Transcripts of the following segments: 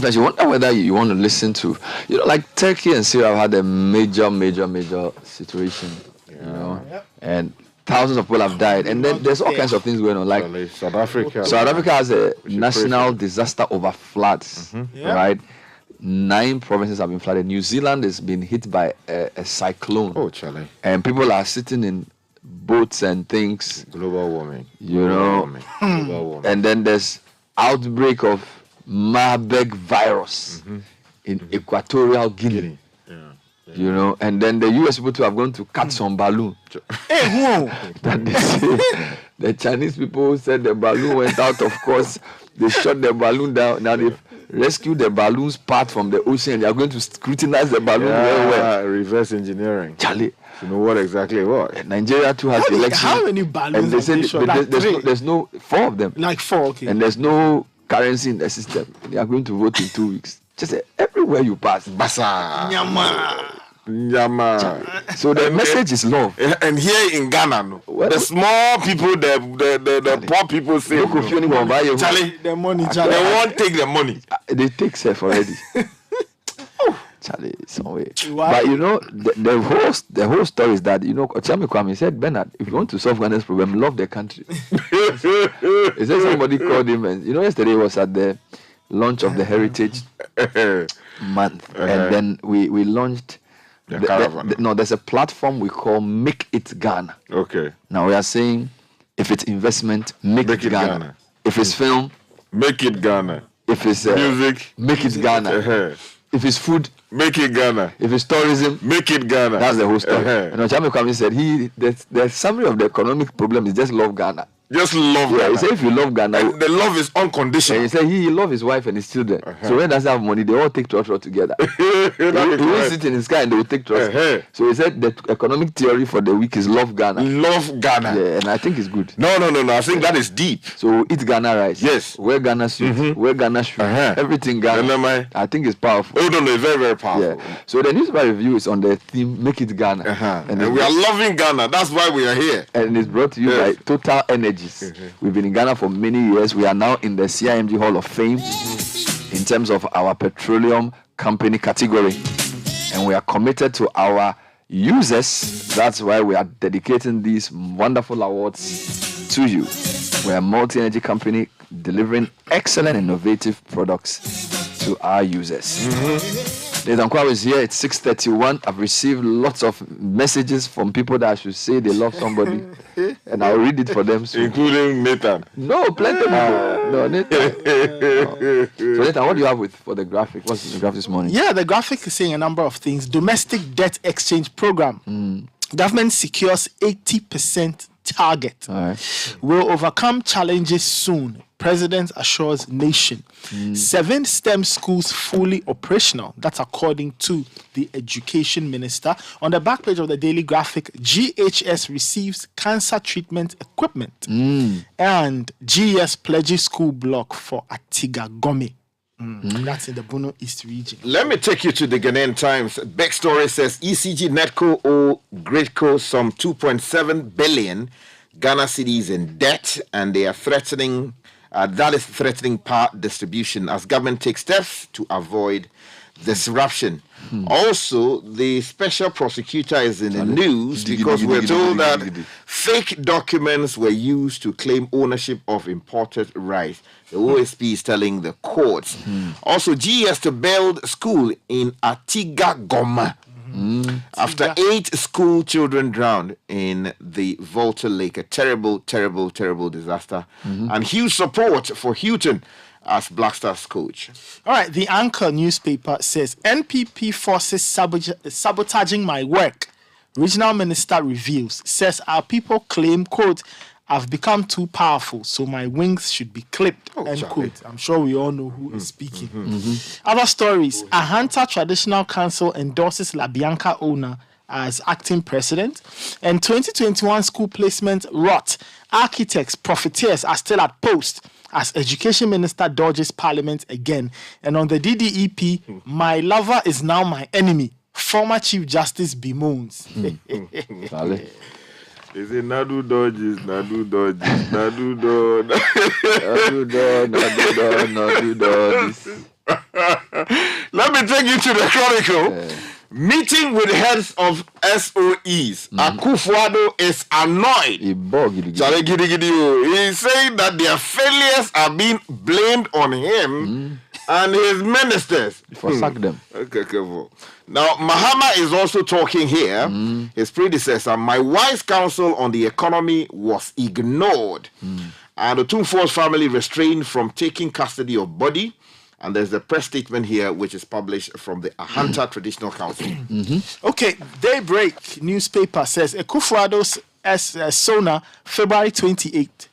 Sometimes you wonder whether you want to listen to, like Turkey and Syria have had a major situation, and thousands of people have died, and then there's all kinds of things going on. Like South Africa. South Africa has a national disaster over floods, right? 9 provinces have been flooded. New Zealand has been hit by a cyclone. Oh, Charlie. And people are sitting in boats and things. Global warming. Global warming. And then there's outbreak of Marburg virus in Equatorial Guinea. And then the US people too have gone to cut some balloon. That they say the Chinese people said the balloon went out. Of course, they shot the balloon down. Now they've rescued the balloon's part from the ocean. They are going to scrutinize the balloon well. Reverse engineering. Charlie. You know what exactly it was? Nigeria too has elections. How many balloons? And they said there's no 4 of them. Like 4, okay. And there's no currency in the system. They are going to vote in 2 weeks. Just everywhere you pass. Basa. Nyama. So the message is love. And here in Ghana, the small people, the poor people say, Charlie, the money, Charlie. They won't take the money. They take self already. Charlie, somewhere. But the whole story is that Ochame Kwame said, Bernard, if you want to solve Ghana's problem, love the country. He said somebody called him, and yesterday he was at the launch of the Heritage Month, and then we launched. There's a platform we call Make It Ghana. Okay. Now we are saying, if it's investment, make it Ghana. If it's film, make it Ghana. If it's music, make it Ghana. If it's food, make it Ghana. If it's tourism, make it Ghana. That's the whole story. And Ochame Kwame said the summary of the economic problem is just love Ghana. Just love Ghana. He said if you love Ghana, the love is unconditional. And he said he loves his wife and his children. So when he doesn't have money, they all take trotro together. He will sit in his car and they will take trotro. So he said the economic theory for the week is love Ghana. Love Ghana. Yeah, and I think it's good. No. I think that is deep. So eat Ghana rice. Yes. Wear Ghana suit. Wear Ghana shoe. Everything Ghana. I think it's powerful. Oh, no, it's very, very powerful. Yeah. So the newspaper review is on the theme Make It Ghana. And we are loving Ghana. That's why we are here. And it's brought to you by Total Energies. We've been in Ghana for many years. We are now in the CIMG Hall of Fame in terms of our petroleum company category. And we are committed to our users. That's why we are dedicating these wonderful awards to you. We're a multi-energy company delivering excellent innovative products to our users. Nathan Quao is here. It's 6:31. I've received lots of messages from people that I should say they love somebody, and I'll read it for them soon. Including Nathan. No, plenty of people. No, Nathan. No. So Nathan, what do you have for the graphic? What's the graphic this morning? Yeah, the graphic is saying a number of things. Domestic debt exchange program. Government secures 80% target. All right. Will overcome challenges soon. President assures nation. 7 STEM schools fully operational. That's according to the education minister. On the back page of the Daily Graphic, GHS receives cancer treatment equipment. And GS pledges school block for Atiga Gome. That's in the Bono East region. Let me take you to the Ghanaian Times. Back story says ECG Netco owe Greatco some 2.7 billion Ghana cedis in debt, and they are threatening. That is threatening power distribution as government takes steps to avoid disruption. Also, the special prosecutor is in the news because we're told that fake documents were used to claim ownership of imported rice. The OSP is telling the courts. Also, GS to build school in Atiga Goma. After 8 school children drowned in the Volta Lake, a terrible disaster, and huge support for Houghton as Black Stars coach. All right, the Anchor newspaper says NPP forces sabotaging my work. Regional minister reveals, says our people claim, quote, I've become too powerful, so my wings should be clipped, end quote. I'm sure we all know who is speaking. Other stories. Ahanta Traditional Council endorses La Bianca owner as acting president. And 2021 school placement rot. Architects, profiteers are still at post as education minister dodges parliament again. And on the DDEP, my lover is now my enemy. Former Chief Justice bemoans. Is it Nadu dodges, Nadu dodges, Nadu dodges. Nadu dodges. Let me take you to the Chronicle. Meeting with heads of SOEs. Akufo-Addo is annoyed. He's saying that their failures are being blamed on him and his ministers. Sack them. Okay. Now, Mahama is also talking here. His predecessor, my wise counsel on the economy was ignored. And the Tumfor's family restrained from taking custody of body. And there's a press statement here which is published from the Ahanta Traditional Council. Okay, Daybreak newspaper says Akufo-Addo's Sona, February 28.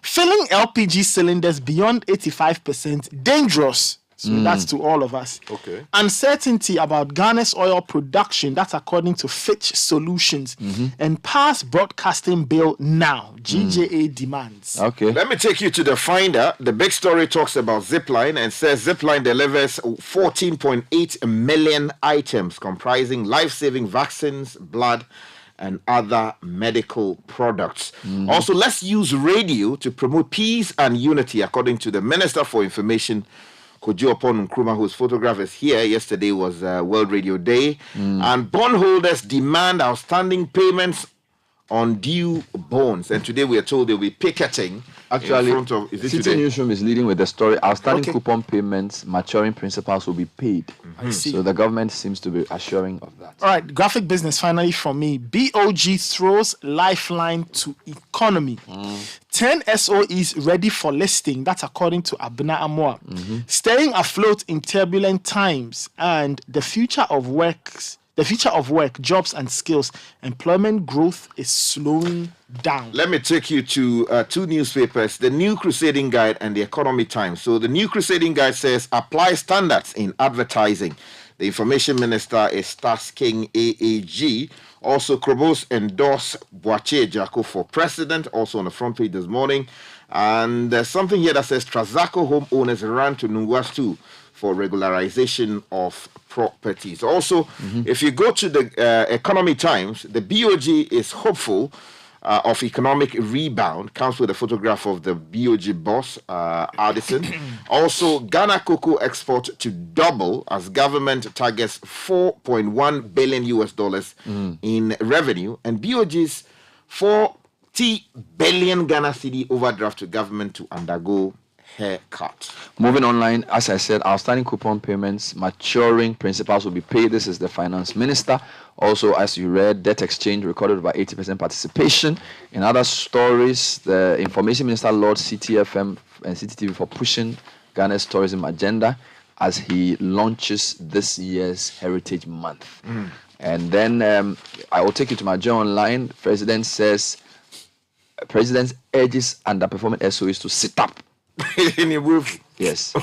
Filling LPG cylinders beyond 85% dangerous. So that's to all of us. Okay. Uncertainty about Ghana's oil production, that's according to Fitch Solutions. And pass broadcasting bill now, GJA demands. Okay. Let me take you to the Finder. The big story talks about Zipline and says Zipline delivers 14.8 million items comprising life-saving vaccines, blood, and other medical products. Also, let's use radio to promote peace and unity, according to the Minister for Information, Kojo Opon Nkrumah, whose photograph is here. Yesterday was World Radio Day. And bondholders demand outstanding payments on due bonds. And today we are told they'll be picketing Actually, in front of... Is it Citi today? Newsroom is leading with the story. Outstanding Okay. coupon payments, maturing principals will be paid. I see. So the government seems to be assuring of that. All right, graphic business finally from me. BOG throws lifeline to economy. 10 SOEs ready for listing. That's according to Abna Amoa. Staying afloat in turbulent times and the future of work, jobs and skills, employment growth is slowing down. Let me take you to two newspapers, the New Crusading Guide and the Economy Times. So the New Crusading Guide says, apply standards in advertising. The Information Minister is tasking AAG. Also, Krobos endorsed Boache Jacko for president, also on the front page this morning. And there's something here that says, Trazaco homeowners ran to Nungwastu for regularization of properties. Also, if you go to the Economy Times, the BOG is hopeful of economic rebound. Comes with a photograph of the BOG boss, Addison. Also, Ghana cocoa export to double as government targets $4.1 billion in revenue, and BOG's 40 billion Ghana cedi overdraft to government to undergo haircut. Moving online, as I said, outstanding coupon payments, maturing principals will be paid. This is the finance minister. Also, as you read, debt exchange recorded about 80% participation. In other stories, the information minister lauds CTFM and CTTV for pushing Ghana's tourism agenda as he launches this year's Heritage Month. And then I will take you to my journal online. President urges underperforming SOEs to sit up. Yes.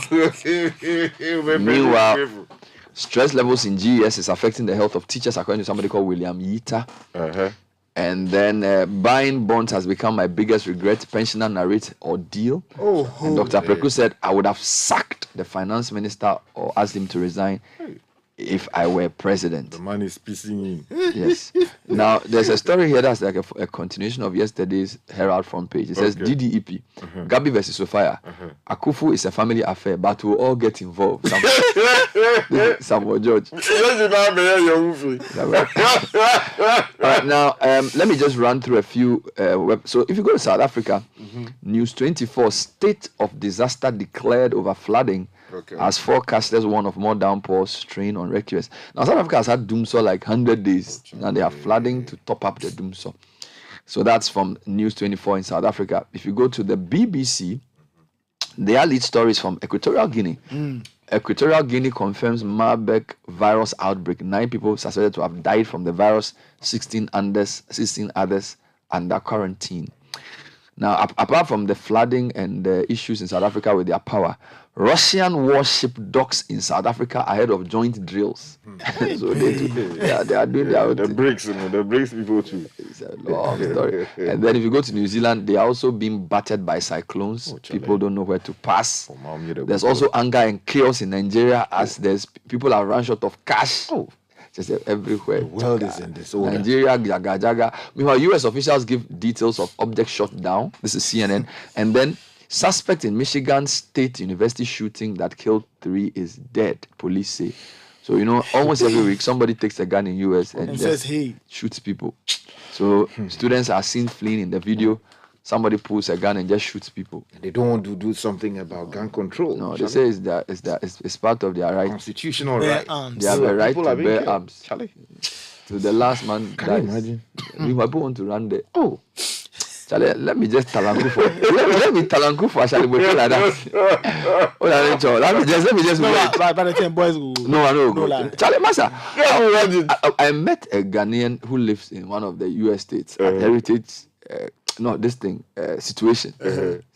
Meanwhile, stress levels in GES is affecting the health of teachers, according to somebody called William Yita. And then buying bonds has become my biggest regret. Pensioner narrate ordeal. And Dr. Preku said, I would have sacked the finance minister or asked him to resign if I were president. The man is pissing in. Yes. Now, there's a story here that's like a continuation of yesterday's Herald front page. It says DDEP, Gabi versus Sophia. Akufu is a family affair, but we'll all get involved. Samuel George. All right, now, let me just run through a few. So, if you go to South Africa, News 24, state of disaster declared over flooding. As forecasters warn of more downpours, strain on requests. Now, South Africa has had doomsday like 100 days. Now they are flooding to top up the doomsday. So that's from News 24 in South Africa. If you go to the BBC, their lead stories from Equatorial Guinea. Equatorial Guinea confirms Marburg virus outbreak. 9 people suspected to have died from the virus, 16 others under quarantine. Now, apart from the flooding and the issues in South Africa with their power, Russian warship docks in South Africa ahead of joint drills. So they are doing their own The thing. BRICS people too. It's a long story. And then if you go to New Zealand, they are also being battered by cyclones. People don't know where to pass. There's also anger and chaos in Nigeria as people have run short of cash. Just everywhere. The world is in disorder. Nigeria, jaga. Meanwhile, US officials give details of object shot down. This is CNN. And then Suspect in Michigan State University shooting that killed 3 is dead, police say. So, almost every week somebody takes a gun in US and says, hey, shoots people. So students are seen fleeing in the video. Somebody pulls a gun and just shoots people. They don't want to do something about gun control. No, they say it's part of their right. Constitutional right. arms. They have a right People to are being bear killed. arms. Charlie. So the last man Can dies. you imagine? You might want to run there. Oh, Charlie, let me just talanku for let me talanku for Charlie like that. Oh, let me just No, wait. by the time boys will. No, I know. No lie. Charlie Massa. I met a Ghanaian who lives in one of the US states at Heritage. Situation.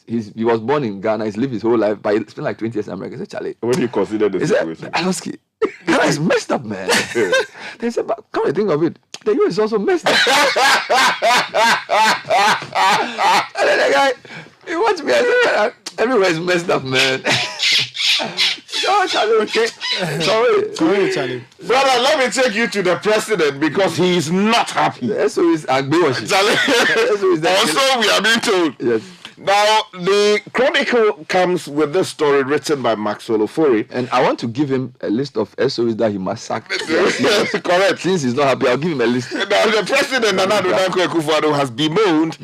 He was born in Ghana. He's lived his whole life, but he spent like 20 years in America. I said, Charlie, What do you consider the situation? I was like, Ghana is messed up, man. They said, but come to think of it, the US is also messed up. And then the guy, he watched me. I said, everywhere is messed up, man. Oh, Charlie, okay. Sorry, Charlie. Brother, let me take you to the president because he is not happy. So is Agbewashi. Charlie, also, we are being told. Yes. Now, the Chronicle comes with this story written by Maxwell Ofori. And I want to give him a list of SOEs that he must sack. Yes, correct. Since he's not happy, I'll give him a list. Now, the president, Nana Addo Dankwa Akufo-Addo, has bemoaned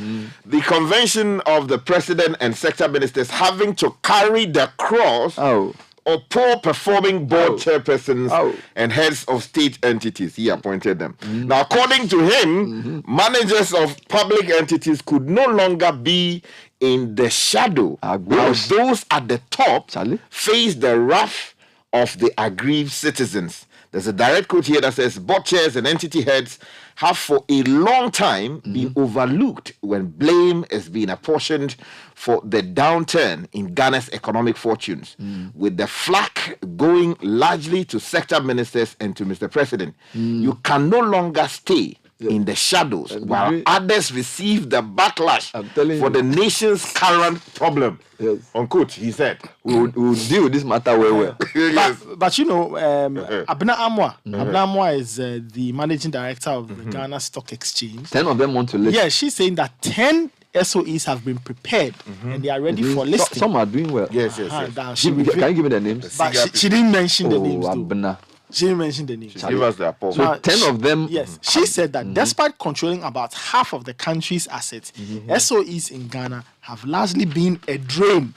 the convention of the president and sector ministers having to carry the cross Oh. of poor performing board chairpersons Oh. and heads of state entities. He appointed them. Now, according to him, managers of public entities could no longer be in the shadow, while those at the top Charlie? face the wrath of the aggrieved citizens. There's a direct quote here that says, board chairs and entity heads have for a long time been overlooked when blame is being apportioned for the downturn in Ghana's economic fortunes, with the flack going largely to sector ministers and to Mr. President. You can no longer stay in the shadows while others receive the backlash for the nation's current problem. Yes. Unquote, he said. We'll deal with this matter well. Yes. But Abena Amwa. Abena Amwa is the managing director of the Ghana Stock Exchange. 10 of them want to list. Yeah, she's saying that 10 SOEs have been prepared and they are ready for listing. Some are doing well. Yes. Now, Can you give me the names? but she didn't mention the names though. Abena. She didn't mention the names. Give us the apology. So 10 of them. Yes, she said that despite controlling about half of the country's assets, SOEs in Ghana have largely been a drain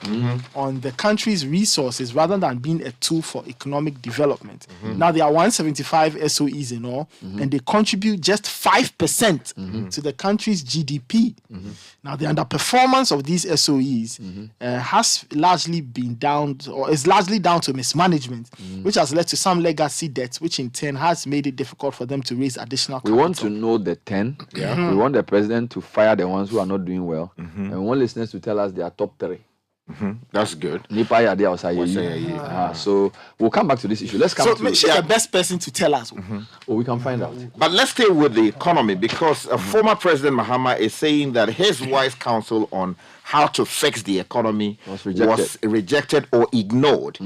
on the country's resources rather than being a tool for economic development. Now, there are 175 SOEs in all, and they contribute just 5% to the country's GDP. Now, the underperformance of these SOEs has largely been down, or is largely down to mismanagement, which has led to some legacy debts, which in turn has made it difficult for them to raise additional We capital. want to know the 10. We want the president to fire the ones who are not doing well. And we want listeners to tell us their top 3. That's good. So we'll come back to this issue. Let's come to she's the best person to tell us. we can find out. But let's stay with the economy because former President Mahama is saying that his wise counsel on how to fix the economy was rejected or ignored.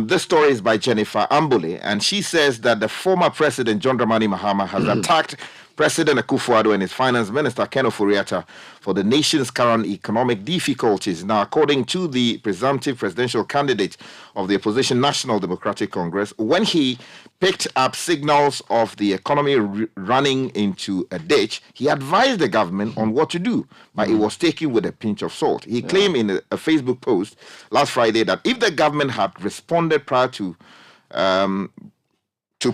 This story is by Jennifer Ambule, and she says that the former President John Dramani Mahama has attacked President Akufo-Addo and his finance minister Ken Ofori-Atta for the nation's current economic difficulties. Now, according to the presumptive presidential candidate of the opposition National Democratic Congress, when he picked up signals of the economy running into a ditch, he advised the government on what to do, but it was taken with a pinch of salt. He claimed in a Facebook post last Friday that if the government had responded prior to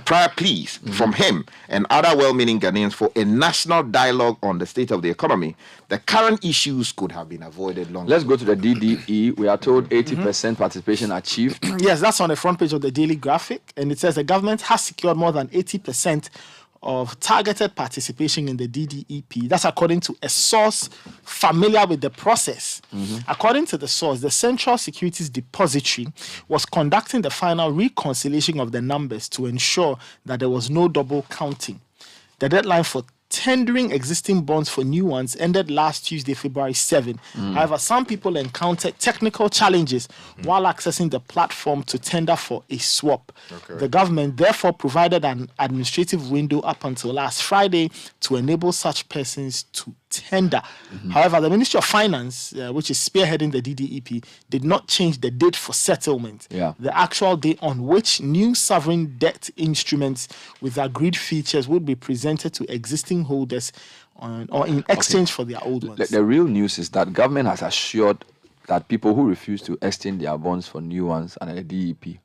prior pleas from him and other well-meaning Ghanaians for a national dialogue on the state of the economy, the current issues could have been avoided long. Let's go to the DDE. We are told 80% participation achieved. Yes, that's on the front page of the Daily Graphic, and it says the government has secured more than 80% of targeted participation in the DDEP. That's according to a source familiar with the process. According to the source, the Central Securities Depository was conducting the final reconciliation of the numbers to ensure that there was no double counting. The deadline for tendering existing bonds for new ones ended last Tuesday, February 7. However, some people encountered technical challenges while accessing the platform to tender for a swap. The government therefore provided an administrative window up until last Friday to enable such persons to tender. However, the Ministry of Finance, which is spearheading the DDEP, did not change the date for settlement. Yeah. The actual date on which new sovereign debt instruments with agreed features would be presented to existing holders or in exchange for their old ones. The real news is that government has assured that people who refuse to exchange their bonds for new ones under the DEP,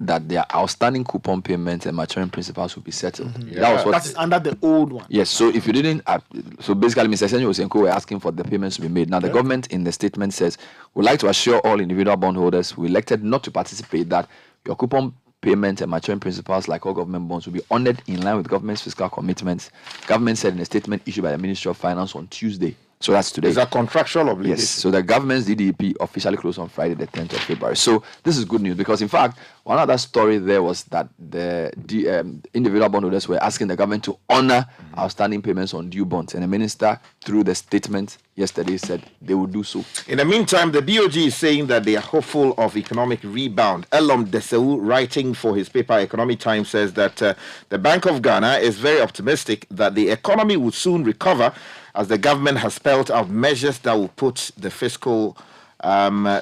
that their outstanding coupon payments and maturing principals will be settled. That is under the old one. Yes, so if you didn't, so basically Mr. Senyo Osenko were asking for the payments to be made. Now the government in the statement says, we'd like to assure all individual bondholders who elected not to participate that your coupon payments and maturing principals, like all government bonds, will be honored in line with government's fiscal commitments. Government said in a statement issued by the Ministry of Finance on Tuesday. So that's today. Is that contractual obligation? Yes. So the government's DDEP officially closed on Friday, the 10th of February. So this is good news because, in fact, one other story there was that the individual bondholders were asking the government to honor outstanding payments on due bonds. And the minister, through the statement yesterday, said they will do so. In the meantime, the BOG is saying that they are hopeful of economic rebound. Elom Deseu, writing for his paper Economic Times, says that the Bank of Ghana is very optimistic that the economy will soon recover, as the government has spelled out measures that will put the fiscal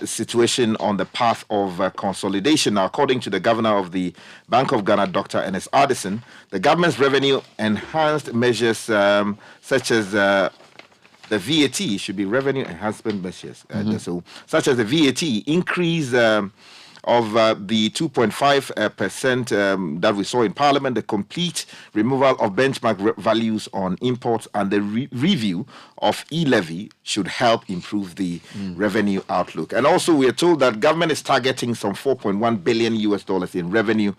situation on the path of consolidation. Now, according to the governor of the Bank of Ghana, Dr. Ernest Addison, the government's revenue enhanced measures such as the VAT should be revenue enhancement measures, so such as the VAT increase of the 2.5% that we saw in Parliament, the complete removal of benchmark values on imports, and the review of e-levy should help improve the revenue outlook. And also, we are told that government is targeting some $4.1 billion in revenue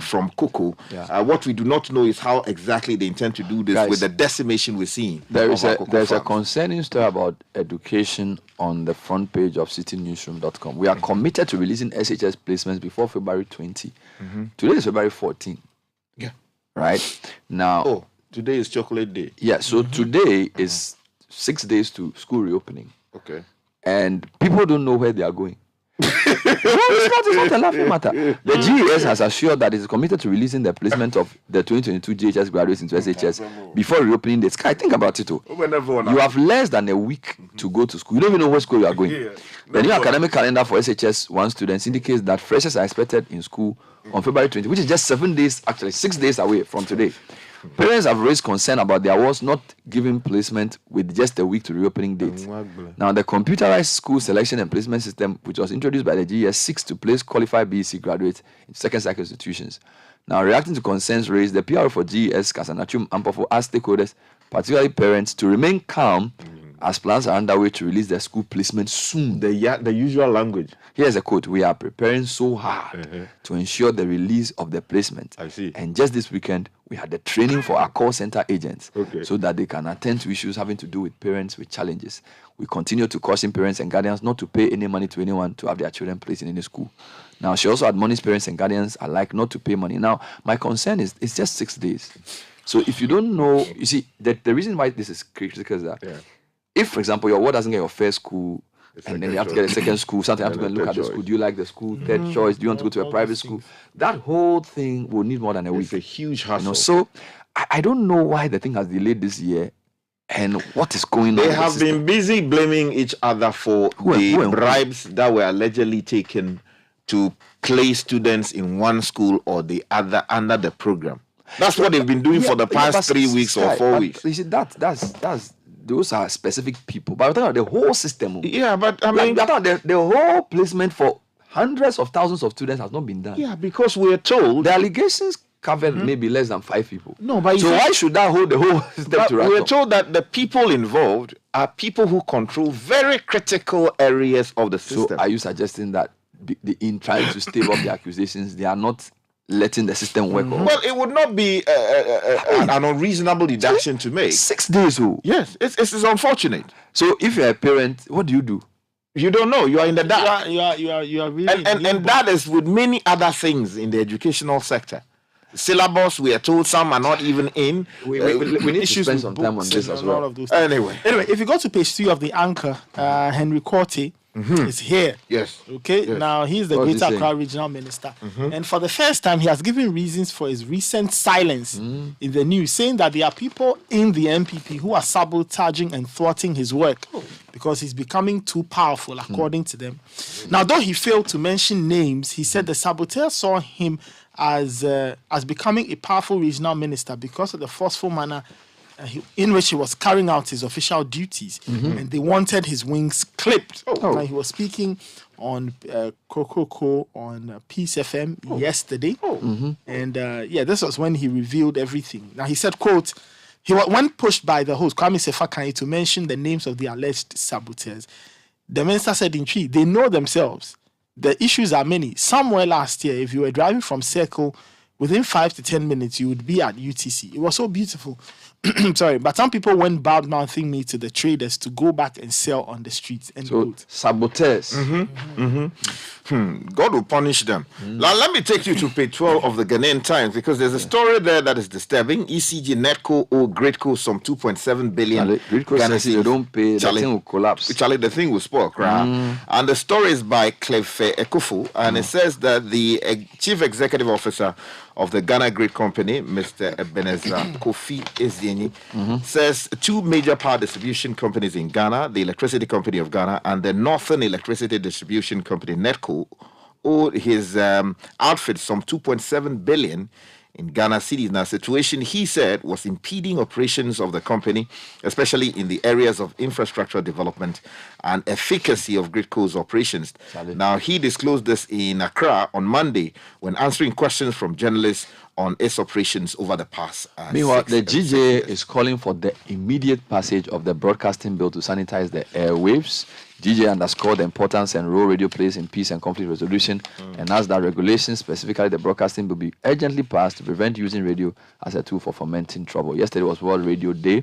from cocoa. What we do not know is how exactly they intend to do this. Guys, with the decimation we're seeing. There's a concerning story about education on the front page of citynewsroom.com. We are committed to releasing SHS placements before February 20. Today is February 14. Yeah. Right? Now. Oh, today is chocolate day. Yeah, so today is 6 days to school reopening. Okay. And people don't know where they are going. It's not a laughing matter. The GES has assured that it is committed to releasing the placement of the 2022 GHS graduates into SHS before reopening dates. Think about it too. You have less than a week to go to school. You don't even know what school you are going. The new academic calendar for SHS 1 students indicates that freshers are expected in school on February 20, which is just 7 days, actually 6 days away from today. Parents have raised concern about their wards not giving placement with just a week to reopening date. Now, the computerized school selection and placement system, which was introduced by the GES, seeks to place qualified BEC graduates in second cycle institutions. Now, reacting to concerns raised, the PR for GES, Kasanachum Ampofo, asked stakeholders, particularly parents, to remain calm as plans are underway to release their school placement soon. The usual language. Here's a quote: "We are preparing so hard to ensure the release of the placement. I see. And just this weekend, we had the training for our call center agents so that they can attend to issues having to do with parents with challenges. We continue to caution parents and guardians not to pay any money to anyone to have their children placed in any school." Now, she also admonished parents and guardians alike not to pay money. Now, my concern is it's just 6 days. So if you don't know, you see, the reason why this is critical is that if, for example, your ward doesn't get your first school, and then you have to get a second school, something you have to go and look at the school. Do you like the school? Third choice? Do you want to go to a private school? That whole thing will need more than a week. It's a huge hassle. So I don't know why the thing has delayed this year and what is going on. They have been busy blaming each other for the bribes that were allegedly taken to place students in one school or the other under the program. That's what they've been doing for the past 3 weeks or 4 weeks. You see, that's those are specific people. But I'm talking about the whole system. Yeah, but I mean, the whole placement for hundreds of thousands of students has not been done. Yeah, because we're told the allegations covered maybe less than 5 people. No, but so why should that hold the whole system to we're told that the people involved are people who control very critical areas of the system. So are you suggesting that in trying to stave off the accusations, they are not letting the system work? Well, it would not be an unreasonable deduction to make. 6 days. Yes, it's unfortunate. So if you're a parent, what do? You don't know. You are in the dark. You are really and that is with many other things in the educational sector. Syllabus, we are told some are not even in. We need to spend some time on this as well. Anyway, if you go to page 3 of the Anchor, Henry Korte is here. Yes. Okay. Yes. Now he's the What is he Greater Accra saying? Regional Minister, and for the first time, he has given reasons for his recent silence in the news, saying that there are people in the MPP who are sabotaging and thwarting his work because he's becoming too powerful, according to them. Now, though he failed to mention names, he said the saboteurs saw him as becoming a powerful regional minister because of the forceful manner in which he was carrying out his official duties, and they wanted his wings clipped. Now, he was speaking on Kokoko on Peace FM yesterday, and this was when he revealed everything. Now, he said, quote, when pushed by the host, Kwame Sefakai, to mention the names of the alleged saboteurs, the minister said in tree, they know themselves. The issues are many. Somewhere last year, if you were driving from Circle, within 5 to 10 minutes, you would be at UTC. It was so beautiful. Sorry, but some people went bad-mouthing me to the traders to go back and sell on the streets. And So saboteurs. God will punish them. Now, let me take you to page 12 of the Ghanaian Times, because there's a story there that is disturbing. ECG, Netco, owe Greatco some 2.7 billion. Greatco says if you don't pay, the Charlie, thing will collapse. Charlie, the thing will spoil. And the story is by Clefe Ekufo, and it says that the chief executive officer of the Ghana Great Company, Mr. Ebenezer Kofi Ezieni, says two major power distribution companies in Ghana, the Electricity Company of Ghana and the Northern Electricity Distribution Company, NETCO, owed his outfit some 2.7 billion in Ghana cities. Now, situation, he said, was impeding operations of the company, especially in the areas of infrastructure development and efficacy of Gridco's operations. Now, he disclosed this in Accra on Monday when answering questions from journalists on its operations over the past. Meanwhile, the GJ is calling for the immediate passage of the broadcasting bill to sanitize the airwaves. GJ underscored the importance and role radio plays in peace and conflict resolution and asked that regulations, specifically the broadcasting bill, be urgently passed to prevent using radio as a tool for fomenting trouble. Yesterday was World Radio Day,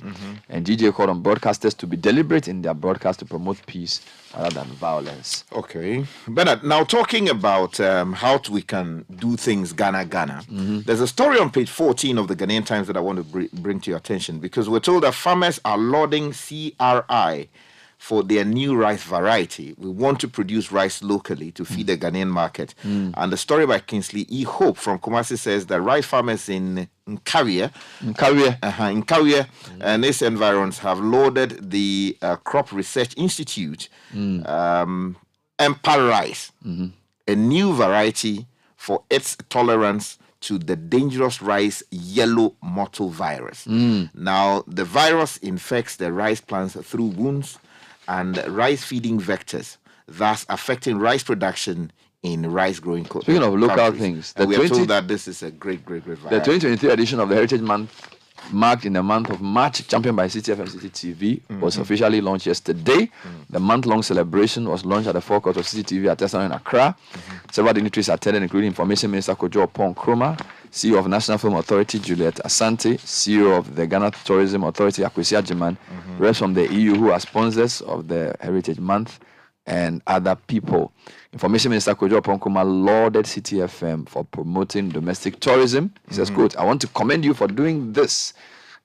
and GJ called on broadcasters to be deliberate in their broadcast to promote peace rather than violence. Okay. Bernard, now talking about how we can do things Ghana. There's a story on page 14 of the Ghanaian Times that I want to bring to your attention, because we're told that farmers are lauding CRI for their new rice variety. We want to produce rice locally to feed the Ghanaian market. And the story by Kingsley E. Hope from Kumasi says that rice farmers in Nkawia and its environs have lauded the Crop Research Institute Empire Rice, a new variety for its tolerance to the dangerous rice yellow mottle virus. Now, the virus infects the rice plants through wounds and rice feeding vectors, thus affecting rice production in rice growing countries. Speaking of local things, we are told that this is a great variety. The 2023 edition of the Heritage Month, marked in the month of March, championed by Citi FM, Citi TV, was officially launched yesterday. The month-long celebration was launched at the forecourt of Citi TV at Tesson in Accra. Several dignitaries attended, including Information Minister Kojo Opon Kroma, CEO of National Film Authority Juliet Asante, CEO of the Ghana Tourism Authority Akwesi Ajiman, reps from the EU who are sponsors of the Heritage Month, and other people. Information Minister Kojo Opon Kroma lauded Citi FM for promoting domestic tourism. He says, quote, I want to commend you for doing this.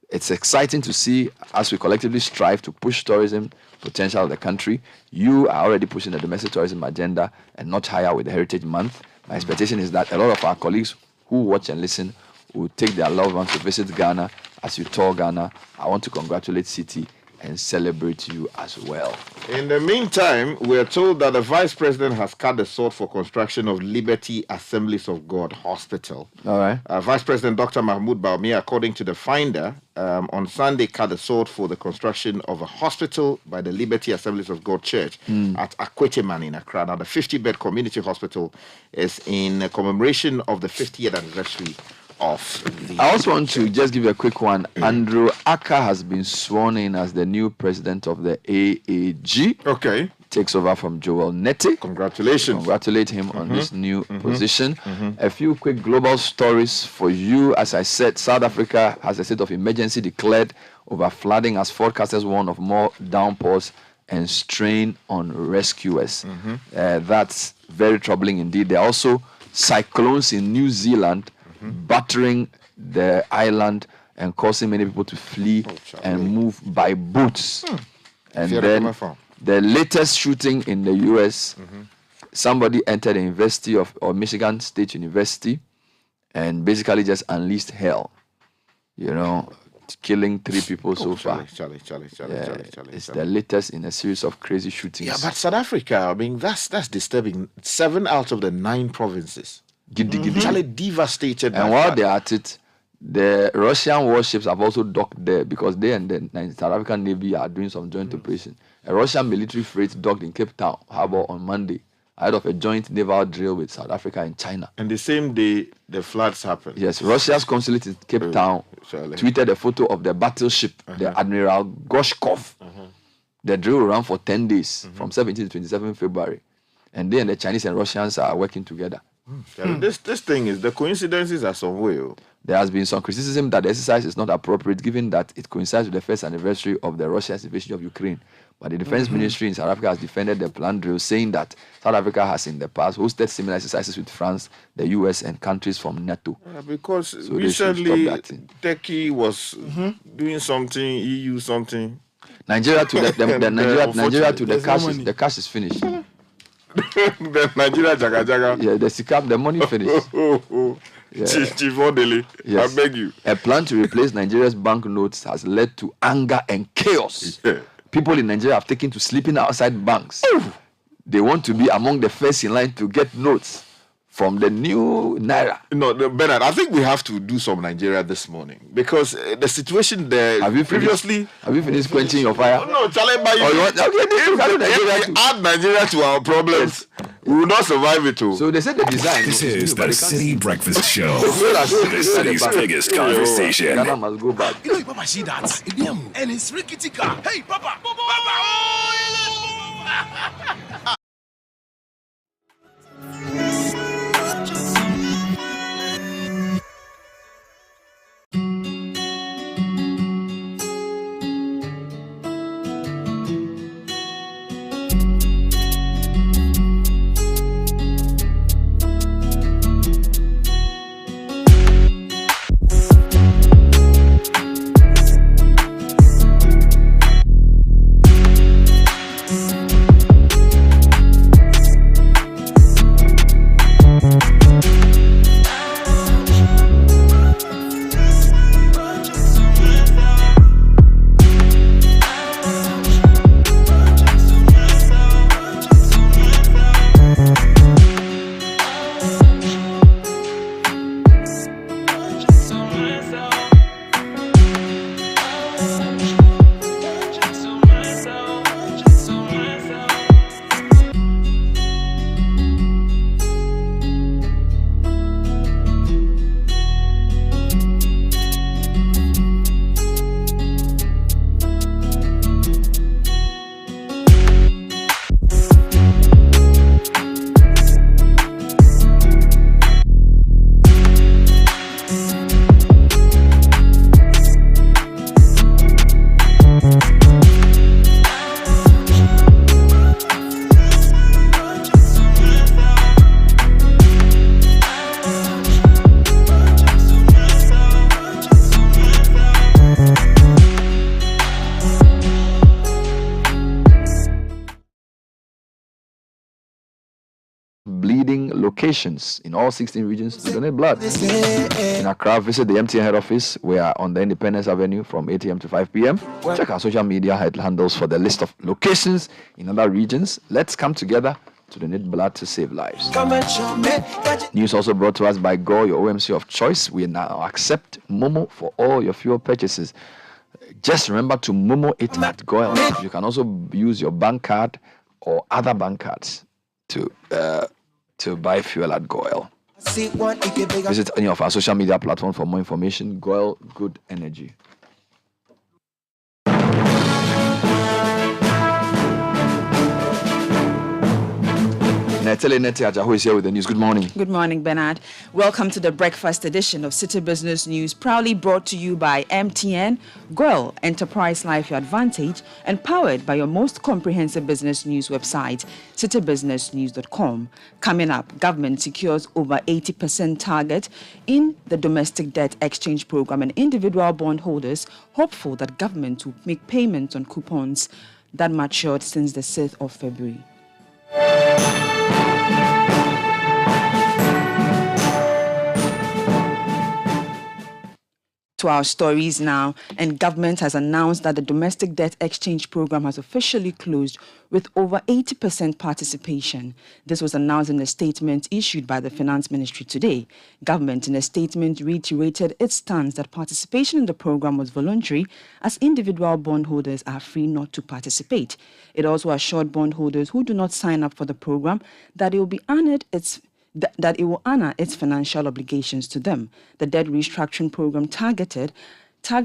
It's exciting to see as we collectively strive to push tourism potential of the country. You are already pushing the domestic tourism agenda and not higher with the Heritage Month. My expectation is that a lot of our colleagues who watch and listen will take their loved ones to visit Ghana as you tour Ghana. I want to congratulate Citi and celebrate you as well. In the meantime, we are told that the Vice President has cut the sword for construction of Liberty Assemblies of God Hospital. All right. Vice President Dr. Mahmoud Baumia, according to the Finder, on Sunday cut the sword for the construction of a hospital by the Liberty Assemblies of God Church at Akweteman in Accra. Now, the 50-bed community hospital is in commemoration of the 50th anniversary of the I also want to just give you a quick one. Andrew Aka has been sworn in as the new president of the AAG. Okay. Takes over from Joel Neti. Congratulations. Congratulate him on this new position. A few quick global stories for you. As I said, South Africa has a state of emergency declared over flooding as forecasters warn of more downpours and strain on rescuers. That's very troubling indeed. There are also cyclones in New Zealand battering the island and causing many people to flee and move by boats. And then The latest shooting in the U.S., somebody entered the University of or Michigan State University and basically just unleashed hell. You know, killing 3 people so far. Charlie. It's the latest in a series of crazy shootings. Yeah, but South Africa, I mean, that's disturbing. 7 out of the 9 provinces. Charlie devastated. And while they're at it, the Russian warships have also docked there because they and the South African Navy are doing some joint operation. A Russian military freight docked in Cape Town Harbour on Monday ahead of a joint naval drill with South Africa and China. And the same day, the floods happened. Yes, Russia's consulate in Cape Town tweeted a photo of the battleship, the Admiral Gorshkov. The drill ran for 10 days, from 17 to 27 February. And they and the Chinese and Russians are working together. This thing is, the coincidences are somewhere. There has been some criticism that the exercise is not appropriate given that it coincides with the first anniversary of the Russia's invasion of Ukraine. But the Defense Ministry in South Africa has defended the planned drill, saying that South Africa has in the past hosted similar exercises with France, the US, and countries from NATO. Because recently, Turkey was doing something, EU something. Nigeria to Nigeria to the cash is finished. The Nigeria jaga. Yeah, the money finished. Yeah. Chief Odele, yes. I beg you. A plan to replace Nigeria's banknotes has led to anger and chaos. Yeah. People in Nigeria have taken to sleeping outside banks. They want to be among the first in line to get notes from the new Naira. No, Bernard, I think we have to do some Nigeria this morning because the situation there have you finished quenching your fire? Oh, no, Charlie, if we add Nigeria to our problems, we will not survive it all. So they said the design. This is the Citi Breakfast Show. The city's biggest conversation. Ghana must go back. You know, Papa, see that? And it's rickety car. Hey, Papa! bleeding locations in all 16 regions to donate blood. In Accra, visit the MTN head office. We are on the Independence Avenue from 8 a.m. to 5 p.m. Check our social media handles for the list of locations in other regions. Let's come together to donate blood to save lives. News also brought to us by Go, your OMC of choice. We now accept Momo for all your fuel purchases. Just remember to Momo it at Goil. You can also use your bank card or other bank cards to buy fuel at Goil. Visit any of our social media platforms for more information. Goil Good Energy. Netele Nete Ajaho is here with the news. Good morning. Good morning, Bernard. Welcome to the breakfast edition of Citi Business News, proudly brought to you by MTN, Goil, Enterprise Life Your Advantage, and powered by your most comprehensive business news website, citibusinessnews.com. Coming up, government secures over 80% target in the domestic debt exchange program, and individual bondholders hopeful that government will make payments on coupons that matured since the 6th of February. To our stories now, and government has announced that the domestic debt exchange program has officially closed with over 80% participation. This was announced in a statement issued by the Finance Ministry today. Government in a statement reiterated its stance that participation in the program was voluntary, as individual bondholders are free not to participate. It also assured bondholders who do not sign up for the program that it will be honored that it will honor its financial obligations to them. The debt restructuring program tagged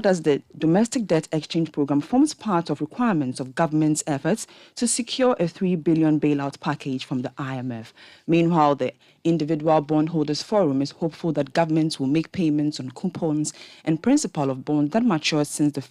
as the domestic debt exchange program forms part of requirements of government's efforts to secure a 3 billion bailout package from the IMF. Meanwhile, the Individual Bondholders Forum is hopeful that governments will make payments on coupons and principal of bonds that matured since the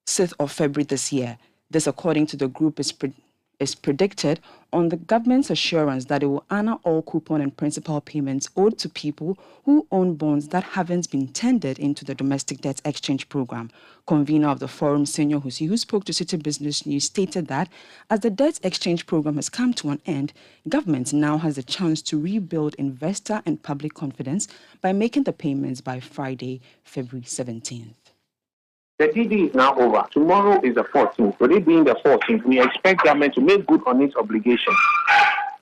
6th of February this year. This, according to the group, is predicted on the government's assurance that it will honor all coupon and principal payments owed to people who own bonds that haven't been tendered into the domestic debt exchange program. Convener of the forum, Senior Husi, who spoke to Citi Business News, stated that as the debt exchange program has come to an end, government now has a chance to rebuild investor and public confidence by making the payments by Friday, February 17th. The DD is now over. Tomorrow is the 14th. With it being the 14th, we expect government to make good on its obligations.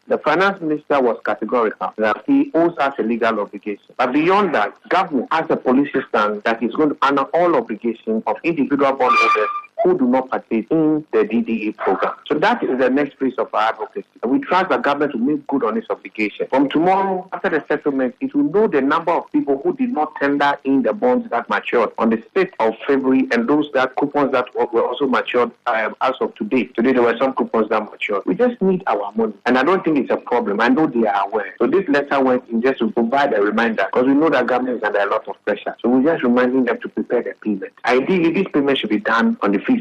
The finance minister was categorical that he owes us a legal obligation. But beyond that, government has a policy stand that is going to honor all obligations of individual bondholders who do not participate in the DDE program. So that is the next phase of our advocacy. We trust the government to make good on its obligation. From tomorrow, after the settlement, it will know the number of people who did not tender in the bonds that matured on the 6th of February and those that coupons that were also matured as of today. Today, there were some coupons that matured. We just need our money. And I don't think it's a problem. I know they are aware. So this letter went in just to provide a reminder because we know that government is under a lot of pressure. So we're just reminding them to prepare the payment. Ideally, this payment should be done on the 15th.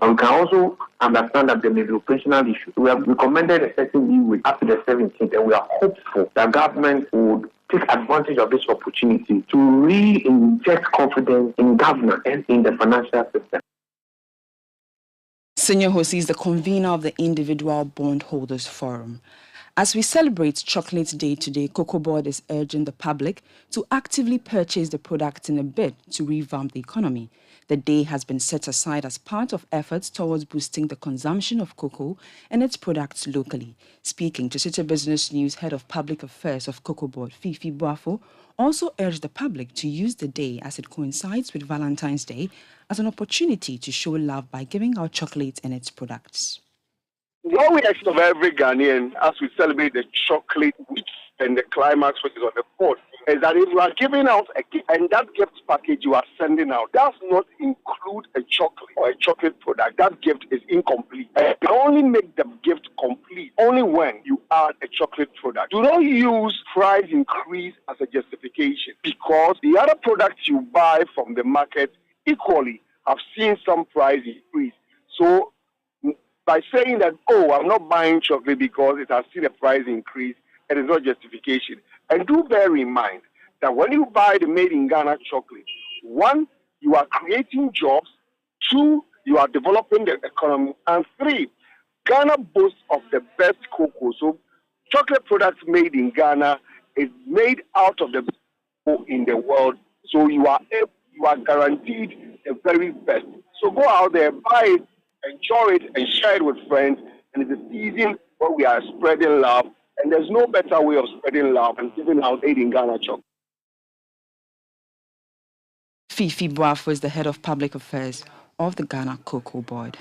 And we can also understand that there may be operational issues. We have recommended a certain leeway up to the 17th, and we are hopeful that government would take advantage of this opportunity to re-inject confidence in government and in the financial system. Senior Husi is the convener of the Individual Bondholders Forum. As we celebrate Chocolate Day today, Cocoa Board is urging the public to actively purchase the products in a bid to revamp the economy. The day has been set aside as part of efforts towards boosting the consumption of cocoa and its products locally. Speaking to Citi Business News, Head of Public Affairs of Cocoa Board, Fifi Boafo, also urged the public to use the day as it coincides with Valentine's Day as an opportunity to show love by giving out chocolate and its products. What we expect of every Ghanaian as we celebrate the chocolate week and the climax, which is on the 4th, is that if you are giving out a gift and that gift package you are sending out does not include a chocolate or a chocolate product, that gift is incomplete. And you only make the gift complete only when you add a chocolate product. Do not use price increase as a justification because the other products you buy from the market equally have seen some price increase. So by saying that, oh, I'm not buying chocolate because it has seen a price increase, it is not justification. And do bear in mind that when you buy the made in Ghana chocolate, 1, you are creating jobs, 2, you are developing the economy, and 3, Ghana boasts of the best cocoa. So chocolate products made in Ghana is made out of the best cocoa in the world. So you are guaranteed the very best. So go out there, buy it, enjoy it, and share it with friends. And it's a season where we are spreading love. And there's no better way of spreading love than giving out aid in Ghana chocolate. Fifi Boafo is the Head of Public Affairs of the Ghana Cocoa Board.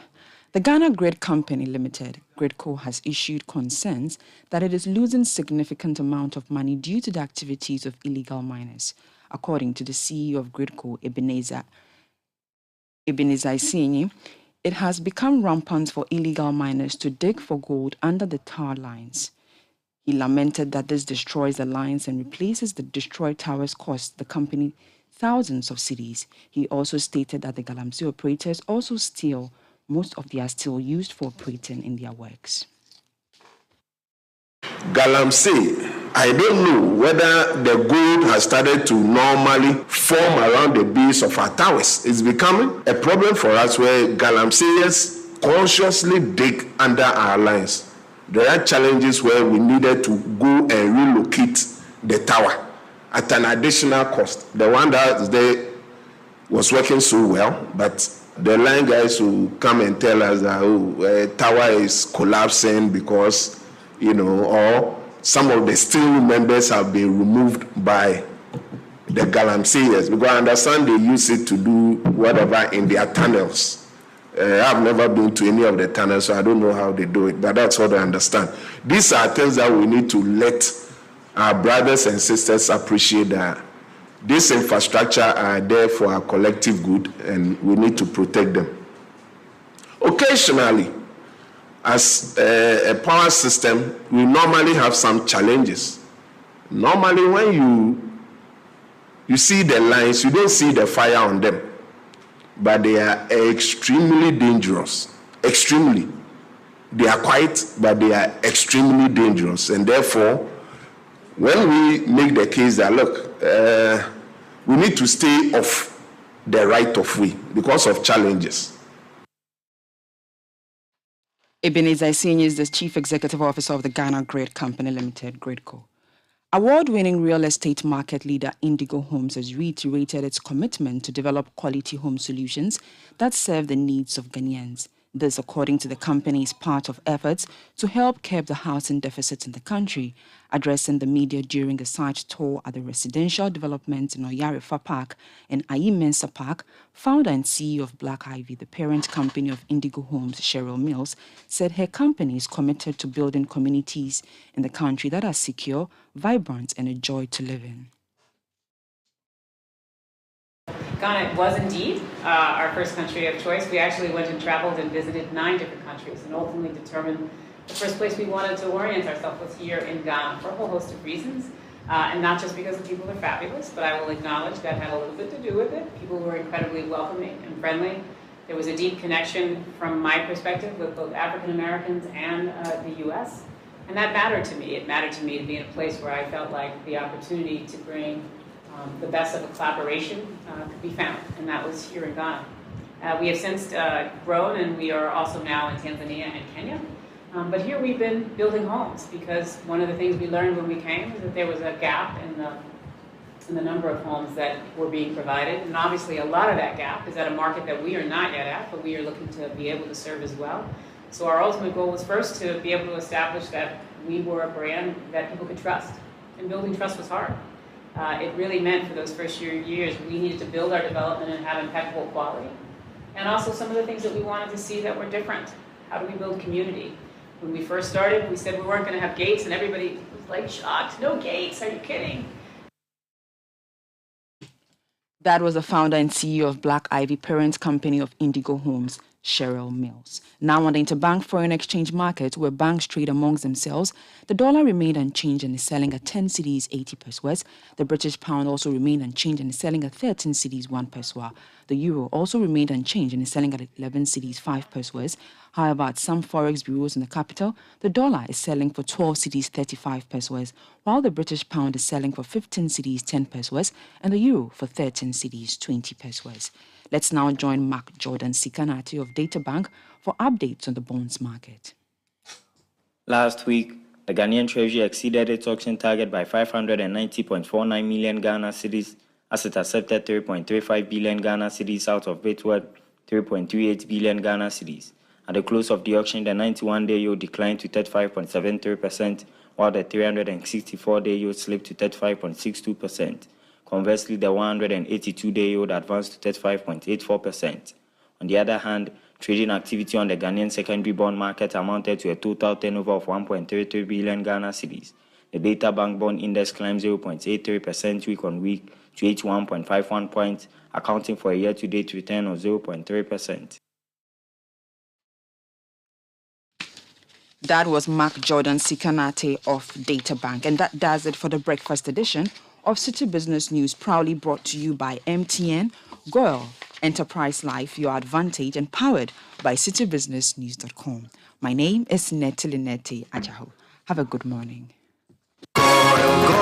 The Ghana Grade Company Limited, GradeCo, has issued concerns that it is losing significant amount of money due to the activities of illegal miners. According to the CEO of GradeCo, Ebenezer Isinyi, it has become rampant for illegal miners to dig for gold under the tar lines. He lamented that this destroys the lines and replaces the destroyed towers cost the company thousands of cedis. He also stated that the Galamsey operators also steal most of their steel used for operating in their works. Galamsey, I don't know whether the gold has started to normally form around the base of our towers. It's becoming a problem for us where Galamseyers consciously dig under our lines. There are challenges where we needed to go and relocate the tower at an additional cost. The one that was there was working so well, but the line guys will come and tell us that tower is collapsing because, or some of the steel members have been removed by the galamseyers, because I understand they use it to do whatever in their tunnels. I've never been to any of the tunnels, so I don't know how they do it, but that's what I understand. These are things that we need to let our brothers and sisters appreciate, that this infrastructure are there for our collective good, and we need to protect them. Occasionally, as a power system, we normally have some challenges. Normally, when you see the lines, you don't see the fire on them, but they are extremely dangerous. Extremely. They are quiet, but they are extremely dangerous. And therefore, when we make the case that, look, we need to stay off the right of way because of challenges. Ebenezer Isenyi is the Chief Executive Officer of the Ghana Grid Company Limited, GridCo. Award-winning real estate market leader Indigo Homes has reiterated its commitment to develop quality home solutions that serve the needs of Ghanaians. This, according to the company, is part of efforts to help curb the housing deficit in the country. Addressing the media during a site tour at the residential development in Oyarifa Park and Ayi Mensa Park, founder and CEO of Black Ivy, the parent company of Indigo Homes, Cheryl Mills, said her company is committed to building communities in the country that are secure, vibrant, and a joy to live in. Ghana was indeed our first country of choice. We actually went and traveled and visited 9 different countries and ultimately determined the first place we wanted to orient ourselves was here in Ghana for a whole host of reasons. And not just because the people are fabulous, but I will acknowledge that had a little bit to do with it. People were incredibly welcoming and friendly. There was a deep connection from my perspective with both African Americans and the U.S. And that mattered to me. It mattered to me to be in a place where I felt like the opportunity to bring the best of a collaboration could be found, and that was here in Ghana. We have since grown, and we are also now in Tanzania and Kenya. But here we've been building homes because one of the things we learned when we came is that there was a gap in the number of homes that were being provided. And obviously a lot of that gap is at a market that we are not yet at, but we are looking to be able to serve as well. So our ultimate goal was first to be able to establish that we were a brand that people could trust. And building trust was hard. It really meant for those first few years we needed to build our development and have impeccable quality. And also some of the things that we wanted to see that were different. How do we build community? When we first started, we said we weren't going to have gates, and everybody was like shocked. No gates, are you kidding? That was the founder and CEO of Black Ivy, parent company of Indigo Homes, Cheryl Mills. Now on the interbank foreign exchange market, where banks trade amongst themselves, the dollar remained unchanged and is selling at 10 cedis 80 pesos. The British pound also remained unchanged and is selling at 13 cedis 1 peso. The euro also remained unchanged and is selling at 11 cedis 5 pesos. However, at some forex bureaus in the capital, the dollar is selling for 12 cedis 35 pesos, while the British pound is selling for 15 cedis 10 pesos and the euro for 13 cedis 20 pesos. Let's now join Mark Jordan Sikanati of DataBank for updates on the bonds market. Last week, the Ghanaian Treasury exceeded its auction target by 590.49 million Ghana cedis as it accepted 3.35 billion Ghana cedis out of bid worth 3.38 billion Ghana cedis. At the close of the auction, the 91-day yield declined to 35.73%, while the 364-day yield slipped to 35.62%. Conversely, the 182-day yield advanced to 35.84%. On the other hand, trading activity on the Ghanaian secondary bond market amounted to a total turnover of 1.33 billion Ghana cedis. The Data Bank Bond Index climbed 0.83% week on week to 81.51 points, accounting for a year-to-date return of 0.3%. That was Mark Jordan Sikanate of DataBank, and that does it for the breakfast edition of Citi Business News, proudly brought to you by MTN, Girl, Enterprise Life, Your Advantage, and powered by citibusinessnews.com. My name is Netilinete Ajaho. Have a good morning.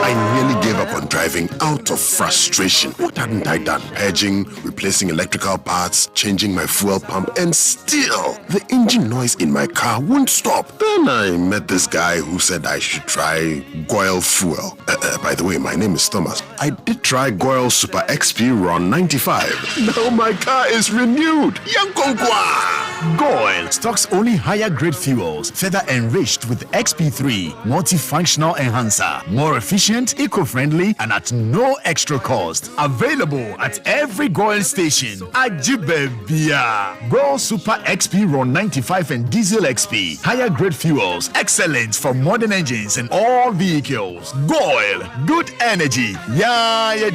I nearly gave up on driving out of frustration. What hadn't I done? Purging, replacing electrical parts, changing my fuel pump, and still, the engine noise in my car won't stop. Then I met this guy who said I should try Goil Fuel. By the way, my name is Thomas. I did try Goil Super XP Ron 95. Now my car is renewed. Yankonkwa! Goil stocks only higher grade fuels, further enriched with XP3 multifunctional enhancer, more efficient, eco-friendly, and at no extra cost. Available at every Goil station. Ajibebia. Goil Super XP Ron 95 and Diesel XP. Higher grade fuels, excellent for modern engines and all vehicles. Goil, good energy. Yeah, yeah,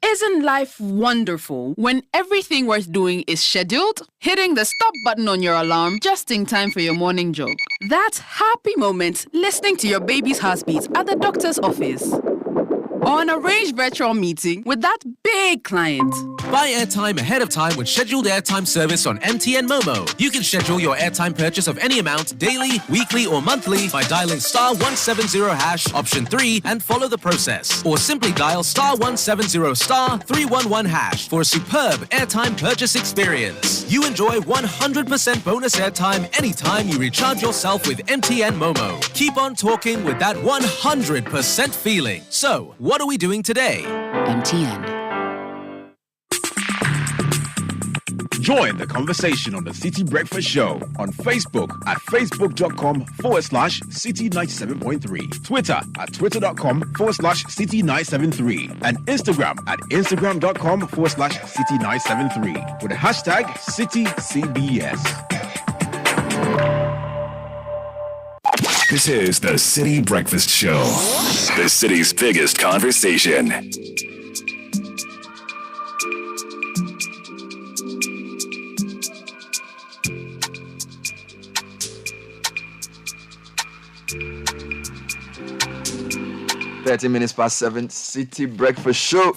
Isn't life wonderful when everything worth doing is scheduled? Hitting the stop button on your alarm just in time for your morning jog. That happy moment listening to your baby's heartbeat at the doctor's office. Or an arranged virtual meeting with that big client. Buy airtime ahead of time with scheduled airtime service on MTN Momo. You can schedule your airtime purchase of any amount daily, weekly, or monthly by dialing *170# option 3 and follow the process. Or simply dial *170 *311# for a superb airtime purchase experience. You enjoy 100% bonus airtime anytime you recharge yourself with MTN Momo. Keep on talking with that 100% feeling. So, what are we doing today? MTN. Join the conversation on the Citi Breakfast Show on Facebook at facebook.com/Citi97.3, Twitter at twitter.com/Citi973, and Instagram at instagram.com/Citi973 with the hashtag CitiCBS. This is the Citi Breakfast Show, the city's biggest conversation. Minutes past 7, Citi Breakfast Show.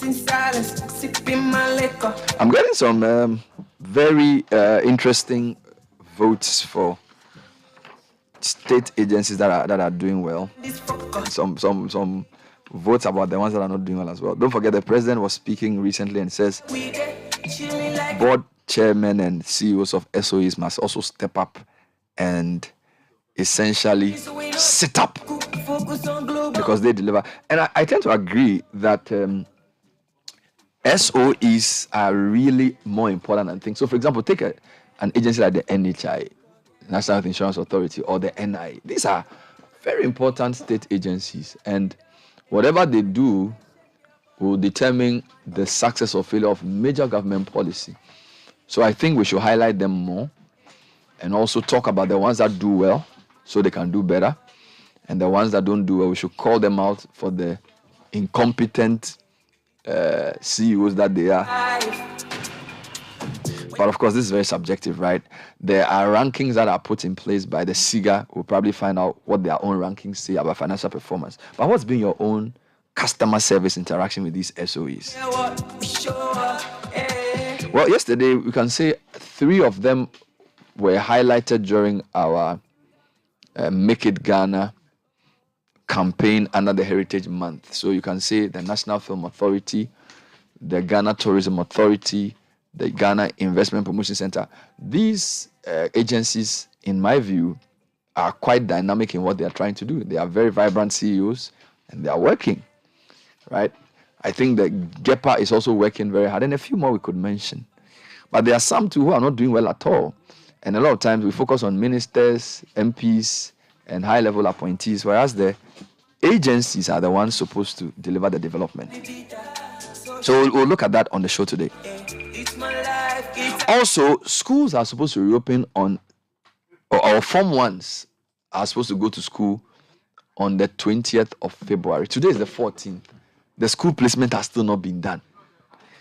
I'm getting some very interesting votes for state agencies that are doing well. Some votes about the ones that are not doing well as well. Don't forget, the president was speaking recently and says board chairmen and CEOs of SOEs must also step up and essentially sit up because they deliver. And I tend to agree that SOEs are really more important than things. So, for example, take an agency like the NHI, National Health Insurance Authority, or the NI. These are very important state agencies, and whatever they do will determine the success or failure of major government policy. So I think we should highlight them more and also talk about the ones that do well so they can do better, and the ones that don't do well, we should call them out for the incompetent CEOs that they are. But of course, this is very subjective, right? There are rankings that are put in place by the SIGA. We'll probably find out what their own rankings say about financial performance. But what's been your own customer service interaction with these SOEs? Well, yesterday, we can say 3 of them were highlighted during our Make It Ghana campaign under the Heritage Month. So you can say the National Film Authority, the Ghana Tourism Authority, the Ghana Investment Promotion Center. These agencies, in my view, are quite dynamic in what they are trying to do. They are very vibrant CEOs and they are working, right? I think that GEPA is also working very hard, and a few more we could mention. But there are some too who are not doing well at all. And a lot of times we focus on ministers, MPs, and high-level appointees, whereas the agencies are the ones supposed to deliver the development. So we'll look at that on the show today. Also, schools are supposed to reopen on, or Form 1s are supposed to go to school on the 20th of February. Today is the 14th. The school placement has still not been done.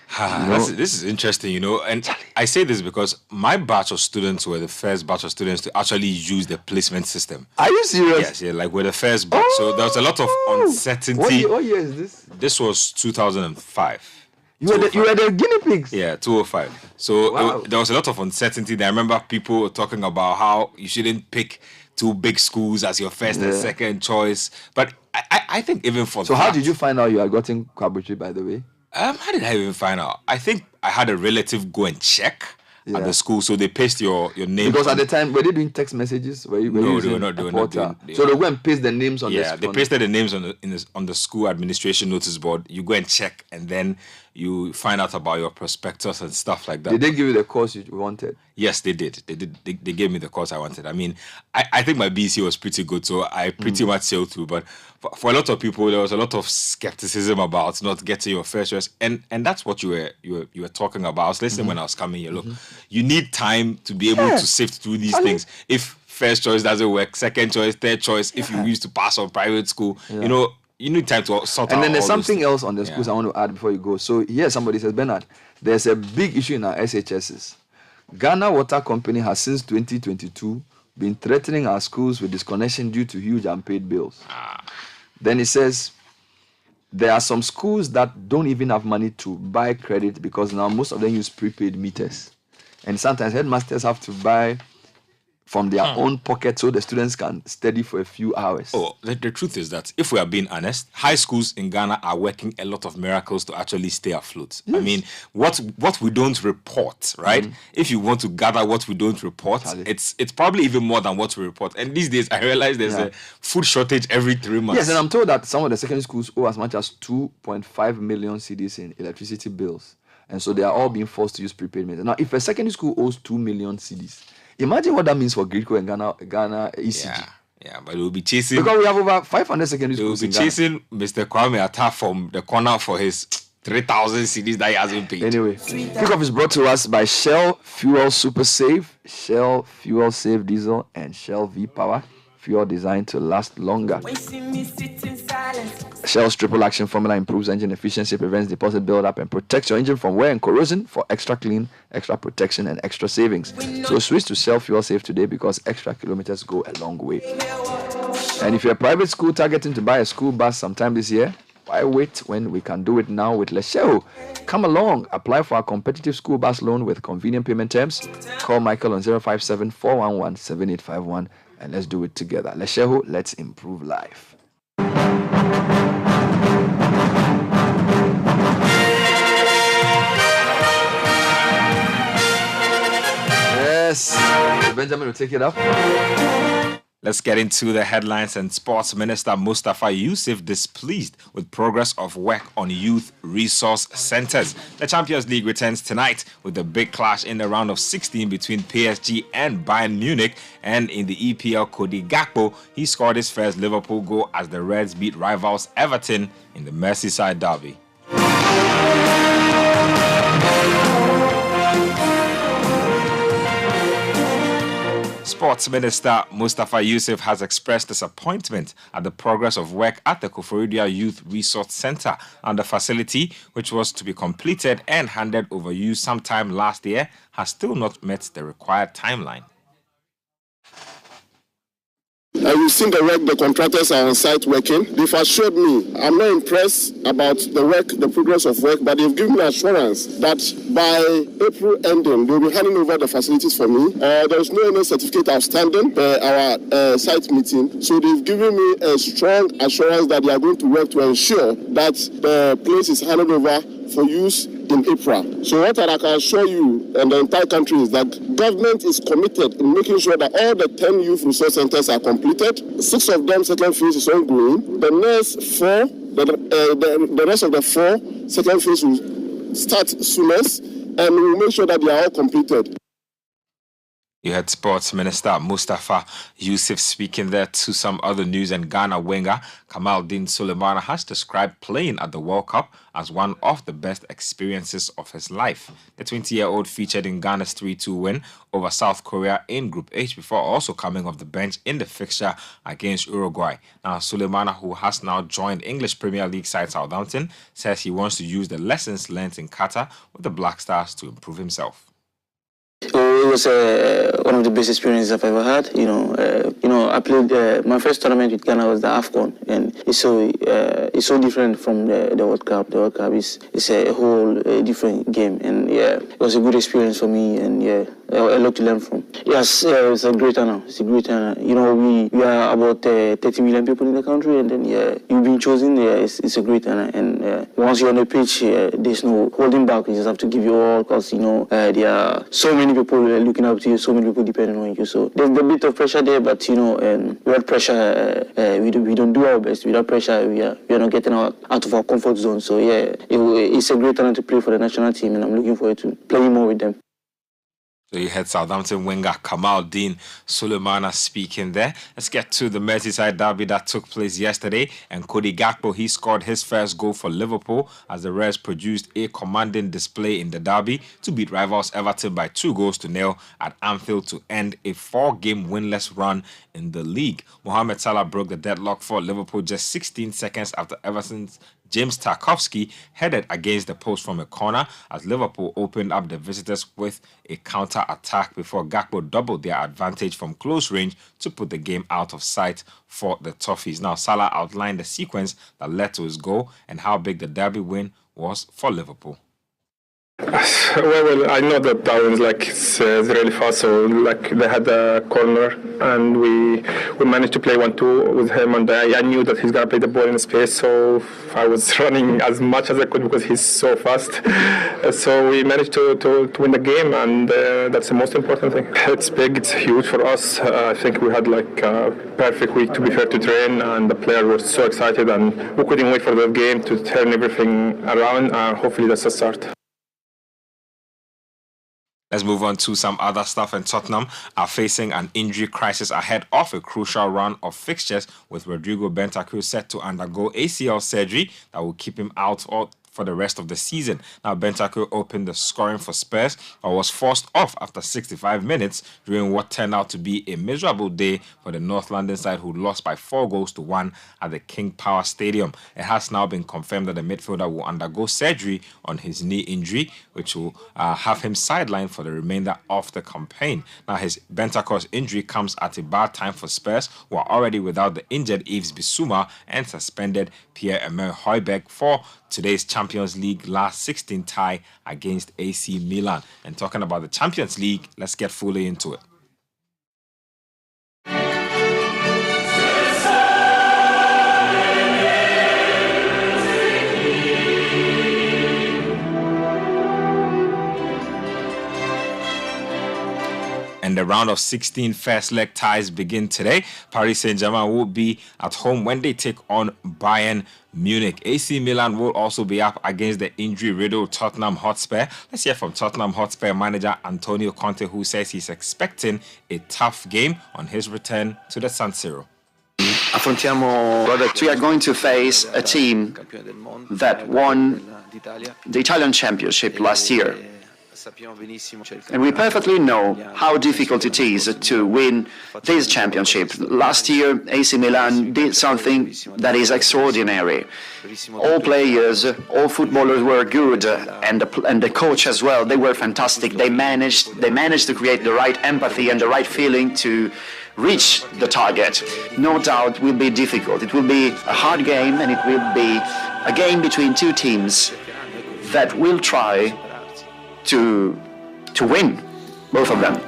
This is interesting, and I say this because my batch of students were the first batch of students to actually use the placement system. Are you serious? Yes, like we're the first batch. So there was a lot of uncertainty. What year is this? This was 2005. You were the guinea pigs? Yeah, 2005. So wow. there was a lot of uncertainty. I remember people talking about how you shouldn't pick two big schools as your first and second choice. But I think even for So how did you find out you had gotten Kwabuchi, by the way? How did I even find out? I think I had a relative go and check at the school, so they paste your name. Because at the time, were they doing text messages? No, they were not doing. So they go and paste the names on the school. Yeah, they pasted the names on the school administration notice board. You go and check, and then you find out about your prospectus and stuff like that. Did they give you the course you wanted? Yes, they did. They gave me the course I wanted. I mean, I think my BC was pretty good, so I pretty much sailed through. But for a lot of people, there was a lot of skepticism about not getting your first choice, and that's what you were talking about. I was listening when I was coming here. Look, you need time to be able to sift through these things. If first choice doesn't work, second choice, third choice, if you used to pass on private school, you need time to sort out. And then there's something else on the schools I want to add before you go. So here somebody says, Bernard, there's a big issue in our SHSs. Ghana Water Company has since 2022 been threatening our schools with disconnection due to huge unpaid bills. Then it says there are some schools that don't even have money to buy credit because now most of them use prepaid meters. And sometimes headmasters have to buy from their own pocket so the students can study for a few hours. Oh, the truth is that if we are being honest, high schools in Ghana are working a lot of miracles to actually stay afloat. Yes. I mean, what we don't report, right? If you want to gather what we don't report, it's probably even more than what we report. And these days, I realize there's a food shortage every 3 months. Yes, and I'm told that some of the secondary schools owe as much as 2.5 million cedis in electricity bills. And so they are all being forced to use prepaid meters. Now, if a secondary school owes 2 million cedis, imagine what that means for Greco and Ghana ECG. Yeah, but we'll be chasing... Because we have over 500 secondary schools in Ghana. We'll be chasing Mr. Kwame Atta from the corner for his 3,000 cedis that he hasn't paid. Anyway, Kickoff is brought to us by Shell Fuel Super Save, Shell Fuel Save Diesel, and Shell V-Power. Fuel designed to last longer. Shell's triple action formula improves engine efficiency, prevents deposit buildup, and protects your engine from wear and corrosion for extra clean, extra protection, and extra savings. So switch to Shell Fuel Save today because extra kilometers go a long way. And if you're a private school targeting to buy a school bus sometime this year, why wait when we can do it now with Lesheho? Come along, apply for our competitive school bus loan with convenient payment terms. Call Michael on 057-411-7851 and let's do it together. Lesheho, let's improve life. Yes, Benjamin will take it up. Let's get into the headlines. And Sports Minister Mustafa Yusuf displeased with progress of work on youth resource centers. The Champions League returns tonight with a big clash in the round of 16 between PSG and Bayern Munich. And in the EPL, Cody Gakpo, he scored his first Liverpool goal as the Reds beat rivals Everton in the Merseyside derby. Sports Minister Mustafa Yusuf has expressed disappointment at the progress of work at the Koforidua Youth Resource Center, and the facility, which was to be completed and handed over use sometime last year, has still not met the required timeline. We've seen the work, the contractors are on site working. They've assured me, I'm not impressed about the work, the progress of work, but they've given me assurance that by April ending, they'll be handing over the facilities for me. There's no any certificate outstanding our site meeting. So they've given me a strong assurance that they are going to work to ensure that the place is handed over for use in April. So what I can assure you and the entire country is that government is committed in making sure that all the 10 youth resource centers are completed. 6 of them, second phase is ongoing. The next 4, the rest of the 4, second phase will start soonest, and we will make sure that they are all completed. You had Sports Minister Mustafa Yusuf speaking there. To some other news, and Ghana winger Kamaldeen Sulemana has described playing at the World Cup as one of the best experiences of his life. The 20-year-old featured in Ghana's 3-2 win over South Korea in Group H before also coming off the bench in the fixture against Uruguay. Now, Sulemana, who has now joined English Premier League side Southampton, says he wants to use the lessons learned in Qatar with the Black Stars to improve himself. It was one of the best experiences I've ever had. I played my first tournament with Ghana was the AFCON, and it's so different from the World Cup. The World Cup is a whole different game, and it was a good experience for me, and a lot to learn from. Yes, it's a great honor. It's a great honor. You know, we are about 30 million people in the country, and then you've been chosen. It's a great honor. And once you're on the pitch, there's no holding back. You just have to give your all, because there are so many people looking up to you, so many people depending on you. So there's a bit of pressure there, but without pressure, we don't do our best. Without pressure, we are not getting out of our comfort zone. So it's a great honor to play for the national team, and I'm looking forward to playing more with them. So you had Southampton winger Kamaldeen Sulemana speaking there. Let's get to the Merseyside derby that took place yesterday. And Cody Gakpo, he scored his first goal for Liverpool as the Reds produced a commanding display in the derby to beat rivals Everton by 2-0 at Anfield to end a 4-game winless run in the league. Mohamed Salah broke the deadlock for Liverpool just 16 seconds after Everton's James Tarkowski headed against the post from a corner as Liverpool opened up the visitors with a counter-attack before Gakpo doubled their advantage from close range to put the game out of sight for the Toffees. Now, Salah outlined the sequence that led to his goal and how big the derby win was for Liverpool. Well, I know that Darwin's it's really fast, so they had a corner and we managed to play 1-2 with him, and I knew that he's gonna play the ball in space, so I was running as much as I could because he's so fast. So we managed to win the game, and that's the most important thing. It's big, it's huge for us. I think we had a perfect week, to be fair, to train, and the players were so excited, and we couldn't wait for the game to turn everything around. Hopefully that's a start. Let's move on to some other stuff. And Tottenham are facing an injury crisis ahead of a crucial run of fixtures, with Rodrigo Bentancur set to undergo ACL surgery that will keep him out for the rest of the season. Now, Bentancur opened the scoring for Spurs, but was forced off after 65 minutes during what turned out to be a miserable day for the North London side, who lost by 4-1 at the King Power Stadium. It has now been confirmed that the midfielder will undergo surgery on his knee injury, which will have him sidelined for the remainder of the campaign. Now, his Bentancur's injury comes at a bad time for Spurs, who are already without the injured Yves Bissouma and suspended Pierre-Emerick Højbjerg for today's Champions League last 16 tie against AC Milan. And talking about the Champions League, let's get fully into it. And the round of 16 first leg ties begin today. Paris Saint-Germain will be at home when they take on Bayern Munich. AC Milan will also be up against the injury-riddled Tottenham Hotspur. Let's hear from Tottenham Hotspur manager Antonio Conte, who says he's expecting a tough game on his return to the San Siro. We are going to face a team that won the Italian Championship last year. And we perfectly know how difficult it is to win this championship. Last year, AC Milan did something that is extraordinary. All players, all footballers were good, and the coach as well. They were fantastic. They managed to create the right empathy and the right feeling to reach the target. No doubt it will be difficult. It will be a hard game, and it will be a game between two teams that will try to win, both of them.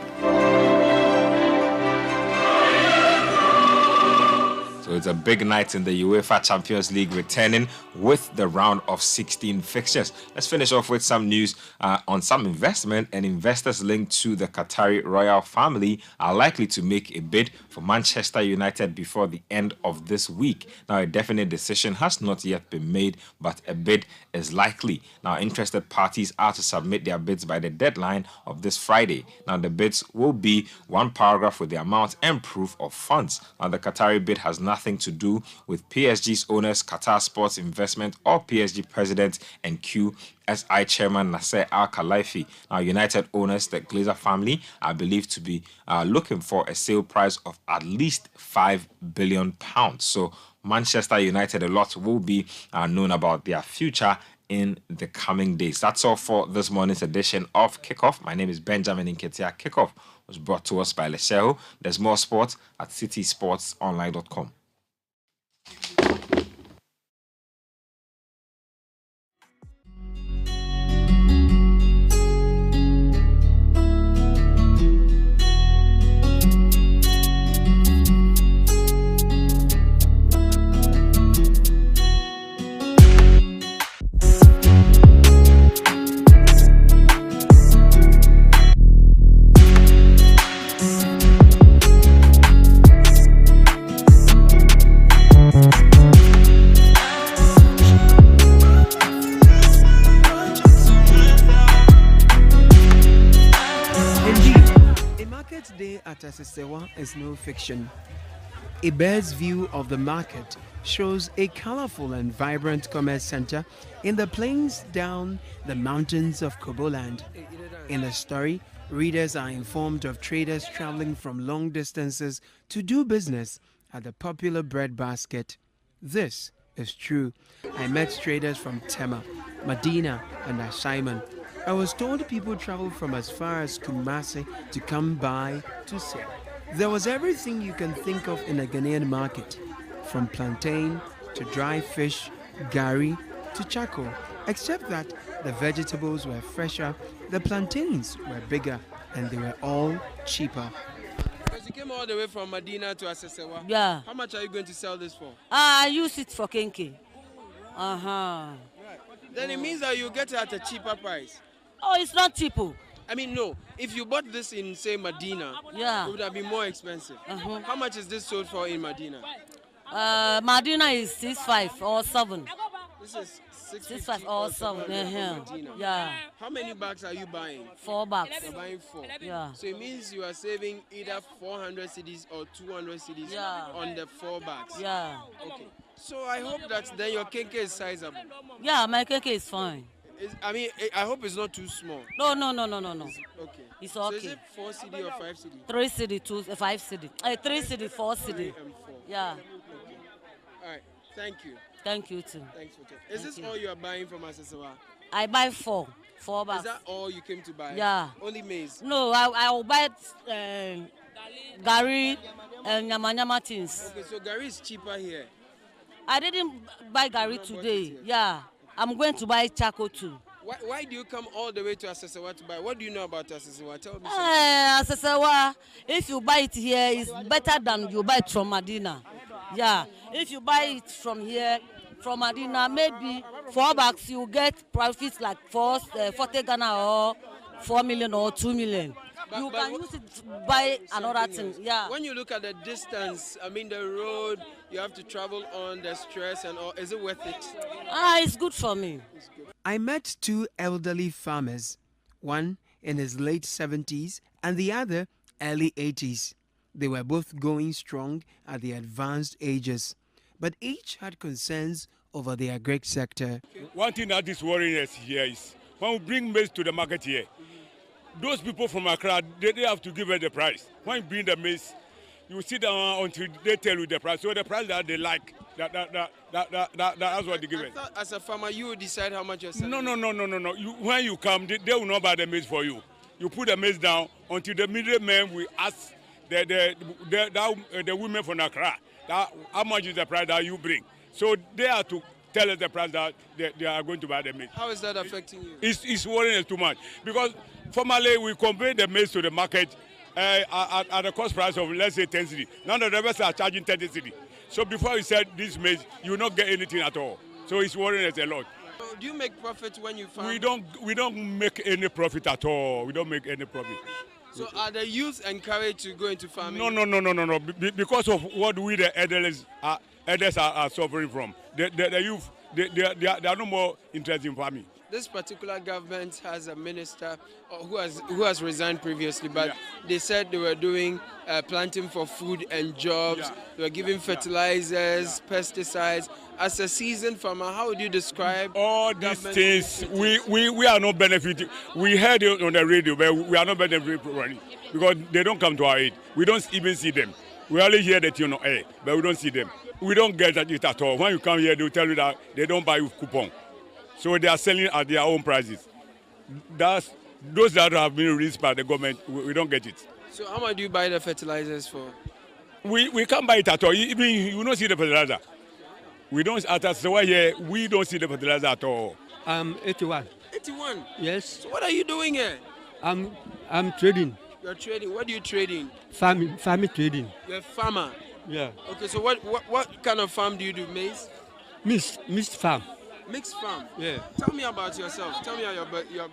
So it's a big night in the UEFA Champions League, returning with the round of 16 fixtures. Let's finish off with some news on some investment. And investors linked to the Qatari royal family are likely to make a bid for Manchester United before the end of this week. Now, a definite decision has not yet been made, but a bid is likely. Now, interested parties are to submit their bids by the deadline of this Friday. Now, the bids will be one paragraph with the amount and proof of funds. Now, the Qatari bid has nothing to do with PSG's owners, Qatar Sports Investment, or PSG president and QSI chairman Nasser Al-Khelaifi. Now, United owners, the Glazer family, are believed to be looking for a sale price of at least £5 billion. So, Manchester United, a lot will be known about their future in the coming days. That's all for this morning's edition of Kickoff. My name is Benjamin Nketia. Kickoff was brought to us by Lesheho. There's more sports at citysportsonline.com. day at Asisewa is no fiction. A bird's view of the market shows a colorful and vibrant commerce center in the plains down the mountains of Koboland. In the story, readers are informed of traders traveling from long distances to do business at the popular bread basket. This is true. I met traders from Tema, Medina, and Ashaiman. I was told people travel from as far as Kumasi to come by to sell. There was everything you can think of in a Ghanaian market, from plantain to dry fish, gari to charcoal, except that the vegetables were fresher, the plantains were bigger, and they were all cheaper. Because you came all the way from Medina to Asesewa. Yeah. How much are you going to sell this for? I use it for kenke. Right. Then it means that you get it at a cheaper price. Oh, it's not cheap. I mean, no. If you bought this in, say, Medina, yeah, it would have been more expensive. How much is this sold for in Medina? Medina is 6.5 or 7. This is 6.5 or 7. Yeah. How many bags are you buying? 4 bags. You're buying 4. Yeah. So it means you are saving either 400 cedis or 200 cedis on the 4 bags. Yeah. Okay. So I hope that then your kenke is sizable. Yeah, my kenke is fine. I hope it's not too small. No. Okay. It's So okay. is it 4 CD or 5 CD? 3 CD, 5 CD. 3 CD, 4 CD. 3 and 4. Yeah. Okay. All right. Thank you. Thank you too. Thanks for that. Is this all you are buying from Asesewa? I buy 4 bags. Is that all you came to buy? Yeah. Only maize? No, I will buy gari and nyama things. Okay, so gari is cheaper here. I didn't buy gari today. Yeah. I'm going to buy charcoal too. Why do you come all the way to Asesewa to buy? What do you know about Asesewa? Tell me something. Asesewa, if you buy it here, it's better than you buy it from Medina. Yeah. If you buy it from here, from Medina, maybe 4 bags, you get profits like 40 Ghana or 4 million or 2 million. You can use it to buy another thing. Yeah. When you look at the distance, I mean the road you have to travel on, the stress and all, is it worth it? It's good for me. I met 2 elderly farmers, one in his late 70s and the other early 80s. They were both going strong at the advanced ages, but each had concerns over the agri sector. One thing that is worrying us here is when we bring maize to the market here, those people from Accra, they have to give us the price. When you bring the maize, you sit down until they tell you the price. So the price that they like, that's what they give us. I thought as a farmer, you would decide how much you're selling. No. When you come, they will not buy the maize for you. You put the maize down until the middlemen will ask the women from Accra how much is the price that you bring. So they have to tell us the price that they are going to buy the maize. How is that affecting you? It's worrying us too much because formerly we convey the maize to the market at a cost price of, let's say, 10 cedi. Now the drivers are charging 30 cedi. So before you sell this maize, you will not get anything at all. So it's worrying us a lot. Do you make profit when you farm? We don't make any profit at all. We don't make any profit. So are the youth encouraged to go into farming? No. Because of what we the elders are suffering from. The youth, they are no more interested in farming. This particular government has a minister who has resigned previously, but they said they were doing planting for food and jobs. They were giving fertilizers, pesticides. As a seasoned farmer, how would you describe all these things? We are not benefiting. We heard it on the radio, but we are not benefiting from it because they don't come to our aid. We don't even see them. We only hear that you know, but we don't see them. We don't get it at all. When you come here, they will tell you that they don't buy with coupon. So they are selling at their own prices. Those that have been released by the government, we don't get it. So how much do you buy the fertilizers for? We can't buy it at all. Even you don't see the fertilizer. We don't here. We don't see the fertilizer at all. 81. 81. Yes. So what are you doing here? I'm trading. You're trading. What do you trade in? Farming trading. You're a farmer. Yeah. Okay. So what kind of farm do you do? Maize. Mixed farm. Mixed farm. Yeah. Tell me about yourself. Tell me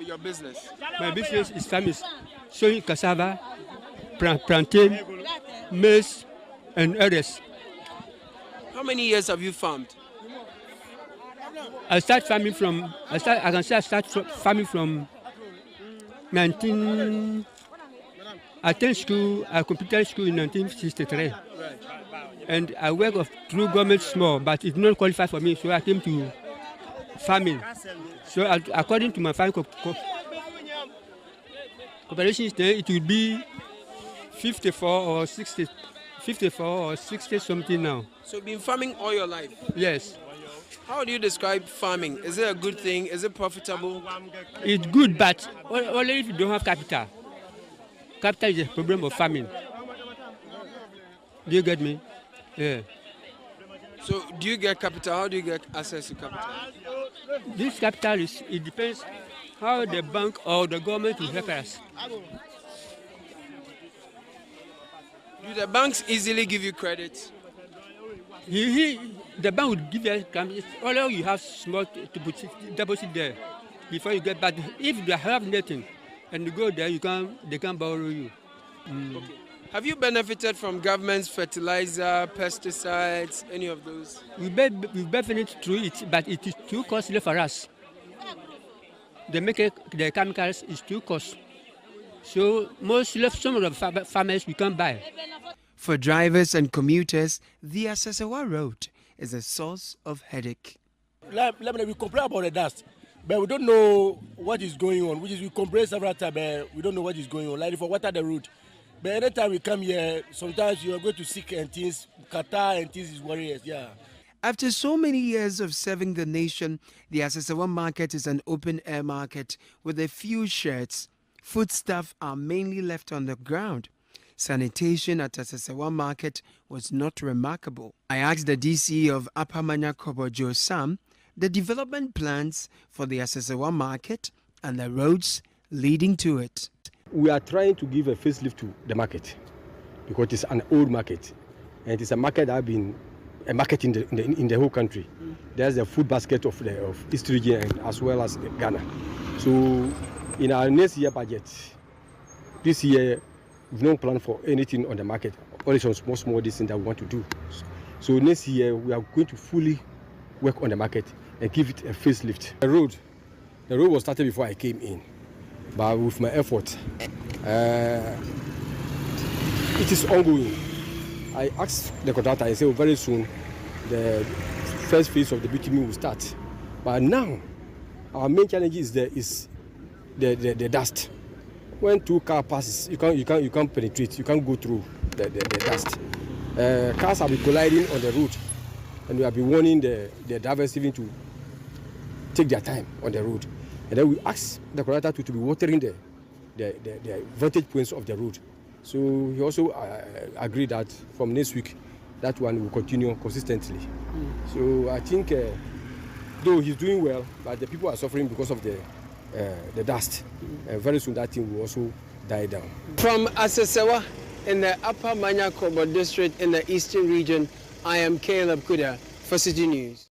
your business. My business is farming, sowing cassava, plantain, maize, and others. How many years have you farmed? I can say I start farming from 19 I attended school, I completed school in 1963. And I work through government small, but it did not qualify for me, so I came to farming. So according to my farming corporations, it would be 54 or 60 something now. So you've been farming all your life? Yes. How do you describe farming? Is it a good thing? Is it profitable? It's good, but only if you don't have capital. Capital is a problem of farming. Do you get me? Yeah. So do you get capital? How do you get access to capital? This capital it depends how the bank or the government will help us. Do the banks easily give you credit? The bank would give you, although you have small deposit there before you get back. If they have nothing and you go there, they can borrow you. Okay. Have you benefited from government's fertilizer, pesticides, any of those? We benefit through it, but it is too costly for us. The chemicals is too costly. So some of the farmers we can't buy. For drivers and commuters, the Asasewa Road is a source of headache. We complain about the dust, but we don't know what is going on. We complain several times, but we don't know what is going on. Like for water the road. But anytime we come here, sometimes you are going to sick and things, Qatar and things is worrying. Yeah. After so many years of serving the nation, the Asasewa market is an open-air market with a few sheds. Foodstuff are mainly left on the ground. Sanitation at Asasewa market was not remarkable. I asked the DC of Upper Manya Kobo Joe Sam the development plans for the Asasewa market and the roads leading to it. We are trying to give a facelift to the market because it's an old market and it's a market that has been a market in the whole country. There's a food basket of East region and as well as Ghana. So in our next year budget, this year we've no plan for anything on the market, only some small things that we want to do. So next year we are going to fully work on the market and give it a facelift. The road was started before I came in. But with my effort, it is ongoing. I asked the contractor, I said, very soon the first phase of the bitumen will start. But now, our main challenge is the dust. When two cars passes, you can't penetrate, you can't go through the dust. Cars have been colliding on the road, and we have been warning the drivers even to take their time on the road. And then we asked the contractor to be watering the vantage points of the road. So he also agreed that from next week, that one will continue consistently. So I think, though he's doing well, but the people are suffering because of the dust. And very soon that thing will also die down. From Asasewa in the Upper Manya Kobo district in the eastern region, I am Caleb Kuda for Citi News.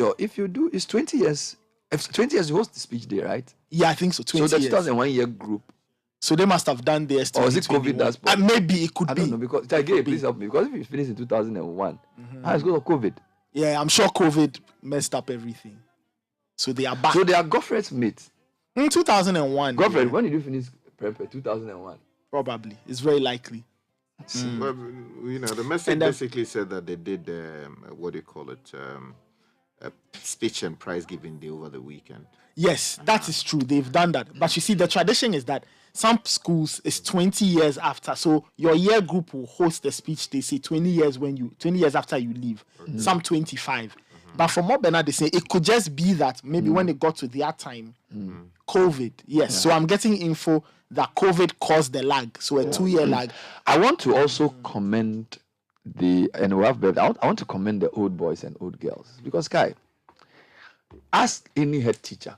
sure. If you do, it's 20 years. If 20 years, you host the speech day, right? Yeah, I think so. 20 so the years. 2001 year group. So they must have done theirs. Or is it COVID that's maybe it could be. I don't know, because please help me. Because if you finished in 2001, how is it because of COVID? Yeah, I'm sure COVID messed up everything. So they are back. So they are Godfred's mates. In 2001. Godfred, when did you finish prep? 2001. Probably. It's very likely. Well, the message basically said that they did what do you call it? A speech and prize giving day over the weekend. Yes, that is true. They've done that. But you see, the tradition is that some schools is 20 years after. So your year group will host the speech. They say 20 years after you leave. Some 25. But for more Bernard, they say it could just be that maybe when it got to their time, COVID. Yes. Yeah. So I'm getting info that COVID caused the lag. So a 2-year lag. I want to also commend I want to commend the old boys and old girls, because ask any head teacher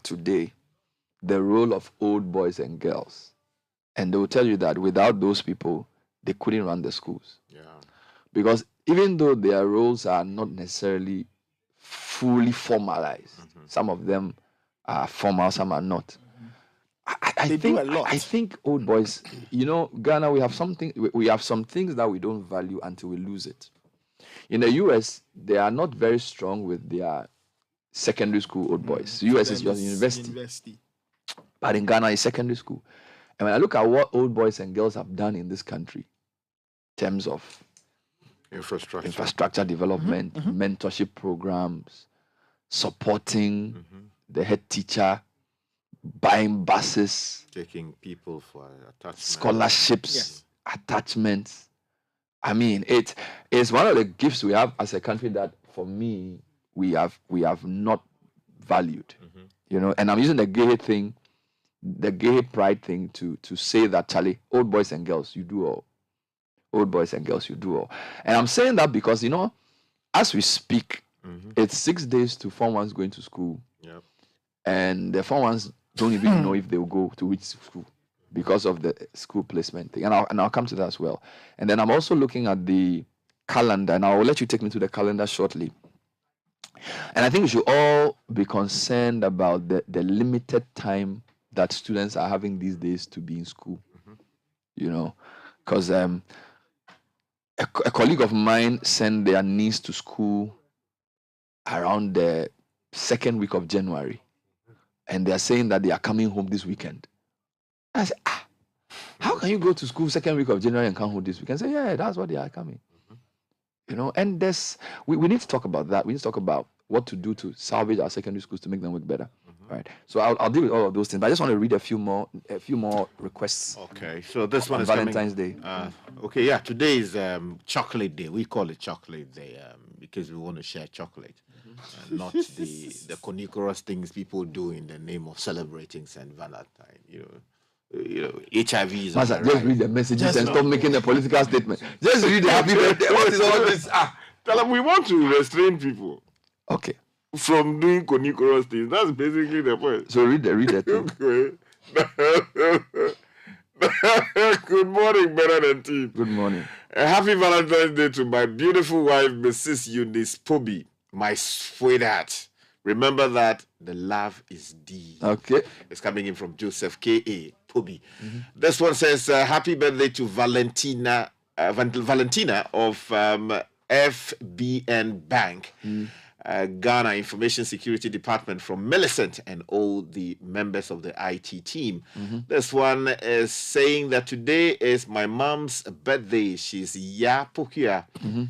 today the role of old boys and girls, and they will tell you that without those people they couldn't run the schools. Because even though their roles are not necessarily fully formalized, some of them are formal, some are not. I think a lot. I think old boys, Ghana, we have some things that we don't value until we lose it. In the US, they are not very strong with their secondary school old boys. US is just university. But in Ghana, it's secondary school. And when I look at what old boys and girls have done in this country, in terms of infrastructure development, mentorship programs, supporting the head teacher, buying buses, taking people for scholarships, attachments. I mean, it is one of the gifts we have as a country that, for me, we have not valued. And I'm using the gay pride thing to say that, Charlie, old boys and girls, you do all. Old boys and girls, you do all. And I'm saying that because, as we speak, it's 6 days to Form 1s going to school. And the Form 1s don't even know if they will go to which school because of the school placement thing. And I'll come to that as well. And then I'm also looking at the calendar, and I'll let you take me to the calendar shortly. And I think we should all be concerned about the limited time that students are having these days to be in school. Because a colleague of mine sent their niece to school around the second week of January. And they're saying that they are coming home this weekend. I said, how can you go to school second week of January and come home this weekend? I say, yeah, that's what they are coming. And we need to talk about that. We need to talk about what to do to salvage our secondary schools to make them work better. Right. So I'll deal with all of those things. But I just want to read a few more requests. Okay. So this one is Valentine's Day. Okay. Yeah. Today is Chocolate Day. We call it Chocolate Day because we want to share chocolate, not the coniferous things people do in the name of celebrating St. Valentine. HIV is. Master, just read the messages and stop making a political statement. Just read the happy birthday. What is all this? Tell them we want to restrain people. Okay. From doing coniferous things. That's basically the point. So read the thing. Good morning, Bernard and team. Good morning. A happy Valentine's Day to my beautiful wife, Mrs. Eunice Pobi, my sweetheart. Remember that the love is deep. Okay. It's coming in from Joseph K.A. Pobi. This one says, happy birthday to Valentina of FBN Bank. Ghana Information Security Department, from Millicent and all the members of the IT team. This one is saying that today is my mom's birthday. She's Ya Pokia.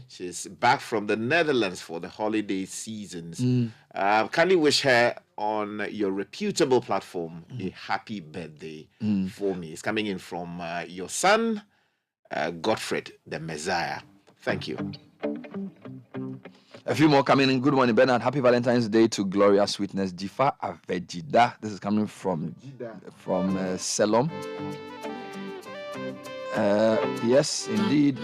She's back from the Netherlands for the holiday seasons. Kindly wish her on your reputable platform a happy birthday for me. It's coming in from your son, Godfred, the Messiah. Thank you. A few more coming in. Good morning, Bernard. Happy Valentine's Day to Gloria Sweetness Jifa Avejida. This is coming from Selom. Yes, indeed.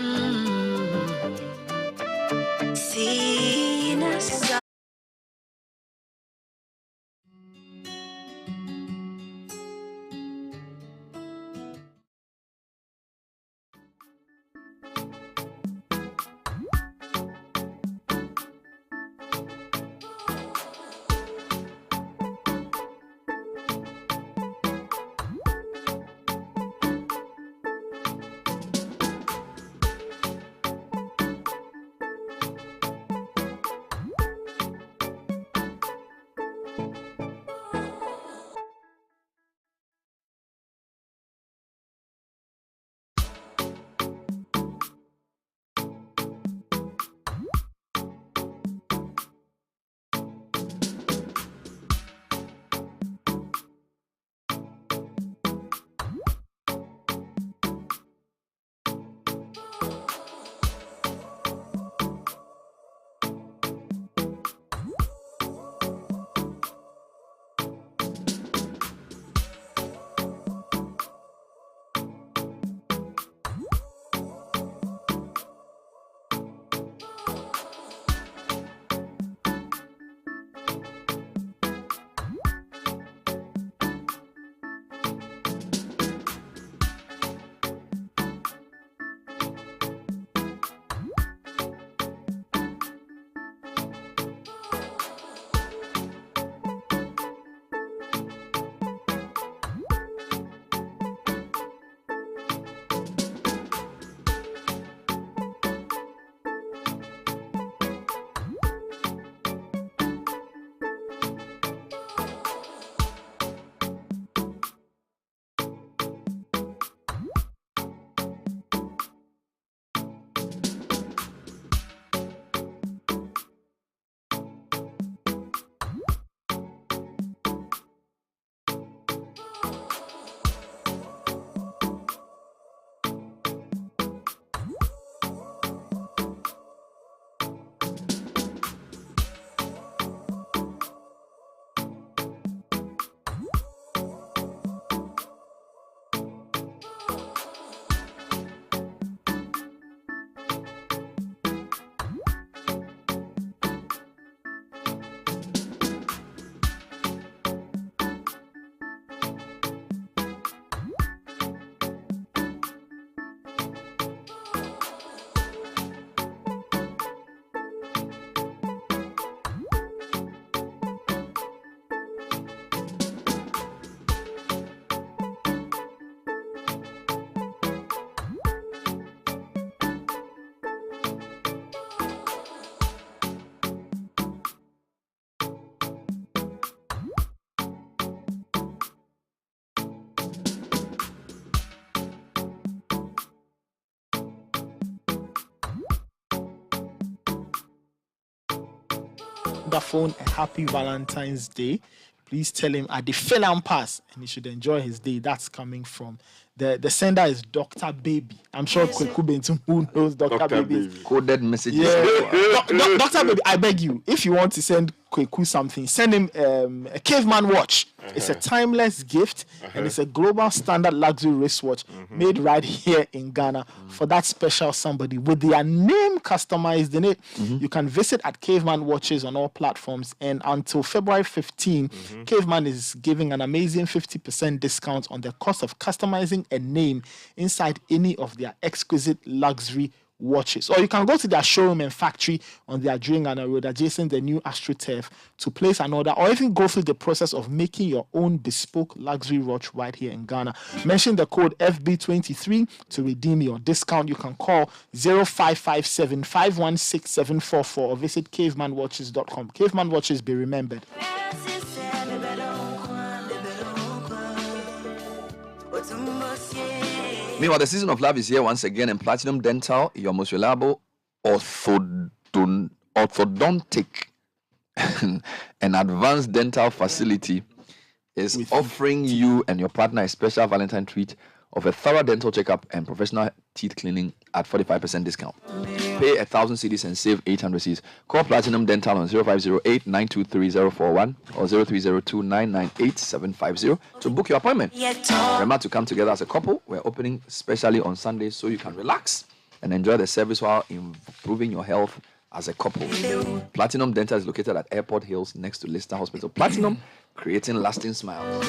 megaphone a happy Valentine's Day. Please tell him at the Phelan Pass, and he should enjoy his day. That's coming from the sender is Dr. Baby. I'm sure Kweku Bentum, who knows Dr. Baby. Coded messages. Yeah. Dr. Baby, I beg you, if you want to send Kweku something, send him a caveman watch. It's a timeless gift, and it's a global standard luxury wristwatch made right here in Ghana for that special somebody with their name customized in it. You can visit at Caveman Watches on all platforms, and until February 15, Caveman is giving an amazing 50% discount on the cost of customizing a name inside any of their exquisite luxury watches. Or you can go to their showroom and factory on their Ghana Road adjacent the new AstroTurf to place an order, or even go through the process of making your own bespoke luxury watch right here in Ghana. Mention the code FB23 to redeem your discount. You can call 0557 516 744 or visit cavemanwatches.com. Caveman Watches, be remembered. Meanwhile, the season of love is here once again, and Platinum Dental, your most reliable orthodontic and advanced dental facility, is offering you and your partner a special Valentine treat of a thorough dental checkup and professional teeth cleaning at 45% discount. Pay 1,000 cedis and save 800 cedis. Call Platinum Dental on 0508 923 041 or 0302 998 750 to book your appointment. Remember to come together as a couple. We're opening specially on Sundays so you can relax and enjoy the service while improving your health as a couple. Platinum Dental is located at Airport Hills next to Leicester Hospital. Platinum, creating lasting smiles.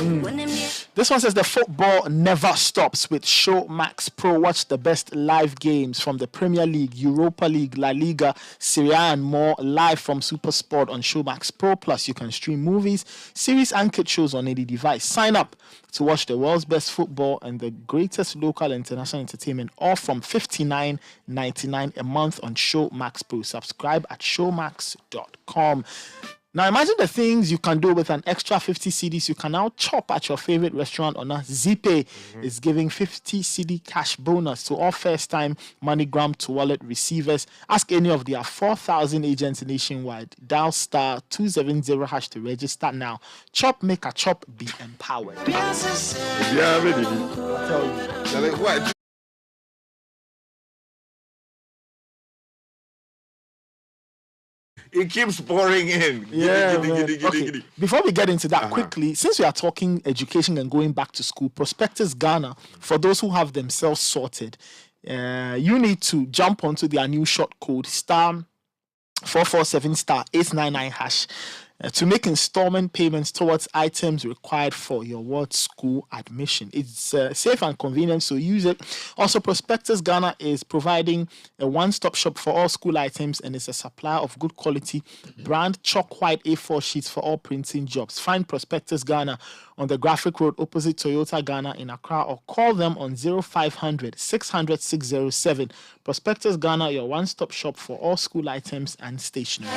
This one says the football never stops with Showmax Pro. Watch the best live games from the Premier League, Europa League, La Liga, Serie A, and more live from Supersport on Showmax Pro. Plus, you can stream movies, series, and kid shows on any device. Sign up to watch the world's best football and the greatest local and international entertainment, all from $59.99 a month on Showmax Pro. Subscribe at showmax.com. Now imagine the things you can do with an extra 50 cedis. You can now chop at your favorite restaurant on a ZPay. Is giving 50 cedi cash bonus to all first-time MoneyGram to wallet receivers. Ask any of their 4,000 agents nationwide. Dial star 270 hash to register now. Chop, make a chop, be empowered. It keeps pouring in. Okay. Before we get into that quickly, since we are talking education and going back to school, Prospectus Ghana, for those who have themselves sorted, you need to jump onto their new short code star 447 star 899 hash to make installment payments towards items required for your ward school admission. It's safe and convenient, so use it. Also, Prospectus Ghana is providing a one-stop shop for all school items and is a supplier of good quality brand chalk white A4 sheets for all printing jobs. Find Prospectus Ghana on the Graphic Road opposite Toyota Ghana in Accra, or call them on 0500 600 607. Prospectus Ghana, your one-stop shop for all school items and stationery.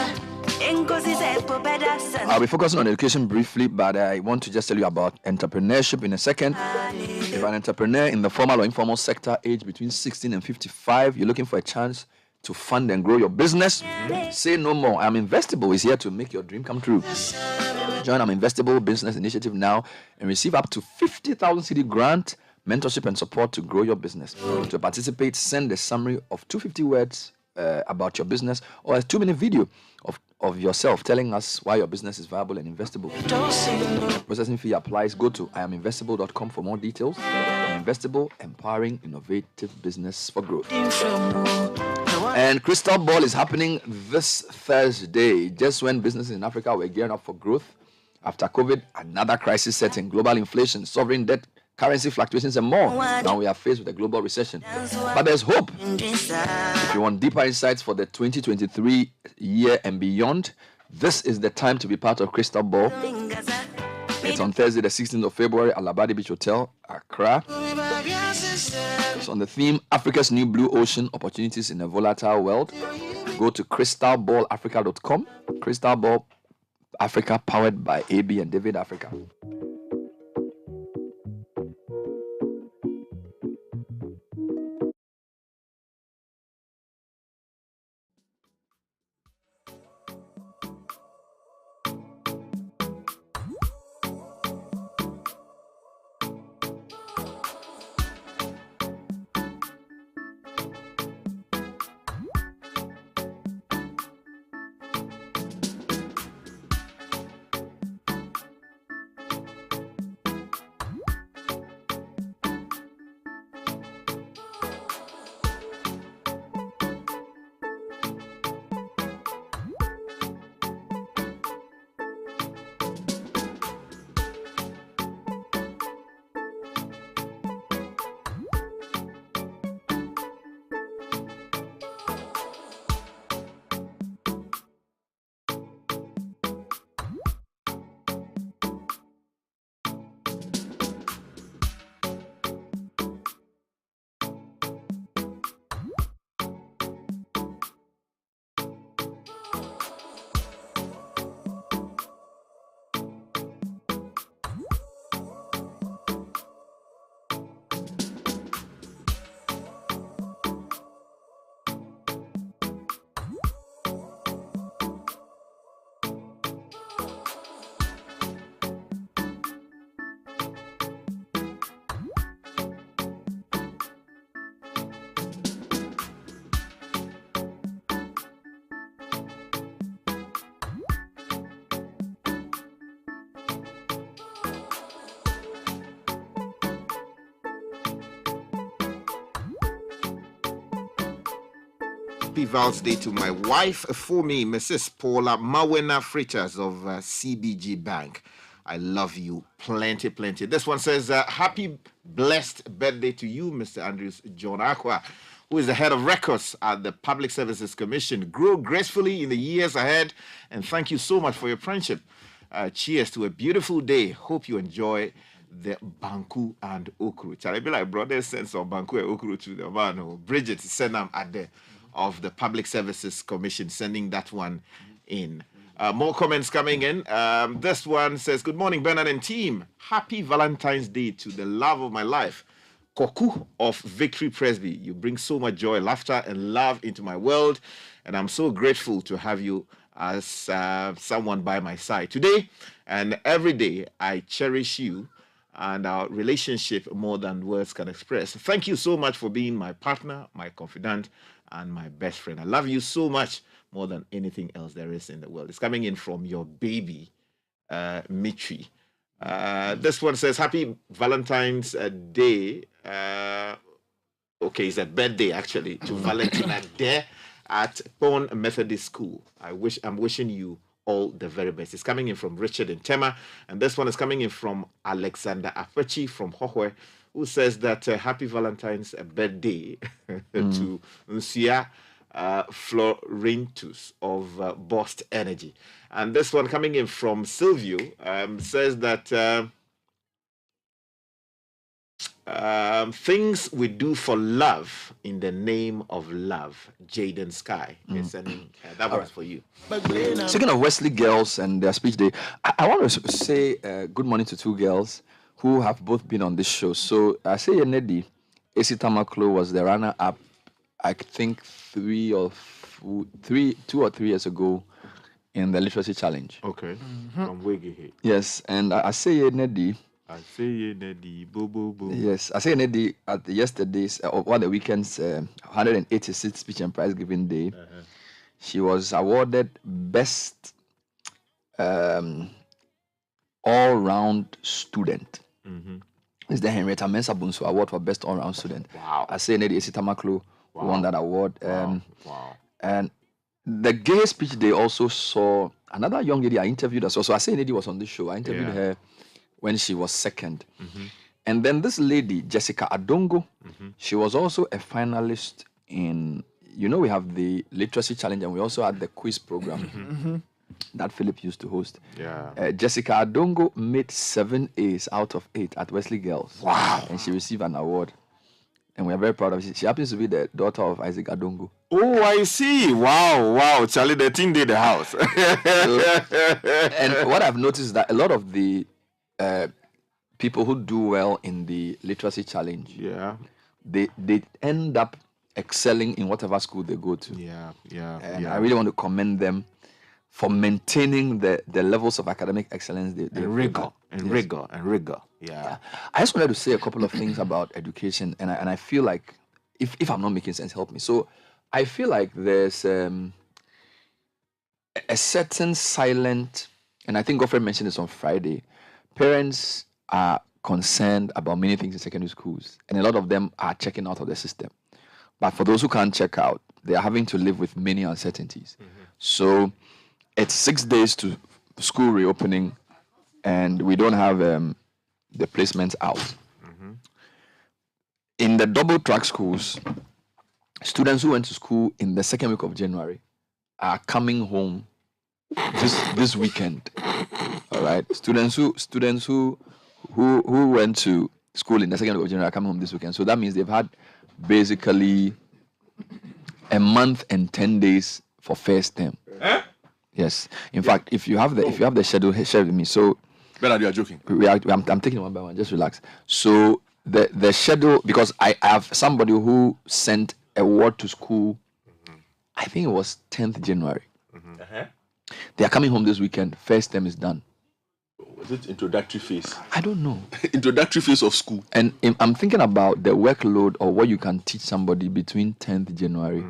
I'll be focusing on education briefly, but I want to just tell you about entrepreneurship in a second. If an entrepreneur in the formal or informal sector, aged between 16 and 55, you're looking for a chance to fund and grow your business, say no more. I'm Investable is here to make your dream come true. Join I'm Investable Business Initiative now and receive up to 50,000 cedi grant, mentorship and support to grow your business. To participate, send a summary of 250 words about your business or a 2-minute video of yourself telling us why your business is viable and investable. Processing fee applies. Go to iaminvestable.com for more details. Investable, empowering innovative business for growth. And Crystal Ball is happening this Thursday, just when businesses in Africa were gearing up for growth. After COVID, another crisis set in: global inflation, sovereign debt, currency fluctuations, and more. Now we are faced with a global recession. But there's hope. If you want deeper insights for the 2023 year and beyond, this is the time to be part of Crystal Ball. It's on Thursday, the 16th of February, at Labadi Beach Hotel, Accra. It's on the theme Africa's New Blue Ocean, Opportunities in a Volatile World. Go to crystalballafrica.com. Crystal Ball Africa, powered by AB and David Africa. happy Val's Day to my wife, for me, Mrs. Paula Mawena Fritters of CBG Bank. I love you plenty. This one says, happy blessed birthday to you, Mr. Andrews John Aqua, who is the head of records at the Public Services Commission. Grow gracefully in the years ahead, and thank you so much for your friendship. Cheers to a beautiful day. Hope you enjoy the Banku and Okru. Charlie be like brother sense of Banku and Okru to the man. Bridget Senam Ade of the Public Services Commission sending that one in. More comments coming in. This one says, good morning, Bernard and team. Happy Valentine's Day to the love of my life. Koku of Victory Presby. You bring so much joy, laughter, and love into my world. And I'm so grateful to have you as someone by my side. Today and every day, I cherish you and our relationship more than words can express. Thank you so much for being my partner, my confidant, and my best friend. I love you so much, more than anything else there is in the world. It's coming in from your baby, Mitri. This one says, happy Valentine's Day. Okay, it's a birthday actually, to Valentina there at Pone Methodist School. I'm wishing you all the very best. It's coming in from Richard and Tema. And this one is coming in from Alexander Apechi from Hohwe, who says that happy Valentine's birthday to Nsia Florentus of Bost Energy. And this one coming in from Silvio says that things we do for love in the name of love. Jaden Sky is sending that one's for you. Speaking of Wesley girls and their speech day, I want to say good morning to two girls who have both been on this show. So I say Nedi Esitamaklo was the runner-up, I think 2 or 3 years ago in the literacy challenge. Okay. From Wege. Yes, and I say Nedi. Yes, I say Nedi at yesterday's or the weekend's 186th speech and prize giving day. She was awarded best all-round student. It's the Henrietta Mensah Bunso Award for best all-round student. Wow. I say Nedi Esitamaklo won that award. And the gay speech day also saw another young lady I interviewed as well. So I say Nedi was on this show. I interviewed her when she was second. And then this lady, Jessica Adongo, she was also a finalist in, we have the literacy challenge and we also had the quiz program that Philip used to host. Jessica Adongo made 7 A's out of 8 at Wesley Girls. Wow. And she received an award. And we are very proud of her. She happens to be the daughter of Isaac Adongo. Oh, I see. Wow. Charlie, the thing did the house. And what I've noticed is that a lot of the people who do well in the literacy challenge, they end up excelling in whatever school they go to. And I really want to commend them for maintaining the levels of academic excellence. They rigor. Yeah. I just wanted to say a couple of things about education, and I feel like, if I'm not making sense, help me. So I feel like there's a certain silent, and I think Godfrey mentioned this on Friday, parents are concerned about many things in secondary schools, and a lot of them are checking out of the system. But for those who can't check out, they are having to live with many uncertainties. So it's 6 days to school reopening, and we don't have the placements out. In the double track schools, students who went to school in the second week of January are coming home this weekend. All right, students who went to school in the second week of January are coming home this weekend. So that means they've had basically a month and 10 days for first term. Yes. In fact, if you have the schedule, share with me. So, Bernard, you are joking. I'm taking it one by one. Just relax. So the schedule, because I have somebody who sent a word to school. I think it was 10th January. They are coming home this weekend. First term is done. Was it introductory phase? I don't know. Introductory phase of school. And I'm thinking about the workload or what you can teach somebody between 10th January,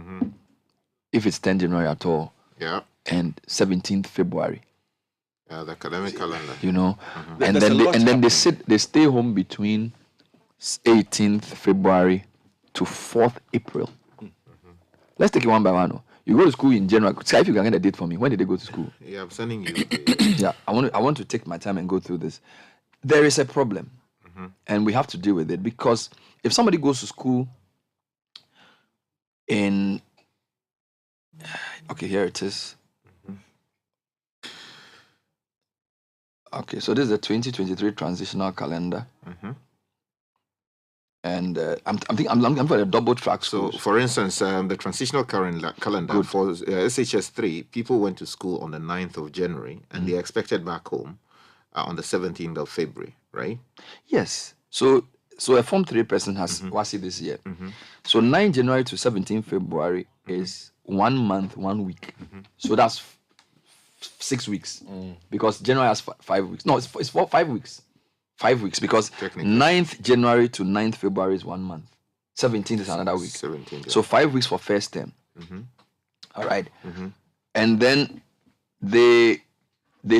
if it's 10th January at all, and 17th February. The academic calendar. And then they stay home between 18th February to 4th April. Let's take it one by one. Oh. You go to school in January. Sky, if you can get a date for me, when did they go to school? Yeah, I'm sending you. Yeah, I want to take my time and go through this. There is a problem, and we have to deal with it, because if somebody goes to school in, okay, here it is. Okay, so this is the 2023 transitional calendar. And I'm for the double track schools. So, for instance, the transitional calendar for SHS 3, people went to school on the 9th of January, and they expected back home on the 17th of February, right? Yes. So a Form 3 person has WASI this year. So 9 January to 17 February is 1 month, 1 week. So that's 6 weeks, because January has 5 weeks. No, it's 5 weeks. 5 weeks, because 9th January to 9th February is 1 month. 17th is another week. 17th, yeah. So 5 weeks for first term. All right. And then they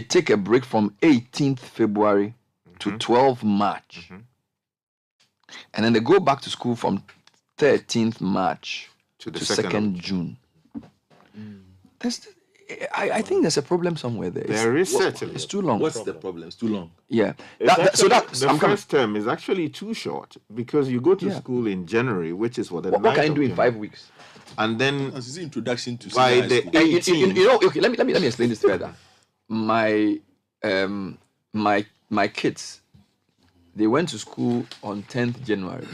take a break from 18th February to 12th March. And then they go back to school from 13th March to 2nd June. I think there's a problem somewhere there. There is certainly. It's too long. What's the problem? It's too long. Yeah. The first term is actually too short, because you go to school in January, which is what the what can you do in 5 weeks? And then This is the introduction to by the 18th. Okay, let me explain this further. My kids, they went to school on 10th January.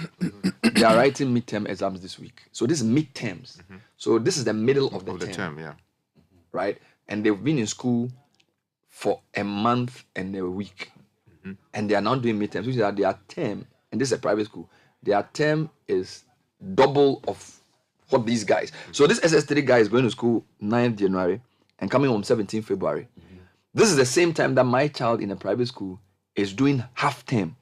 They are writing midterm exams this week. So this is midterms. So this is the middle of the term. Yeah. Right? And they've been in school for a month and a week. And they are now doing midterms, which is that their term, and this is a private school, their term is double of what these guys. So this SS3 guy is going to school 9th January and coming home 17th February. This is the same time that my child in a private school is doing half term.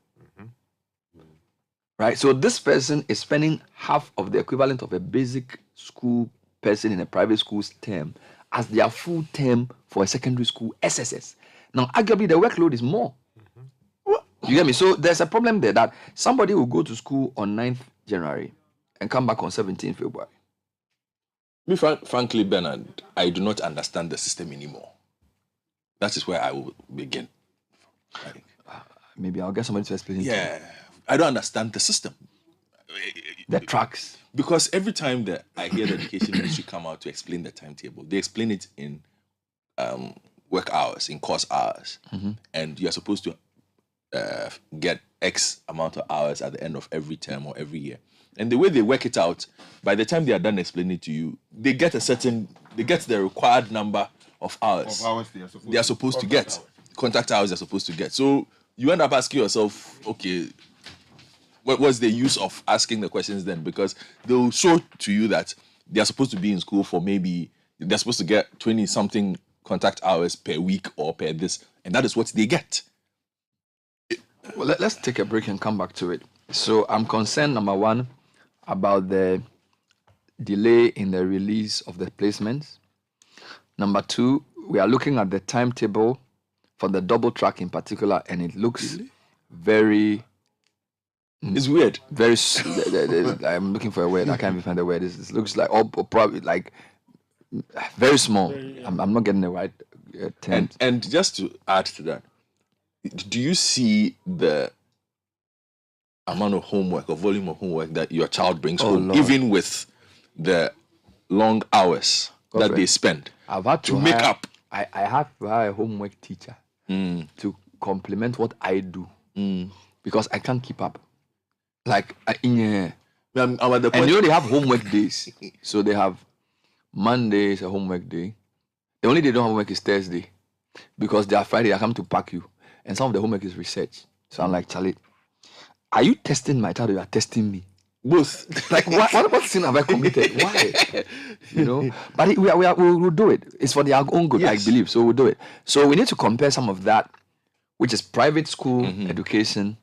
Right? So this person is spending half of the equivalent of a basic school person in a private school's term as their full term for a secondary school SSS. Now, arguably, the workload is more. You get me? So there's a problem there that somebody will go to school on 9th January and come back on 17th February. Frankly, Bernard, I do not understand the system anymore. That is where I will begin. Maybe I'll get somebody to explain it. Yeah, I don't understand the system. The tracks. Because every time that I hear the education ministry come out to explain the timetable, they explain it in work hours, in course hours. And you're supposed to get X amount of hours at the end of every term or every year. And the way they work it out, by the time they are done explaining it to you, they get the required number of hours, they are supposed to get. Contact hours they're supposed to get. So you end up asking yourself, okay, what was the use of asking the questions then? Because they'll show to you that they're supposed to be in school for maybe, they're supposed to get 20-something contact hours per week or per this, and that is what they get. Well, let's take a break and come back to it. So I'm concerned, number one, about the delay in the release of the placements. Number two, we are looking at the timetable for the double track in particular, and it looks very... It's weird. Very. I'm looking for a word. I can't even find the word. It looks like probably like very small. I'm not getting the right term. And just to add to that, do you see the amount of homework or volume of homework that your child brings home, Lord. even with the long hours that they spend I've had to make up? I have to hire a homework teacher to complement what I do because I can't keep up. Like and you know they have homework days. So they have Monday is a homework day. The only day they don't have homework is Thursday. Because they are Friday, I come to pack you. And some of the homework is research. So I'm like, Charlie, are you testing my child or you are testing me? Both. Like what sin have I committed? Why? You know? But we'll do it. It's for their own good, I believe. So we'll do it. So we need to compare some of that, which is private school education,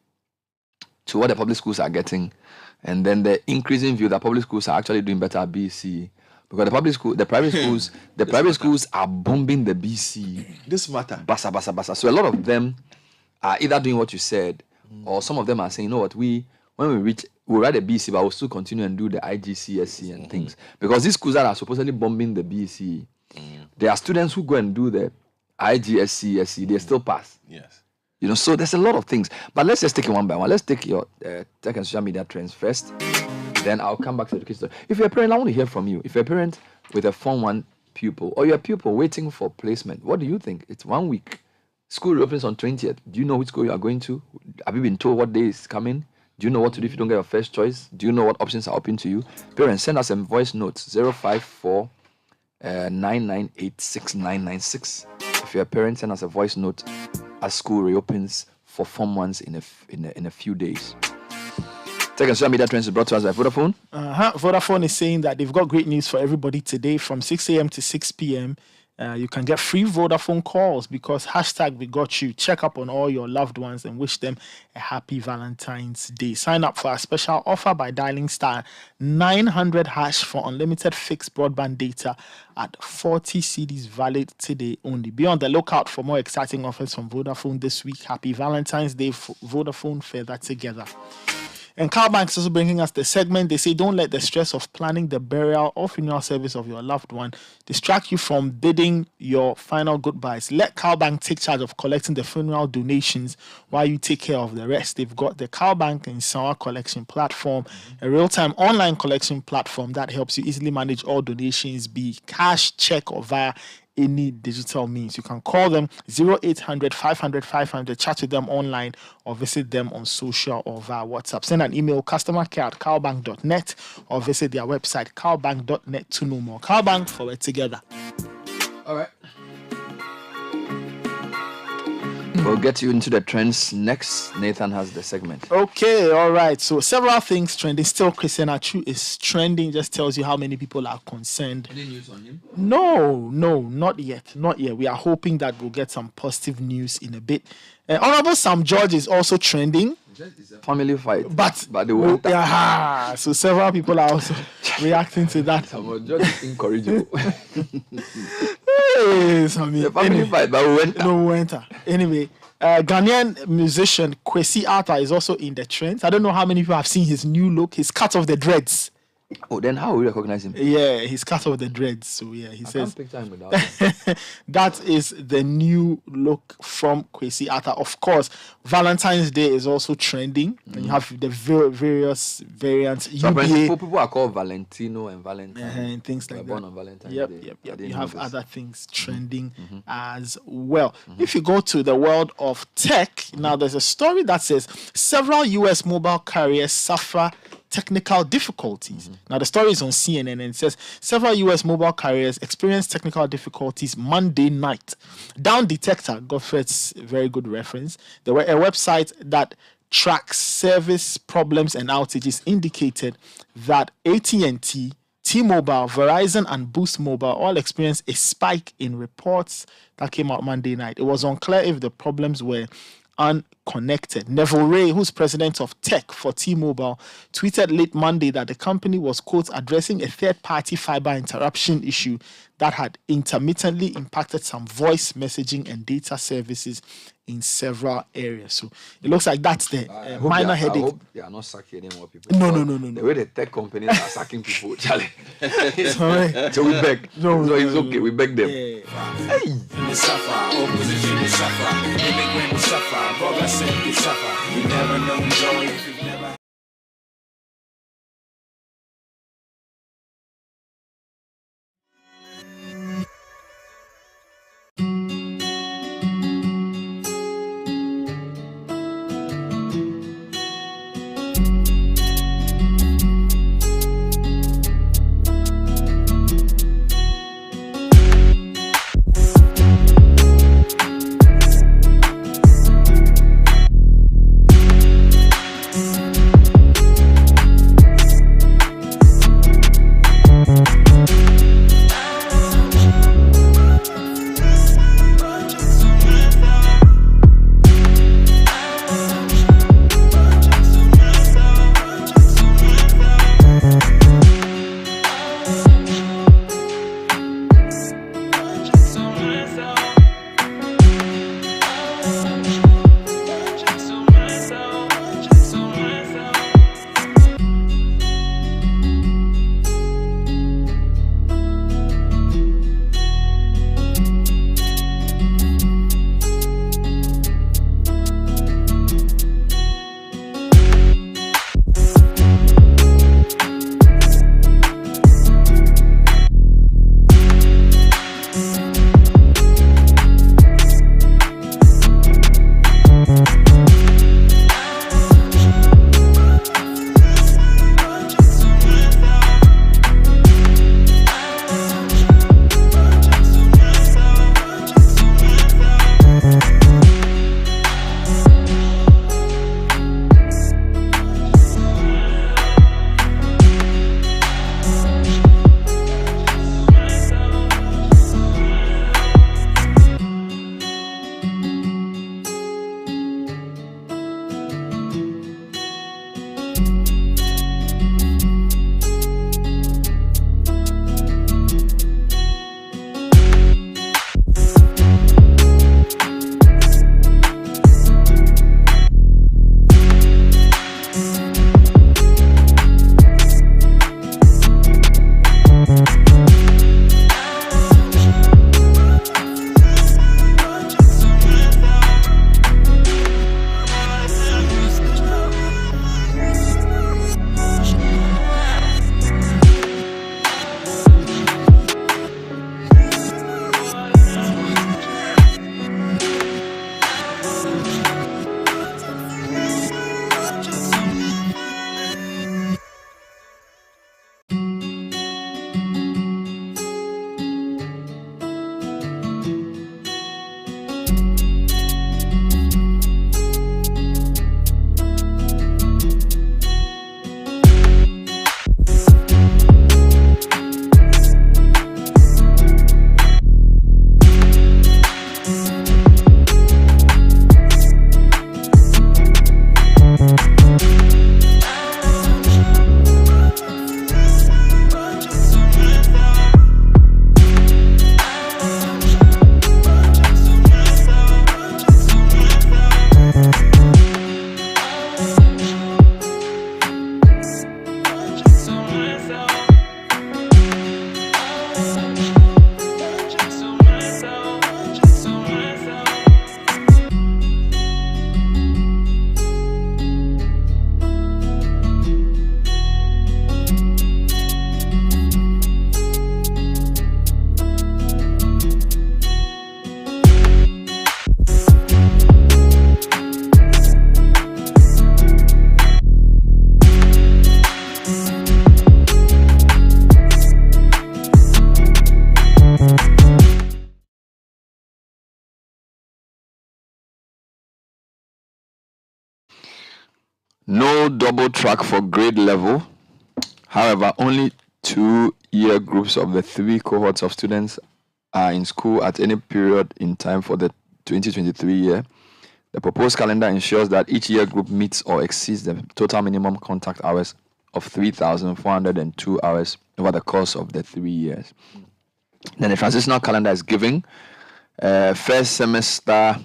to what the public schools are getting, and then the increasing view that public schools are actually doing better at BC, because the private schools are bombing the BC. This matter. Basa. So a lot of them are either doing what you said, or some of them are saying, you know what, when we reach we'll write a BC, but we'll still continue and do the IGCSE and things. Because these schools that are supposedly bombing the BC, there are students who go and do the IGSE, they still pass. Yes. You know, so there's a lot of things. But let's just take it one by one. Let's take your tech and social media trends first. Then I'll come back to the education. If you're a parent, I want to hear from you. If you're a parent with a Form 1 pupil, or you're a pupil waiting for placement, what do you think? It's 1 week. School reopens on 20th. Do you know which school you are going to? Have you been told what day is coming? Do you know what to do if you don't get your first choice? Do you know what options are open to you? Parents, send us a voice note, 054 998 6996. If you're a parent, send us a voice note as school reopens for Form 1s in a few days. Tech and social media trends is brought to us by Vodafone. Vodafone is saying that they've got great news for everybody today from 6 a.m. to 6 p.m. You can get free Vodafone calls because #WeGotYou. Check up on all your loved ones and wish them a happy Valentine's Day. Sign up for a special offer by dialing *900# for unlimited fixed broadband data at 40 cedis valid today only. Be on the lookout for more exciting offers from Vodafone this week. Happy Valentine's Day, Vodafone, further together. And CowBank is also bringing us the segment. They say don't let the stress of planning the burial or funeral service of your loved one distract you from bidding your final goodbyes. Let CowBank take charge of collecting the funeral donations while you take care of the rest. They've got the CowBank and Sawa collection platform, a real-time online collection platform that helps you easily manage all donations, be cash, check, or via any digital means. You can call them 0800 500 500, chat with them online, or visit them on social or via WhatsApp. Send an email, customercare@cowbank.net, or visit their website, cowbank.net, to know more. CowBank, forward together. All right. We'll get you into the trends next. Nathan has the segment. Okay, all right. So several things trending. Still, Christian Achu is trending. Just tells you how many people are concerned. Any news on him? No, not yet. Not yet. We are hoping that we'll get some positive news in a bit. Honorable Sam George is also trending. It's a family fight. But they won't. So several people are also reacting to that. Sam George is incorrigible. The family fight, but we went. No, we went. Anyway, Ghanaian musician Kwesi Arthur is also in the trends. I don't know how many people have seen his new look. His cut of the dreads. Oh, then how will we recognize him? Yeah, he's cut off the dreads. So yeah, he says can't picture him without that is the new look from Kwesi Arthur. Of course, Valentine's Day is also trending, and you have the various variants. So people are called Valentino and Valentine and things like that. Born on Valentine's Day. Yep. You have other things trending as well. If you go to the world of tech, now there's a story that says several U.S. mobile carriers suffer technical difficulties. Now, the story is on CNN and it says several U.S. mobile carriers experienced technical difficulties Monday night. Down Detector, Godfred's very good reference, there were a website that tracks service problems and outages indicated that AT&T, T-Mobile, Verizon, and Boost Mobile all experienced a spike in reports that came out Monday night. It was unclear if the problems were unconnected. Neville Ray, who's president of tech for T-Mobile, tweeted late Monday that the company was, quote, addressing a third-party fiber interruption issue that had intermittently impacted some voice messaging and data services in several areas. So it looks like that's the minor headache. I hope they are not sacking any more people. No. The way the tech companies are sacking people, Charlie. Sorry. So we beg. No, it's okay. We beg them. Yeah. Hey. You never know joy if you've never. No double track for grade level. However, only 2-year groups of the 3 cohorts of students are in school at any period in time for the 2023 year. The proposed calendar ensures that each year group meets or exceeds the total minimum contact hours of 3,402 hours over the course of the 3 years. Then the transitional calendar is given. First semester,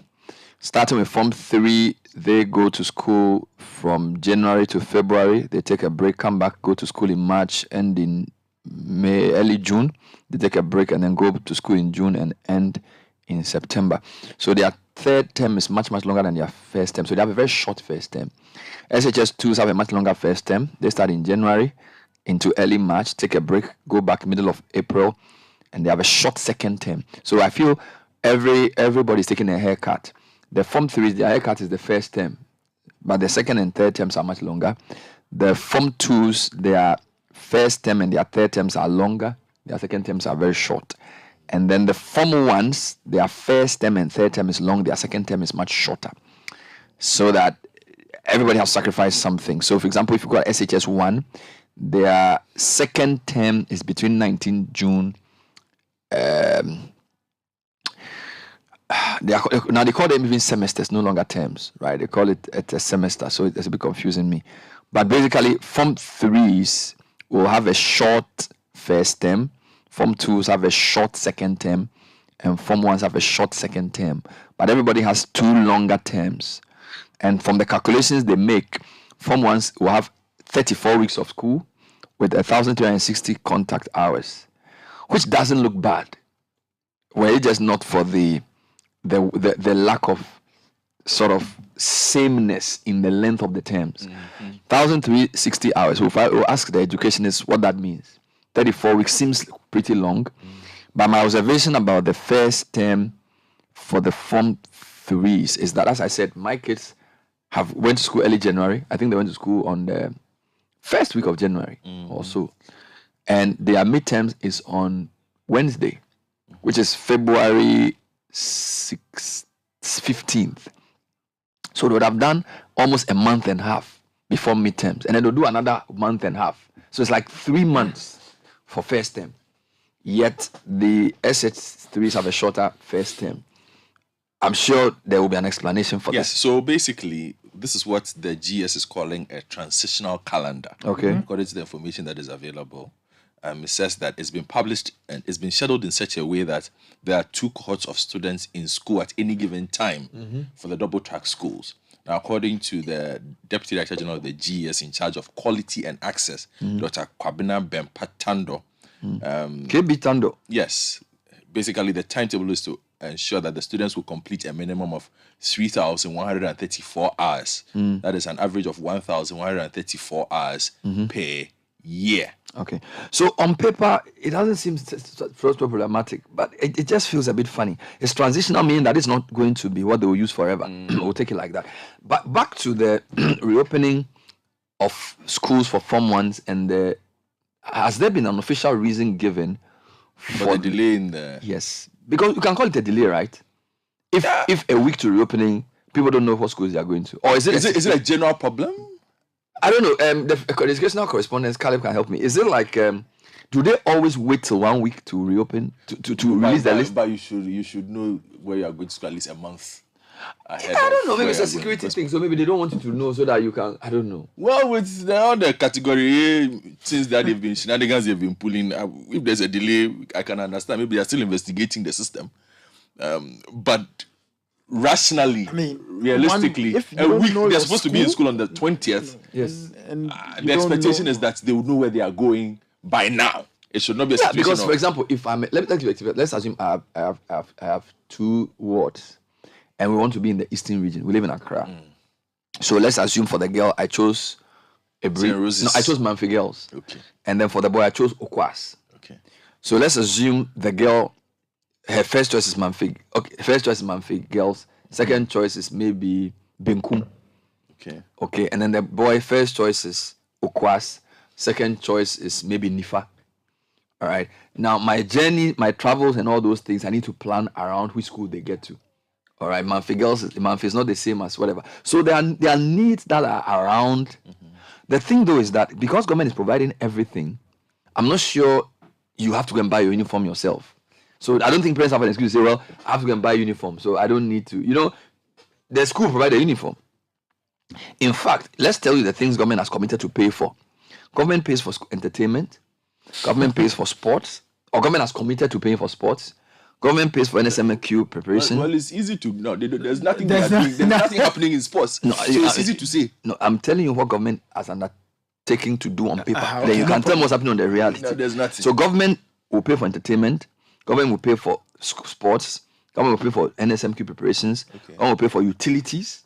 starting with Form 3, they go to school from January to February. They take a break, come back, go to school in March, end in May, early June. They take a break and then go to school in June and end in September. So their third term is much, much longer than their first term. So they have a very short first term. SHS2s have a much longer first term. They start in January into early March, take a break, go back middle of April, and they have a short second term. So I feel everybody's taking a haircut. The Form 3s, their haircut is the first term, but the second and third terms are much longer. The Form 2s, their first term and their third terms are longer. Their second terms are very short. And then the Form 1s, their first term and third term is long. Their second term is much shorter. So that everybody has sacrificed something. So, for example, if you got SHS 1, their second term is between 19 June. Now they call them even semesters, no longer terms, right? They call it a semester, so it's a bit confusing me. But basically, Form 3s will have a short first term. Form 2s have a short second term, and Form 1s have a short second term. But everybody has 2 longer terms. And from the calculations they make, Form 1s will have 34 weeks of school with 1,360 contact hours, which doesn't look bad. Were it just not for the lack of sort of sameness in the length of the terms. 1,360 hours. So if I will ask the educationists what that means, 34 weeks seems pretty long. But my observation about the first term for the Form 3s is that, as I said, my kids went to school early January. I think they went to school on the first week of January or so. And their midterms is on Wednesday, which is February 15th. So they would have done almost a month and a half before midterms. And then they'll do another month and a half. So it's like 3 months for first term. Yet the SH3s have a shorter first term. I'm sure there will be an explanation for Yes, this. so basically, this is what the GS is calling a transitional calendar. Okay. According to the information that is available, it says that it's been published and it's been scheduled in such a way that there are 2 cohorts of students in school at any given time for the double track schools. Now, according to the Deputy Director General of the GS in charge of quality and access, Dr. Kwabena Bempatando. KB Tando. Yes. Basically, the timetable is to ensure that the students will complete a minimum of 3,134 hours. That is an average of 1,134 hours per year. Okay. So on paper, it doesn't seem so problematic, but it just feels a bit funny. It's transitional, meaning that it's not going to be what they will use forever. We'll take it like that. But back to the reopening of schools for Form 1s, and has there been an official reason given for the delay in the... Yes. Because you can call it a delay, right? If a week to reopening, people don't know what schools they are going to. Or is it a general problem? I don't know. The educational correspondent, Caleb, can help me. Is it like, do they always wait till 1 week to reopen, to release the list? But you should know where you are going to school at least a month ahead. I don't know. Maybe it's a security thing, so maybe they don't want you to know so that you can. I don't know. Well, with all the category A things that they've been shenanigans they've been pulling, if there's a delay, I can understand. Maybe they're still investigating the system. But rationally, realistically, a week they're supposed to be in school on the 20th. Yes. And the expectation is that they will know where they are going by now. It should not be a situation because, for example, if let's assume I have 2 wards, and we want to be in the eastern region. We live in Accra. So let's assume for the girl, I chose I chose Manfi Girls. Okay. And then for the boy, I chose Okwas. Okay. So let's assume the girl, her first choice is Manfi. Okay, first choice is Manfi Girls. Second choice is maybe Benkum. Okay. Okay, and then the boy, first choice is Okwas. Second choice is maybe Nifa. All right. Now, my journey, my travels, and all those things, I need to plan around which school they get to. All right, Manfi is not the same as whatever. So there are needs that are around. The thing though is that because government is providing everything, I'm not sure you have to go and buy your uniform yourself. So I don't think parents have an excuse to say, well, I have to go and buy a uniform, so I don't need to. The school provide a uniform. In fact, let's tell you the things government has committed to pay for. Government pays for entertainment. Government pays for sports. Or government has committed to paying for sports. Government pays for NSMQ preparation. Well, it's easy to no. There's nothing. There's nothing happening in sports. No, so it's easy to say. No, I'm telling you what government has undertaken to do on paper. Then you can tell me what's happening on the reality. No, there's nothing. So government will pay for entertainment. Government will pay for sports. Government will pay for NSMQ preparations. Okay. Government will pay for utilities.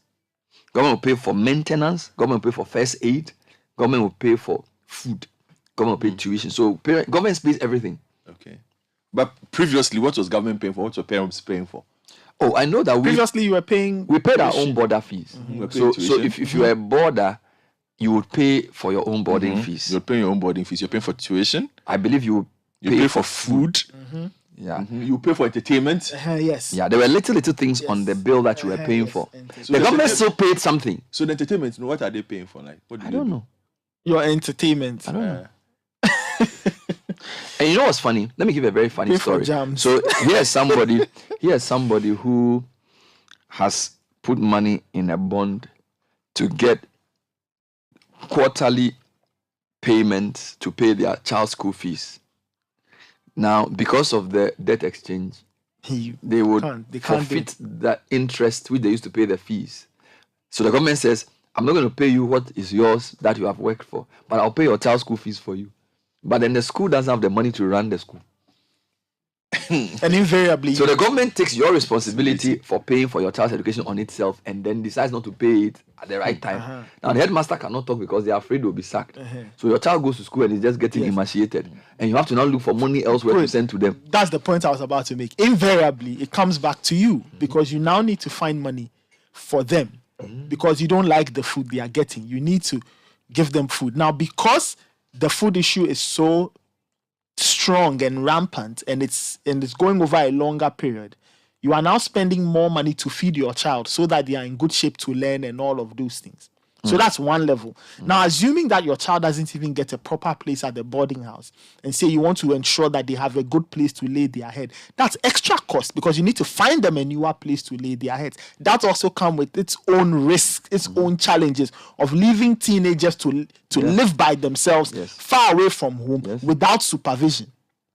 Government will pay for maintenance. Government will pay for first aid. Government will pay for food. Government will pay tuition. So government pays everything. Okay. But previously, what was government paying for? What were parents paying for? Oh, I know that previously you were paying. We paid our own border fees. So if you were a boarder, you would pay for your own boarding fees. You're paying your own boarding fees. You're paying for tuition. I believe you pay for food. Yeah. You pay for entertainment. Yes. Yeah, there were little things on the bill that you were paying for. So the government still paid something. So the entertainment, what are they paying for? Like, what I don't know. Your entertainment. I don't know. And you know what's funny? Let me give a very funny story. So here's somebody who has put money in a bond to get quarterly payments to pay their child's school fees. Now, because of the debt exchange, they would forfeit that interest which they used to pay the fees. So the government says, I'm not going to pay you what is yours that you have worked for, but I'll pay your child's school fees for you. But then the school doesn't have the money to run the school. And invariably... So the government takes your responsibility for paying for your child's education on itself and then decides not to pay it at the right time. Now the headmaster cannot talk because they are afraid they'll be sacked. So your child goes to school and is just getting emaciated. And you have to now look for money elsewhere to send to them. That's the point I was about to make. Invariably, it comes back to you because you now need to find money for them because you don't like the food they are getting. You need to give them food. Now, because the food issue is so strong and rampant and it's going over a longer period, you are now spending more money to feed your child so that they are in good shape to learn and all of those things. So that's one level. Now, assuming that your child doesn't even get a proper place at the boarding house and say you want to ensure that they have a good place to lay their head, that's extra cost because you need to find them a newer place to lay their heads. That also comes with its own risks, its own challenges of leaving teenagers to live by themselves far away from home without supervision.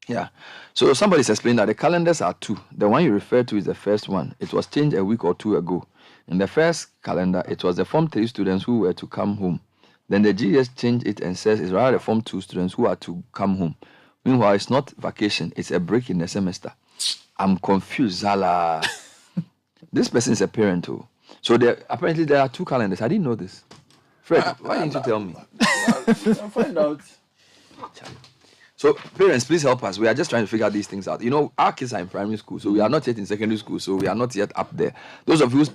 Yeah. So somebody's explained that the calendars are two. The one you referred to is the first one. It was changed a week or two ago. In the first calendar, it was the Form 3 students who were to come home. Then the GS changed it and says it's rather the Form 2 students who are to come home. Meanwhile, it's not vacation, it's a break in the semester. I'm confused, Zala. This person is a parent too. So apparently there are two calendars. I didn't know this. Fred, why didn't you tell me? I'll find out. So parents, please help us. We are just trying to figure these things out. You know, our kids are in primary school, so we are not yet in secondary school, so we are not yet up there. Those of you whose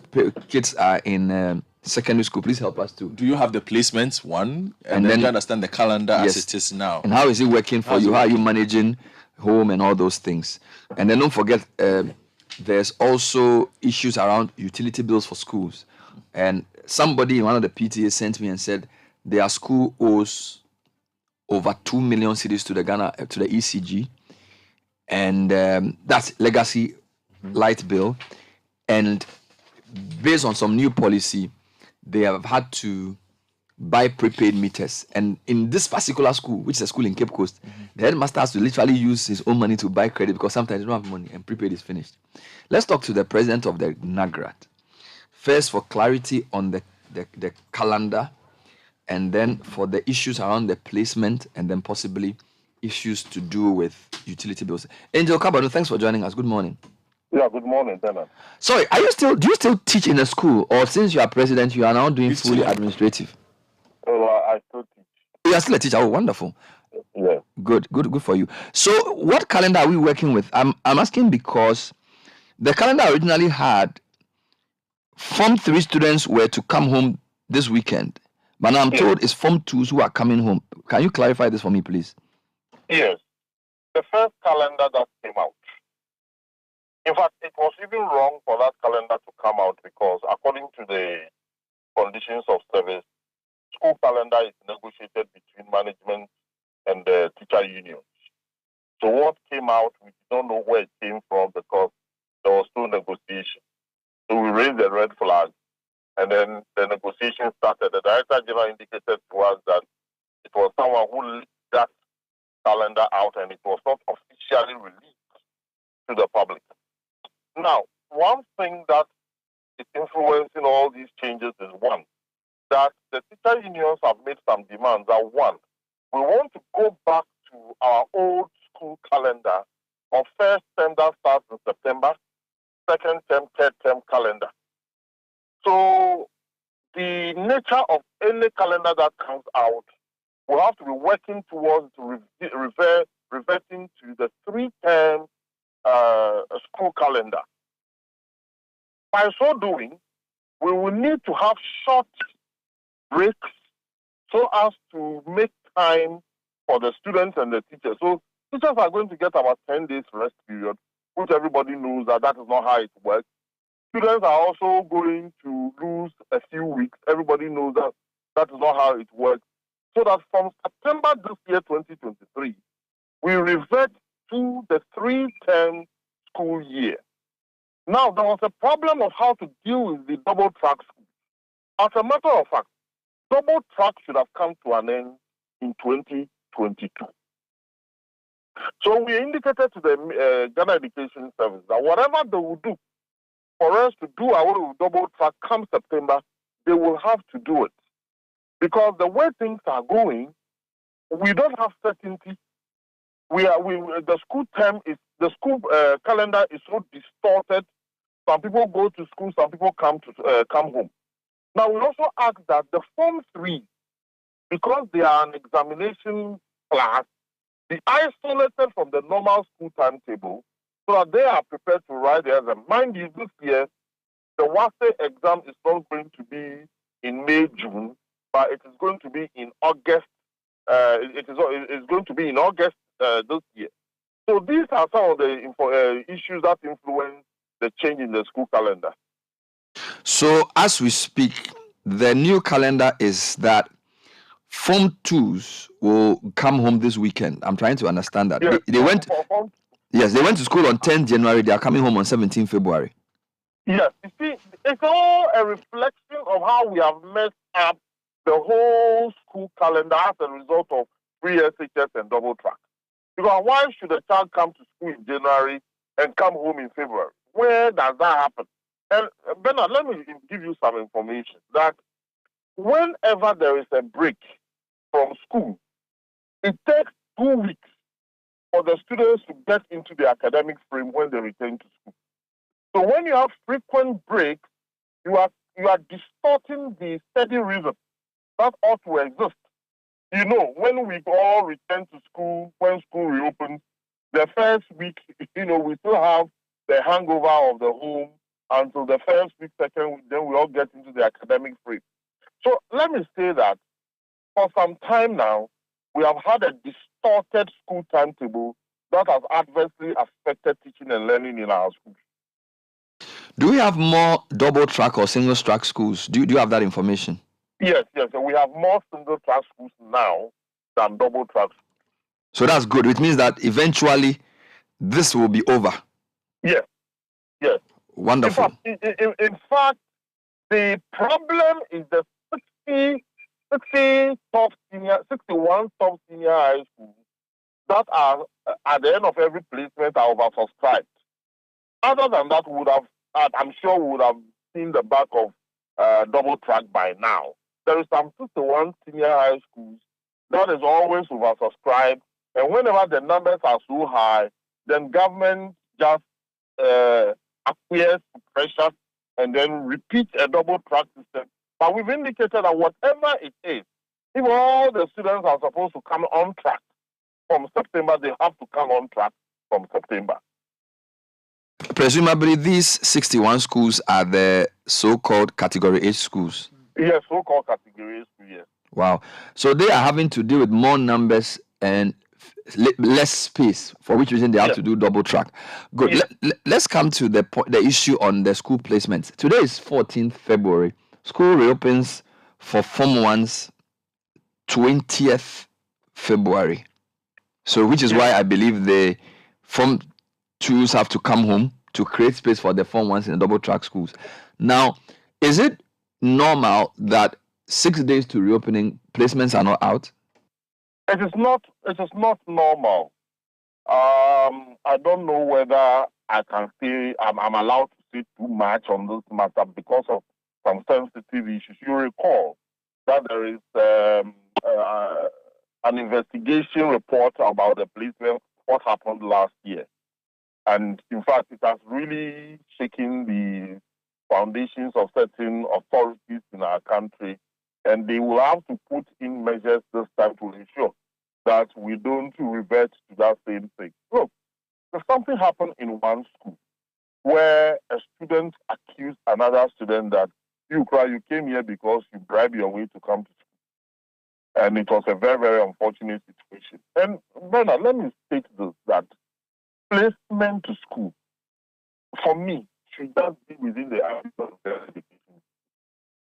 kids are in secondary school, please help us too. Do you have the placements, one? And then you understand the calendar as it is now. And how is it working for you? How are you managing home and all those things? And then don't forget, there's also issues around utility bills for schools. And somebody in one of the PTAs sent me and said their school owes over 2 million cedis to the ECG, and that's legacy light bill. And based on some new policy, they have had to buy prepaid meters. And in this particular school, which is a school in Cape Coast, the headmaster has to literally use his own money to buy credit because sometimes they don't have money and prepaid is finished. Let's talk to the president of the NAGRAT first for clarity on the calendar, and then for the issues around the placement, and then possibly issues to do with utility bills. Angel Kabano, thanks for joining us. Good morning. Yeah, good morning, Bernard. Sorry, do you still teach in a school, or since you are president, you are now doing fully administrative? Oh, I still teach. You are still a teacher. Oh, wonderful. Yeah. Good for you. So, what calendar are we working with? I'm asking because the calendar originally had Form 3 students were to come home this weekend. But now I'm told it's Form 2s who are coming home. Can you clarify this for me, please? Yes. The first calendar that came out In fact, it was even wrong for that calendar to come out because according to the conditions of service, school calendar is negotiated between management and the teacher unions. So what came out, we don't know where it came from because there was no negotiation. So we raised the red flag, and then the negotiation started. The Director General indicated to us that it was someone who leaked that calendar out, and it was not officially released to the public. Now, one thing that is influencing all these changes is one, that the teacher unions have made some demands. That one, we want to go back to our old school calendar of first term that starts in September, second term, third term calendar. So the nature of any calendar that comes out will have to be working towards reverting to the 3-term school calendar. By so doing, we will need to have short breaks so as to make time for the students and the teachers. So teachers are going to get about 10 days rest period, which everybody knows that is not how it works. Students are also going to lose a few weeks. Everybody knows that is not how it works. So that from September this year, 2023, we revert to the 3-term school year. Now, there was a problem of how to deal with the double track schools. As a matter of fact, double track should have come to an end in 2022. So we indicated to the Ghana Education Service that whatever they will do for us to do away with double track come September, they will have to do it. Because the way things are going, we don't have certainty. The school calendar is so distorted. Some people go to school, some people come home. Now, we also ask that the Form 3, because they are an examination class, be isolated from the normal school timetable so that they are prepared to write the exam. Mind you, this year, the WASE exam is not going to be in May, June, but it is going to be in August. It's going to be in August this year. So these are some of the issues that influence the change in the school calendar. So as we speak, the new calendar is that Form 2s will come home this weekend. I'm trying to understand that. Yes, they went to school on 10 January. They are coming home on 17 February. Yes, you see, it's all a reflection of how we have messed up the whole school calendar as a result of free SHS and double track. Because why should a child come to school in January and come home in February? Where does that happen? And Bernard, let me give you some information that whenever there is a break from school, it takes 2 weeks for the students to get into the academic frame when they return to school. So when you have frequent breaks, you are distorting the steady rhythm that ought to exist. You know, when we all return to school, when school reopens, the first week, we still have the hangover of the home until the first week, second week, then we all get into the academic frame. So let me say that for some time now, we have had a distorted school timetable that has adversely affected teaching and learning in our schools. Do we have more double track or single track schools? Do you have that information? Yes. We have more single track schools now than double track schools. So that's good. It means that eventually this will be over. Yes. Wonderful. In fact, the problem is the 61 top senior high schools that are at the end of every placement are oversubscribed. Other than that, I'm sure we would have seen the back of double track by now. There is some 61 senior high schools that is always oversubscribed, and whenever the numbers are so high, then government just acquiesce to pressure and then repeat a double track system. But we've indicated that whatever it is, if all the students are supposed to come on track from September, they have to come on track from September. Presumably, these 61 schools are the so-called Category H schools. Yes, so-called Category H schools, yes. Wow. So they are having to deal with more numbers and less space, for which reason they have to do double track. Good. Let's come to the issue on the school placements. Today is 14th February. School reopens for Form 1s 20th February. So, which is why I believe the Form 2s have to come home to create space for the Form 1s in the double track schools. Now, is it normal that 6 days to reopening, placements are not out? It is not normal. I don't know whether I can say I'm allowed to say too much on this matter because of some sensitive issues. You recall that there is an investigation report about the placement, what happened last year. And in fact, it has really shaken the foundations of certain authorities in our country. And they will have to put in measures this time to ensure that we don't revert to that same thing. Look, if something happened in one school where a student accused another student that you came here because you bribed your way to come to school. And it was a very, very unfortunate situation. And Bernard, let me state this, that placement to school, for me, should not be within the ambit of the education.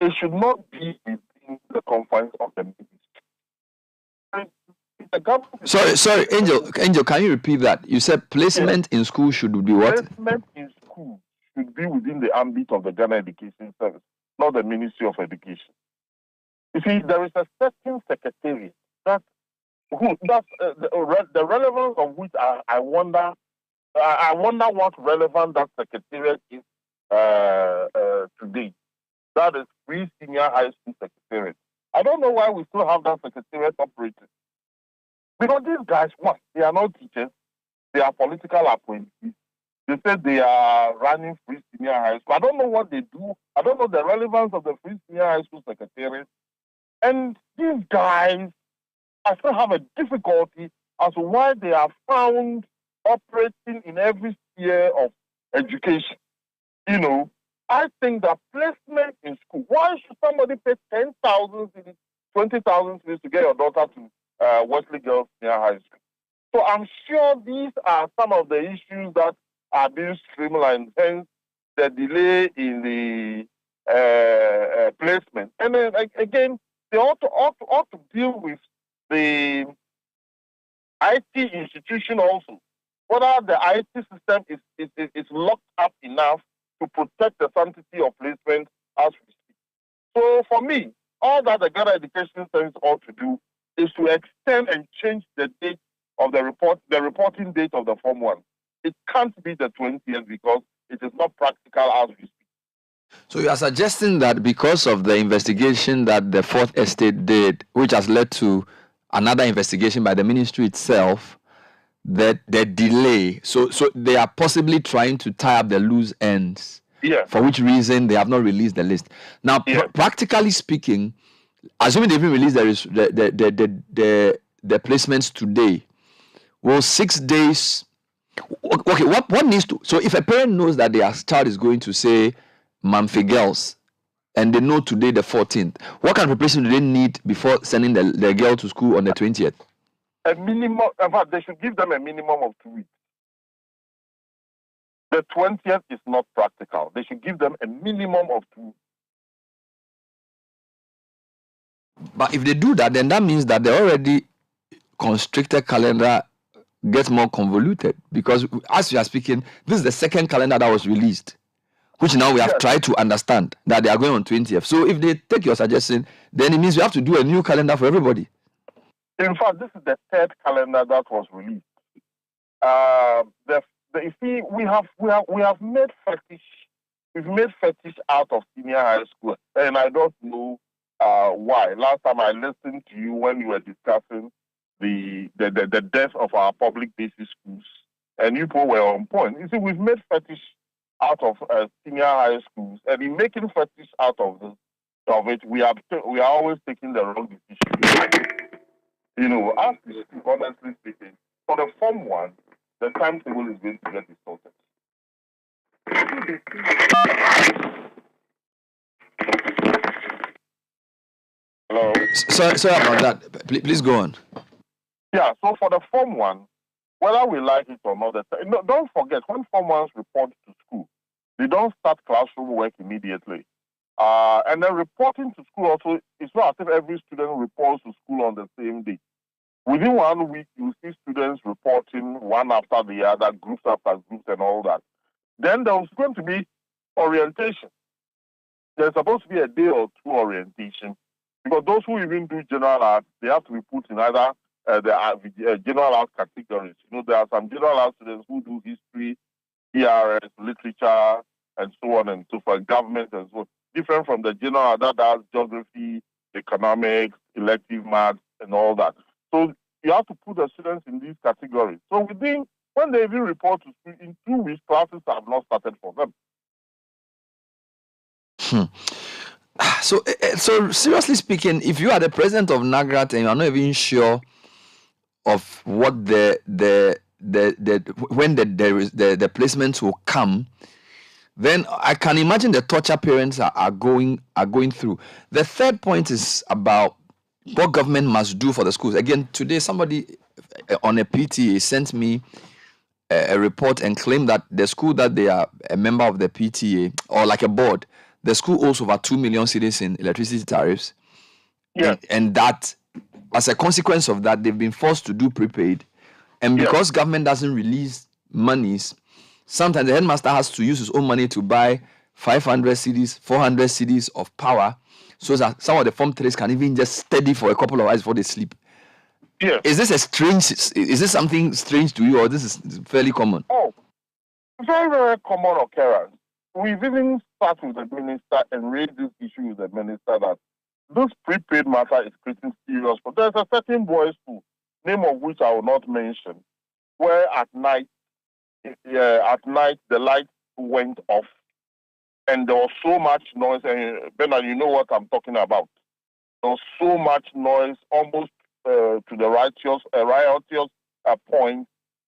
It should not be within the confines of the ministry. Sorry, Angel, can you repeat that? You said placement in school should be what? Placement in school should be within the ambit of the Ghana Education Service, not the Ministry of Education. You see, there is a certain secretariat the relevance of which I wonder what relevant that secretariat is today. That is Free Senior High School Secretariat. I don't know why we still have that secretariat operating. Because these guys, they are not teachers, they are political appointees. They said they are running Free Senior High School. I don't know what they do. I don't know the relevance of the Free Senior High School Secretariat. And these guys, I still have a difficulty as to why they are found operating in every sphere of education. You know, I think that placement in school, why should somebody pay 10,000 cities, 20,000 cities to get your daughter to Wesley Girls Senior High School? So I'm sure these are some of the issues that are being streamlined, hence the delay in the placement. And then again, they ought to deal with the IT institution also. Whether the IT system is locked up enough to protect the sanctity of placement as we speak. So for me, all that the Ghana Education Service ought to do is to extend and change the date of the reporting date of the Form 1. It can't be the 20th because it is not practical as we speak. So you are suggesting that because of the investigation that the Fourth Estate did, which has led to another investigation by the ministry itself, that the delay, so they are possibly trying to tie up the loose ends, for which reason they have not released the list. Now, practically speaking, assuming they even released the placements today, well, 6 days. Okay, what needs to? So if a parent knows that their child is going to say Mamfe Girls, and they know today the 14th, what kind of preparation do they need before sending the girl to school on the 20th? A minimum, in fact, they should give them a minimum of 2 weeks. The 20th is not practical. They should give them a minimum of 2 weeks. But if they do that, then that means that the already constricted calendar gets more convoluted, because as we are speaking, this is the second calendar that was released, which now we have tried to understand that they are going on 20th. So if they take your suggestion, then it means we have to do a new calendar for everybody. In fact, this is the third calendar that was released. You see, we have made fetish. We've made fetish out of senior high school, and I don't know why. Last time I listened to you when you were discussing the death of our public basic schools, and you people were on point. You see, we've made fetish out of senior high schools, and in making fetish out of it, we are always taking the wrong decision. You know, as we speak, honestly speaking, for the Form 1, the timetable is going to get distorted. Hello? Sorry about that. Please go on. Yeah, so for the Form 1, whether we like it or not, don't forget, when Form 1s report to school, they don't start classroom work immediately. And then reporting to school also, it's not as if every student reports to school on the same day. Within 1 week, you see students reporting one after the other, groups after groups and all that. Then there's going to be orientation. There's supposed to be a day or two orientation, because those who even do general arts, they have to be put in either the general arts categories. You know, there are some general arts students who do history, ERS, literature, and so on and so forth, government and so on. Different from the general art that does geography, economics, elective maths, and all that. So you have to put the students in these categories. So when they even report to school, in 2 weeks, classes have not started for them. So seriously speaking, if you are the president of NAGRAT and you are not even sure of what when the placements will come, then I can imagine the torture parents are going through. The third point is about what government must do for the schools. Again, today somebody on a PTA sent me a report and claimed that the school that they are a member of the PTA or like a board, the school owes over 2 million cedis in electricity tariffs. Yeah. And that, as a consequence of that, they've been forced to do prepaid. And because government doesn't release monies, sometimes the headmaster has to use his own money to buy 500 cedis, 400 cedis of power, so that some of the Form 3s can even just steady for a couple of hours before they sleep. Yeah. Is this something strange to you, or this is fairly common? Oh, very, very common occurrence. We've even started with the minister and raised this issue with the minister that this prepaid matter is pretty serious. But there's a certain boys' school, name of which I will not mention, where at night the lights went off and there was so much noise. And Bernard, you know what I'm talking about. There was so much noise, almost to the riotous point.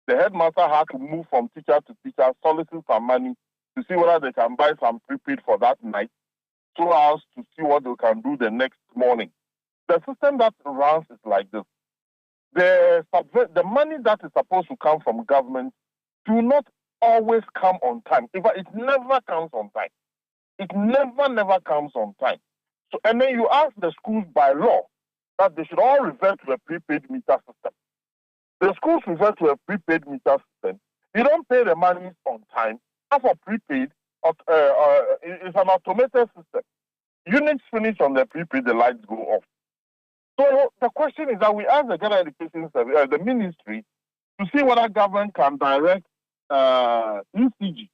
The headmaster had to move from teacher to teacher, solicit some money to see whether they can buy some prepaid for that night, so as to see what they can do the next morning. The system that runs is like this. The money that is supposed to come from government do not always come on time. In fact, it never comes on time. It never comes on time. So, and then you ask the schools by law that they should all revert to a prepaid meter system. The schools revert to a prepaid meter system. You don't pay the money on time. As for prepaid, it's an automated system. Units finish on the prepaid, the lights go off. So the question is that we ask the Ghana Education Service, the ministry, to see whether government can direct ECG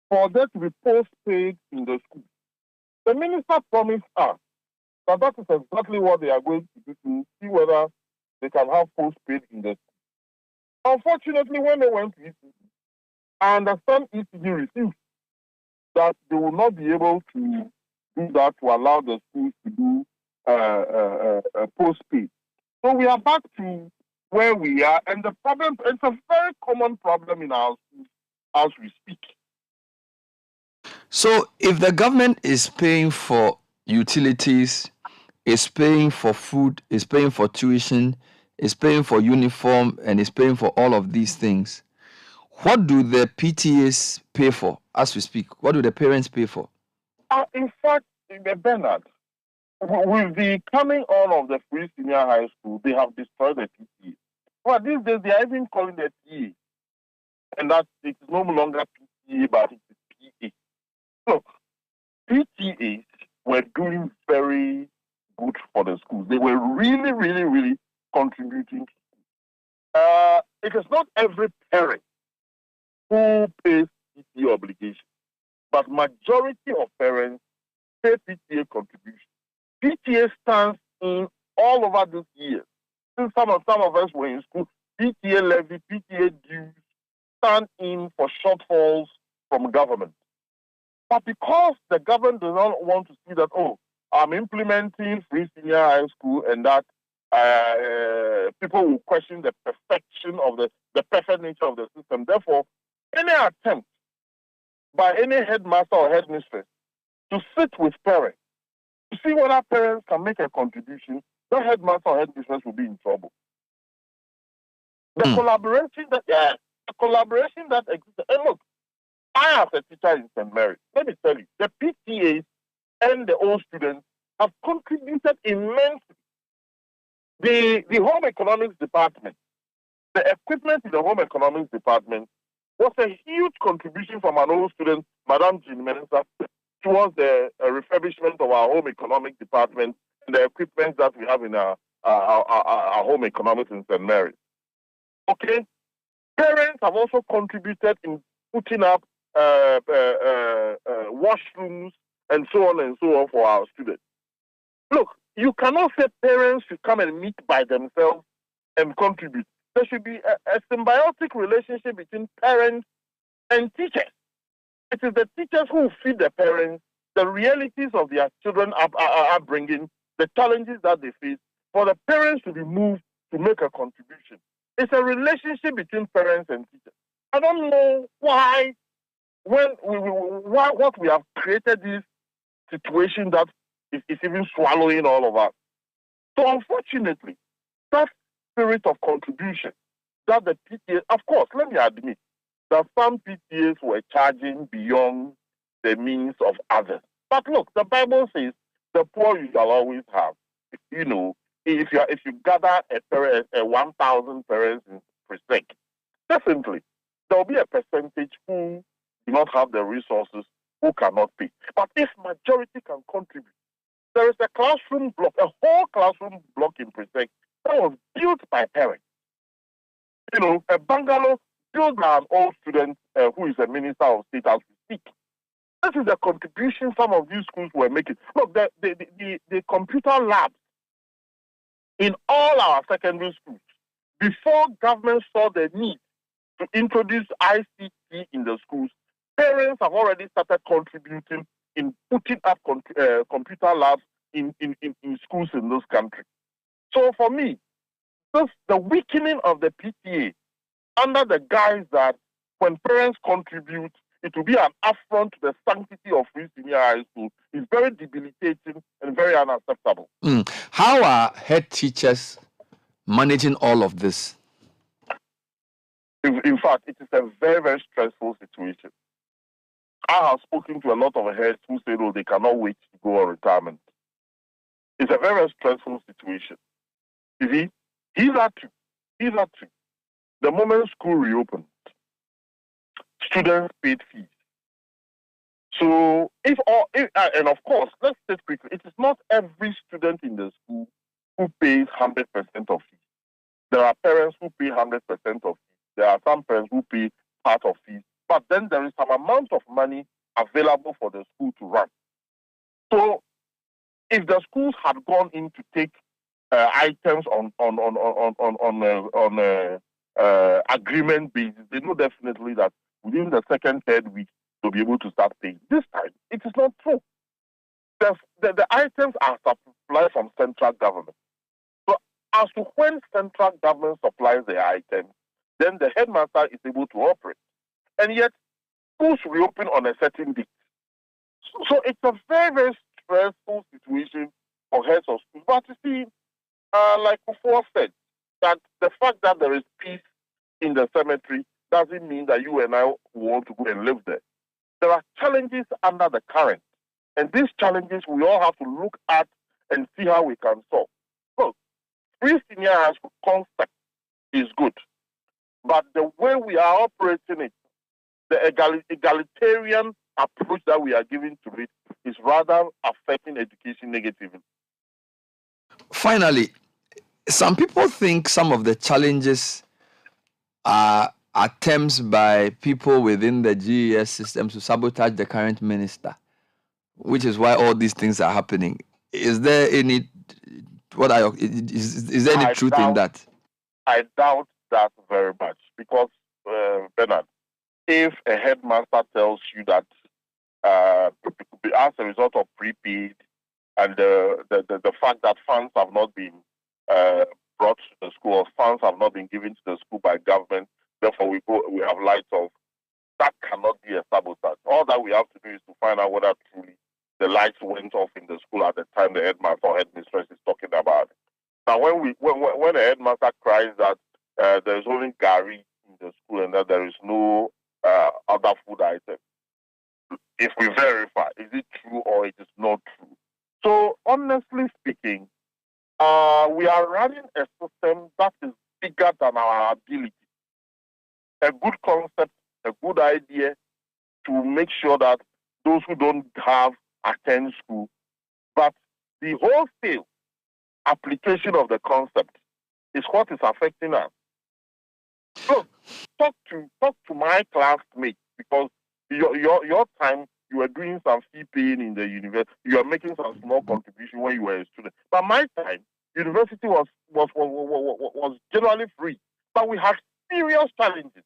for there to be postpaid in the school. The minister promised us that is exactly what they are going to do, to see whether they can have postpaid in the school. Unfortunately, when they went to ECG, I understand ECG refused that they will not be able to do that to allow the schools to do postpaid. So we are back to where we are, and the problem, it's a very common problem in our schools as we speak. So if the government is paying for utilities, is paying for food, is paying for tuition, is paying for uniform, and is paying for all of these things, what do the PTAs pay for as we speak? What do the parents pay for? In fact, Bernard, with the coming on of the free senior high school, they have destroyed the PTA. Well, these days they are even calling it PA, and that it is no longer PTA, but it is PA. Look, PTAs were doing very good for the schools. They were really contributing. It is not every parent who pays PTA obligation, but majority of parents pay PTA contribution. PTA stands in all over this year. Since some of us were in school, PTA levy, PTA dues stand in for shortfalls from government. But because the government does not want to see that, I'm implementing free senior high school, and that people will question the perfection of the perfect nature of the system. Therefore, any attempt by any headmaster or headmistress to sit with parents to see whether parents can make a contribution, the headmaster or headmistress will be in trouble. The collaboration that exists. And look, I, as a teacher in St. Mary's, let me tell you, the PTAs and the old students have contributed immensely. The home economics department, the equipment in the home economics department was a huge contribution from an old student, Madame Jean Mensa, towards the refurbishment of our home economics department and the equipment that we have in our home economics in St. Mary's. Okay? Parents have also contributed in putting up washrooms and so on for our students. Look, you cannot say parents should come and meet by themselves and contribute. There should be a symbiotic relationship between parents and teachers. It is the teachers who feed the parents the realities of their children upbringing, the challenges that they face, for the parents to be moved to make a contribution. It's a relationship between parents and teachers. I don't know why, what we have created this situation that is even swallowing all of us. So unfortunately, that spirit of contribution that the PTA, of course, let me admit that some PTAs were charging beyond the means of others. But look, the Bible says the poor you shall always have. You know, if you gather 1,000 parents in precinct, definitely there will be a percentage who do not have the resources, who cannot pay. But if majority can contribute, there is a classroom block, a whole classroom block in precinct that was built by parents. You know, a bungalow built by an old student who is a minister of state as we speak. This is the contribution some of these schools were making. Look, the computer labs in all our secondary schools, before government saw the need to introduce ICT in the schools, parents have already started contributing in putting up computer labs in schools in this country. So for me, the weakening of the PTA under the guise that when parents contribute, it will be an affront to the sanctity of Free Senior High School is very debilitating and very unacceptable. How are head teachers managing all of this? In fact, it is a very, very stressful situation. I have spoken to a lot of heads who say, oh, they cannot wait to go on retirement. It's a very, very stressful situation. You see, hitherto, the moment school reopened, students paid fees. So, and of course, let's state quickly, it is not every student in the school who pays 100% of fees. There are parents who pay 100% of fees. There are some parents who pay part of fees. But then there is some amount of money available for the school to run. So, if the schools had gone in to take items on agreement basis, they know definitely that within the second, third week, they'll be able to start paying. This time, it is not true. The items are supplied from central government. So as to when central government supplies the items, then the headmaster is able to operate. And yet, schools reopen on a certain date. So it's a very, very stressful situation for heads of schools. But you see, like before said, that the fact that there is peace in the cemetery doesn't mean that you and I want to go and live there. There are challenges under the current. And these challenges we all have to look at and see how we can solve. Look, Free Senior High School concept is good. But the way we are operating it, the egalitarian approach that we are giving to it is rather affecting education negatively. Finally, some people think some of the challenges are attempts by people within the GES system to sabotage the current minister, which is why all these things are happening. Is there any is there any truth in that? I doubt that very much because, Bernard, if a headmaster tells you that as a result of prepaid and the fact that funds have not been brought to the school, or funds have not been given to the school by government, therefore we have lights off, that cannot be a sabotage. All that we have to do is to find out whether truly the lights went off in the school at the time the headmaster or headmistress is talking about it. Now, when a headmaster cries that there is only gari in the school and that there is no other food item. If we verify, is it true or it is not true? So honestly speaking, we are running a system that is bigger than our ability. A good concept, a good idea to make sure that those who don't have attend school, but the wholesale application of the concept is what is affecting us. So talk to my classmates, because your time you were doing some fee paying in the university, you are making some small contribution when you were a student. But my time, university was generally free. But we had serious challenges.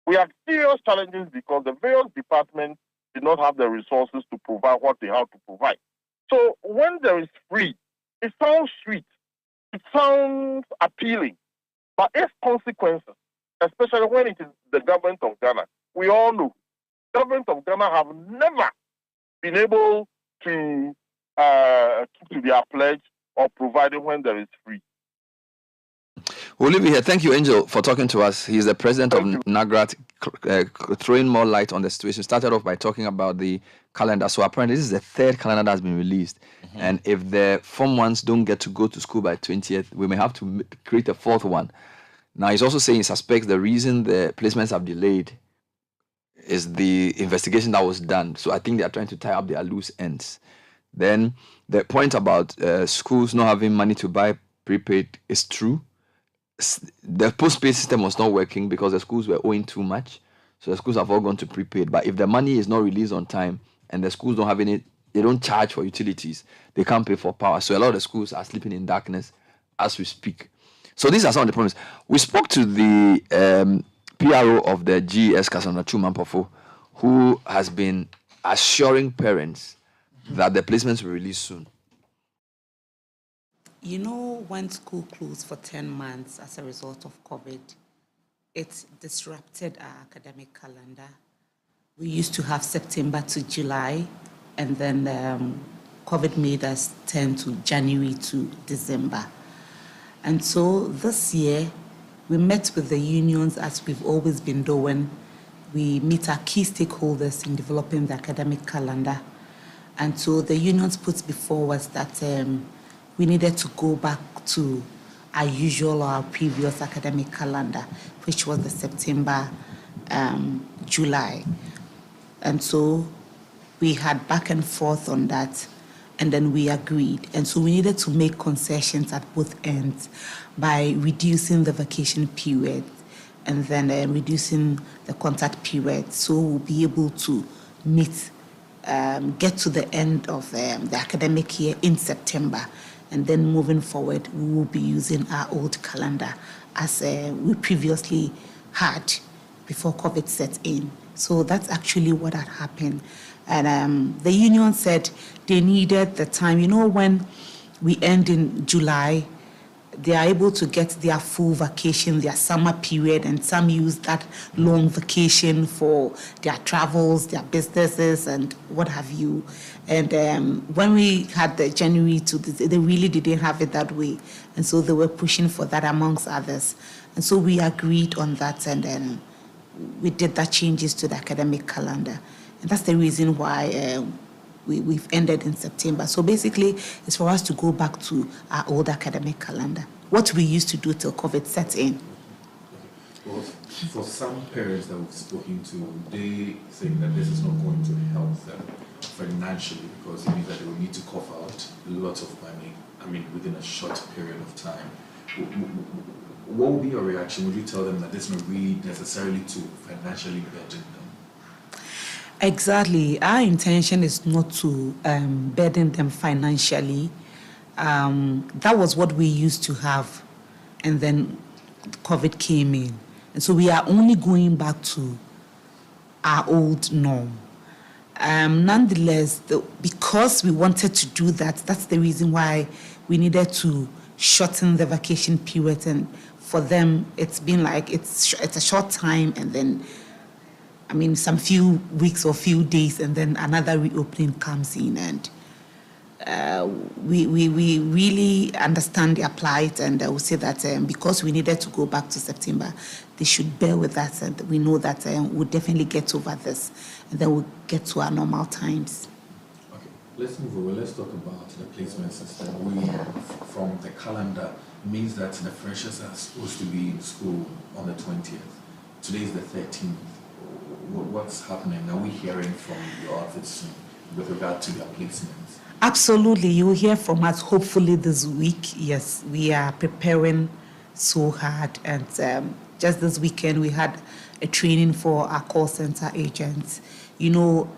We had serious challenges because the various departments did not have the resources to provide what they have to provide. So when there is free, it sounds sweet, it sounds appealing, but its consequences, especially when it is the government of Ghana, we all know, the government of Ghana have never been able to keep to their pledge of providing when there is free. We'll leave it here. Thank you, Angel, for talking to us. He's the president of NAGRAT, throwing more light on the situation. Started off by talking about the calendar. So apparently this is the third calendar that has been released. Mm-hmm. And if the Form 1s don't get to go to school by 20th, we may have to create a fourth one. Now, he's also saying he suspects the reason the placements have delayed is the investigation that was done. So I think they are trying to tie up their loose ends. Then the point about schools not having money to buy prepaid is true. The postpaid system was not working because the schools were owing too much. So the schools have all gone to prepaid. But if the money is not released on time and the schools don't have any, they don't charge for utilities, they can't pay for power. So a lot of the schools are sleeping in darkness as we speak. So these are some of the problems. We spoke to the PRO of the GES, Cassandra Chumampofo, who has been assuring parents that the placements will release soon. You know, when school closed for 10 months as a result of COVID, it disrupted our academic calendar. We used to have September to July, and then COVID made us turn to January to December. And so this year, we met with the unions as we've always been doing. We meet our key stakeholders in developing the academic calendar. And so the unions put before us that we needed to go back to our usual or our previous academic calendar, which was the September, July. And so we had back and forth on that, and then we agreed. And so we needed to make concessions at both ends by reducing the vacation period and then reducing the contact period. So we'll be able to meet, get to the end of the academic year in September. And then moving forward, we will be using our old calendar as we previously had before COVID set in. So that's actually what had happened. And the union said they needed the time. You know, when we end in July, they are able to get their full vacation, their summer period, and some use that long vacation for their travels, their businesses, and what have you. And when we had the January to, they really didn't have it that way. And so they were pushing for that amongst others. And so we agreed on that, and then we did that changes to the academic calendar. And that's the reason why we've ended in September. So basically, it's for us to go back to our old academic calendar, what we used to do till COVID set in. Well, for some parents that we've spoken to, they think that this is not going to help them financially because it means that they will need to cough out lots of money, within a short period of time. What would be your reaction? Would you tell them that this is not really necessarily to financially burden them? Exactly. Our intention is not to burden them financially. That was what we used to have, and then COVID came in. And so we are only going back to our old norm. Nonetheless, because we wanted to do that, that's the reason why we needed to shorten the vacation period. And for them, it's been like, it's a short time, and then some few weeks or few days, and then another reopening comes in. And we really understand their plight, and we say that because we needed to go back to September, they should bear with us, and we know that we'll definitely get over this, and then we'll get to our normal times. Okay, let's move over. Let's talk about the placement system. We, from the calendar, means that the freshers are supposed to be in school on the 20th. Today is the 13th. What's happening? Are we hearing from your office soon with regard to their placements? Absolutely. You will hear from us hopefully this week. Yes, we are preparing so hard. And just this weekend, we had a training for our call center agents. You know,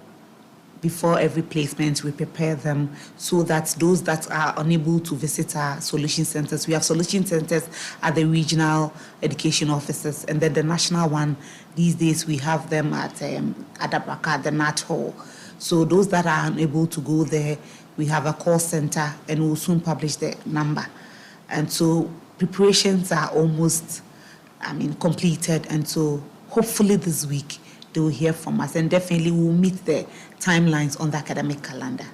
before every placement, we prepare them so that those that are unable to visit our solution centers, we have solution centers at the regional education offices, and then the national one, these days we have them at Adabraka, the NAT Hall. So those that are unable to go there, we have a call center, and we'll soon publish the number. And so preparations are almost, completed. And so hopefully this week they will hear from us, and definitely we'll meet the timelines on the academic calendar.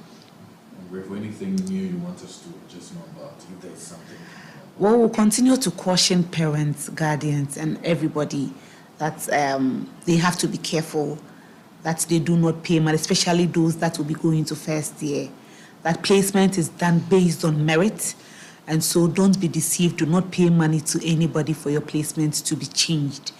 And if anything new you want us to just know about, if there's something. Well, we'll continue to caution parents, guardians, and everybody that they have to be careful that they do not pay money, especially those that will be going to first year. That placement is done based on merit, and so don't be deceived. Do not pay money to anybody for your placement to be changed.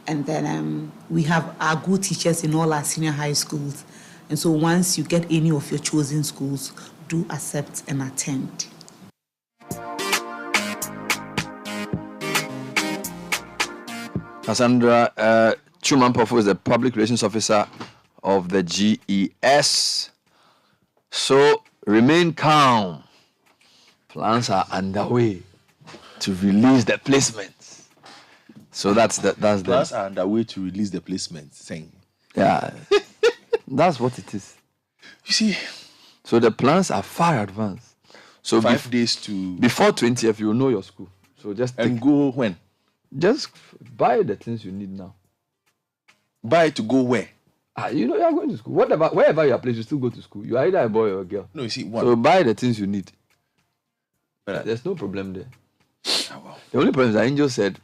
And then we have our good teachers in all our senior high schools. And so once you get any of your chosen schools, do accept and attend. Cassandra Chumampofo is the Public Relations Officer of the GES. So remain calm. Plans are underway to release the placements. So that's plans are underway to release the placements. Saying, yeah, that's what it is. You see, so the plans are far advanced. So 5 days to before 20th, you will know your school. So just go when? Just buy the things you need now. Buy to go where? You are going to school. Wherever you are placed, you still go to school. You are either a boy or a girl. No, you see, so buy the things you need. But there's no problem there. Wow. The only problem is that Angel said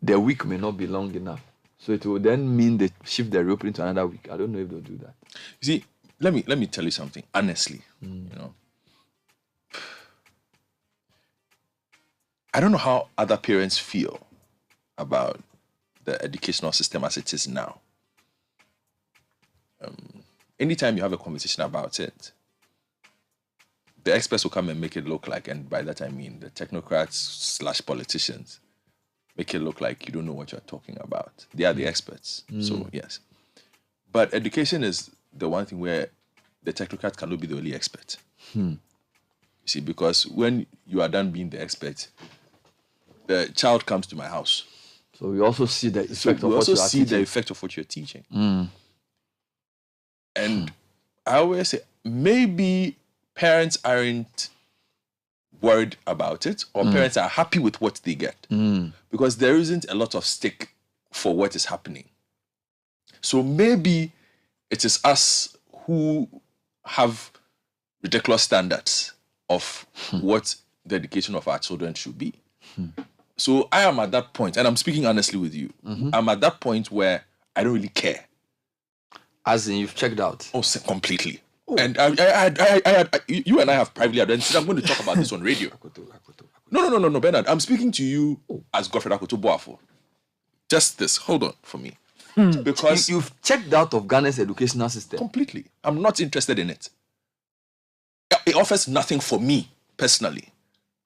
the week may not be long enough. So it will then mean they shift the reopening to another week. I don't know if they'll do that. You see, let me tell you something, honestly. I don't know how other parents feel about the educational system as it is now. Anytime you have a conversation about it, the experts will come and make it look like, and by that I mean the technocrats / politicians, make it look like you don't know what you're talking about. They are the experts. So yes. But education is the one thing where the technocrat cannot be the only expert. You see, because when you are done being the expert, the child comes to my house. So we also see the effect of what you are teaching. We also see the effect of what you're teaching. And I always say, maybe parents aren't worried about it, or parents are happy with what they get, because there isn't a lot of stake for what is happening. So maybe it is us who have ridiculous standards of what the education of our children should be. So I am at that point, and I'm speaking honestly with you. I'm at that point where I don't really care. As in, you've checked out? Oh, completely. And you and I have privately identified. I'm going to talk about this on radio. No, Bernard. I'm speaking to you as Godfrey Akoto Boafo. Just this. Hold on for me. Because you've checked out of Ghana's educational system. Completely. I'm not interested in it. It offers nothing for me, personally.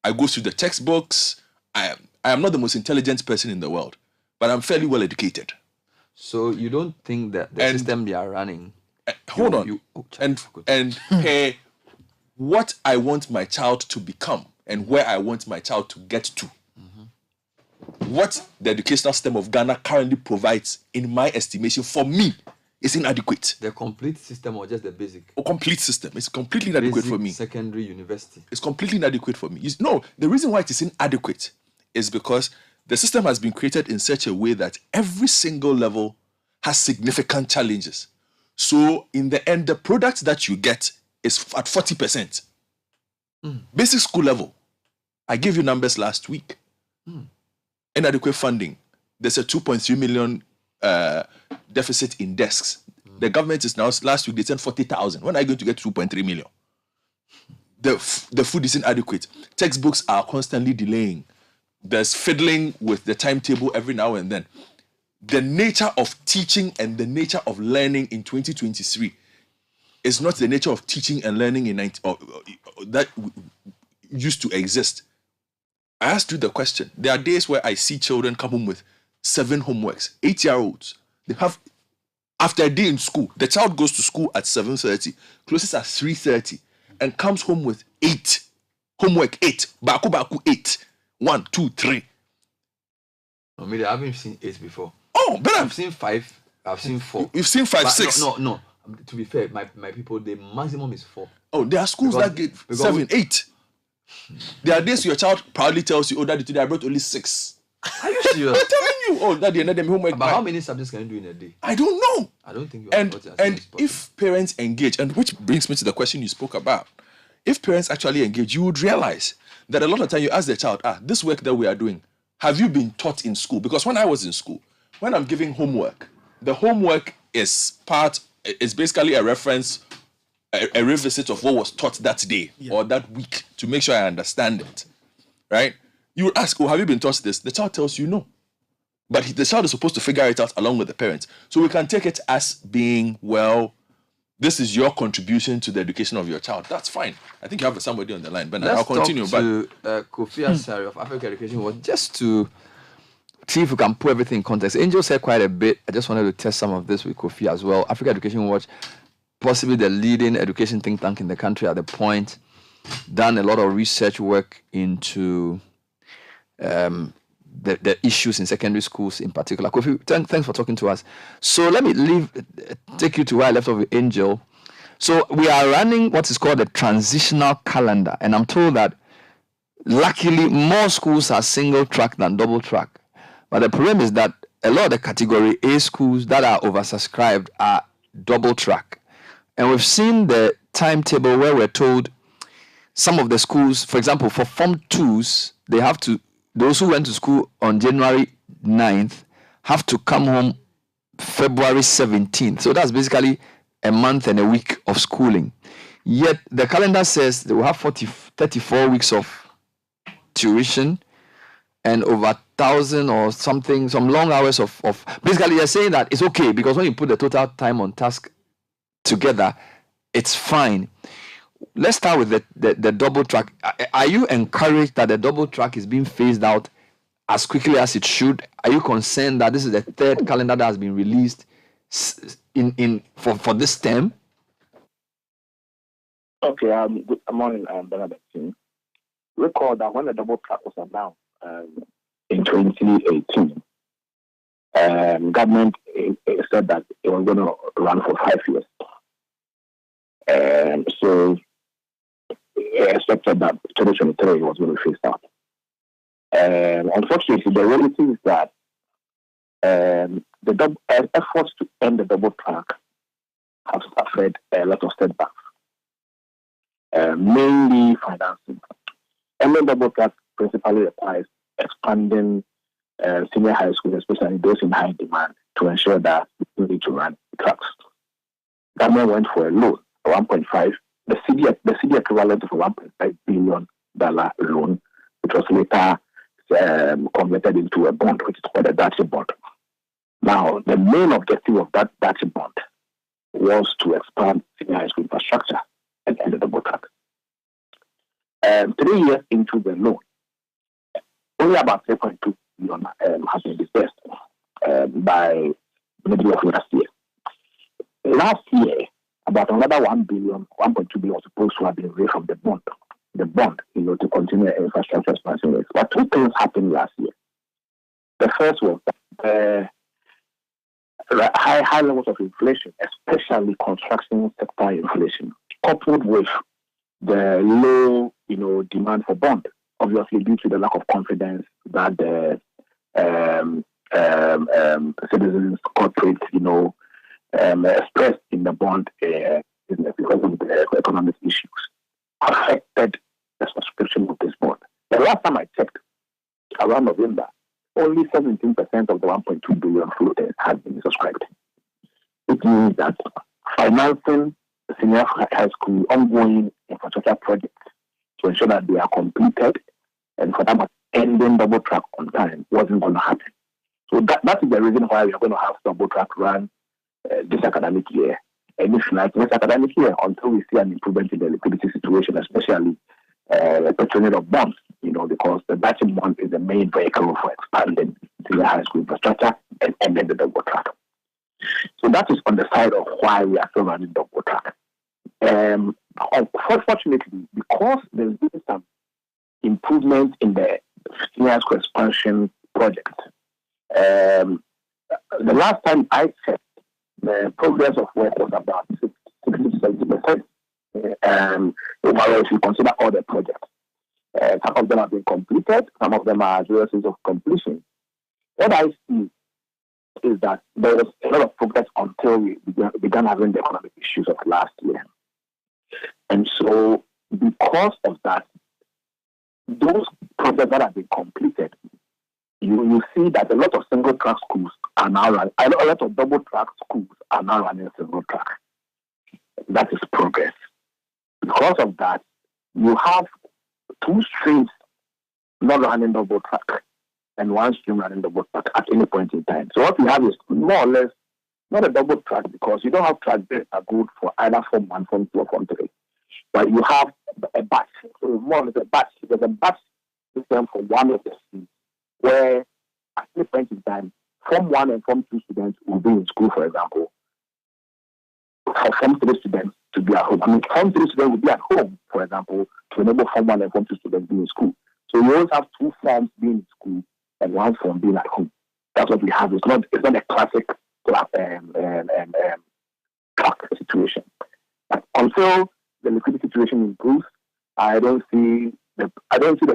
I go through the textbooks. I am not the most intelligent person in the world, but I'm fairly well educated. So you don't think that the system they are running... Hold on. And what I want my child to become and where I want my child to get to. What the educational system of Ghana currently provides, in my estimation, for me, is inadequate. The complete system or just the basic? A complete system. It's completely inadequate for me. Secondary university. It's completely inadequate for me. No, the reason why it is inadequate is because the system has been created in such a way that every single level has significant challenges. So in the end, the product that you get is at 40%. Basic school level. I gave you numbers last week. Inadequate funding. There's a 2.3 million deficit in desks. The government is now, last week they sent 40,000. When are you going to get 2.3 million? The food is inadequate. Textbooks are constantly delaying. There's fiddling with the timetable every now and then. The nature of teaching and the nature of learning in 2023 is not the nature of teaching and learning in that used to exist. I asked you the question. There are days where I see children come home with 7 homeworks, 8-year-olds. They have, after a day in school, the child goes to school at 7:30, closes at 3:30, and comes home with 8. Homework 8. Baku 8. 1, 2, 3. No, maybe I haven't seen 8 before. Oh, but I've seen 5. I've seen 4. You've seen 5, but 6. No. To be fair, my people, the maximum is 4. Oh, there are schools that get 7, 8. There are days your child proudly tells you, "Oh, Daddy, today I brought only 6." Are you serious? I'm telling you. Oh, Daddy, and then homework. But how many subjects can you do in a day? I don't know. I don't think you and if parents engage, and which brings me to the question you spoke about, if parents actually engage, you would realize that a lot of time you ask the child, this work that we are doing, have you been taught in school? Because when I was in school, when I'm giving homework, the homework is basically a reference, a revisit of what was taught that day or that week to make sure I understand it, right? You would ask, have you been taught this? The child tells you no. But the child is supposed to figure it out along with the parents. So we can take it as being, well, this is your contribution to the education of your child. That's fine. I think you have somebody on the line, but I'll continue. Talk to Kofi Asare of Africa Education Watch, just to see if we can put everything in context. Angel said quite a bit. I just wanted to test some of this with Kofi as well. Africa Education Watch, possibly the leading education think tank in the country at the point, done a lot of research work into the issues in secondary schools in particular. Kofi, thanks for talking to us. So let me take you to where I left off with Angel. So we are running what is called a transitional calendar, and I'm told that luckily more schools are single track than double track. But the problem is that a lot of the category A schools that are oversubscribed are double track. And we've seen the timetable where we're told some of the schools, for example, for Form 2s, they have to, those who went to school on January 9th have to come home February 17th. So that's basically a month and a week of schooling. Yet the calendar says they will have 34 weeks of tuition and over 1,000 or something, some long hours of basically they're saying that it's okay because when you put the total time on task together, it's fine. Let's start with the double track. Are you encouraged that the double track is being phased out as quickly as it should? Are you concerned that this is the third calendar that has been released for this term? Okay, good morning, Bernadette. Recall that when the double track was announced in 2018, government said that it was going to run for 5 years. So it expected that 2023 was going to be phased out. Unfortunately, the reality is that the efforts to end the double track have suffered a lot of setbacks, mainly financing. Ending double track principally requires expanding senior high schools, especially those in high demand, to ensure that we need to run tracks. Government went for a loan, 1.5, the city equivalent of a $1.5 billion loan, which was later converted into a bond, which is called a Dutch bond. Now, the main objective of that Dutch bond was to expand senior high school infrastructure and end the double track. 3 years into the loan, only about 3.2 billion has been disbursed by middle of last year. Last year, about another 1.2 billion was supposed to have been raised from the bond, to continue infrastructure expansion works. But 2 things happened last year. The first was high levels of inflation, especially construction sector inflation, coupled with the low, demand for bond, obviously due to the lack of confidence that the citizens, corporates, expressed in the bond because of the economic issues, affected subscription of this bond. The last time I checked, around November, only 17% of the 1.2 billion floaters had been subscribed. It means that financing senior high school ongoing infrastructure projects to ensure that they are completed and for that ending double track on time wasn't going to happen. So that is the reason why we are going to have double track run this academic year. And if like next academic year, until we see an improvement in the liquidity situation, especially the training of bonds, because the batching bond is the main vehicle for expanding senior high school infrastructure and ending the double track. So that is on the side of why we are still running double track. Unfortunately, because there's been some improvement in the senior school expansion project, the last time I checked, the progress of work was about 60-70%. Overall, if you consider all the projects, some of them have been completed, some of them are at stages of completion. What I see is that there was a lot of progress until we began having the economic issues of last year. And so, because of that, those projects that have been completed, you see that a lot of single track schools are now running, a lot of double track schools are now running single track. That is progress. Because of that, you have two streams not running double track and one stream running double track at any point in time. So what we have is more or less not a double track because you don't have tracks that are good for either Form 1, Form 2, or Form 3. But you have a batch. So more or less a batch. There's a batch system for one of the streams where at any point in time, Form 1 and Form 2 students will be in school, for example, for Form 3 students to be at home. Form 3 students will be at home, for example, to enable Form 1 and Form 2 students to be in school. So you always have two forms being in school and one form being at home. That's what we have. It's not a classic track situation. But until the liquidity situation improves, I don't see the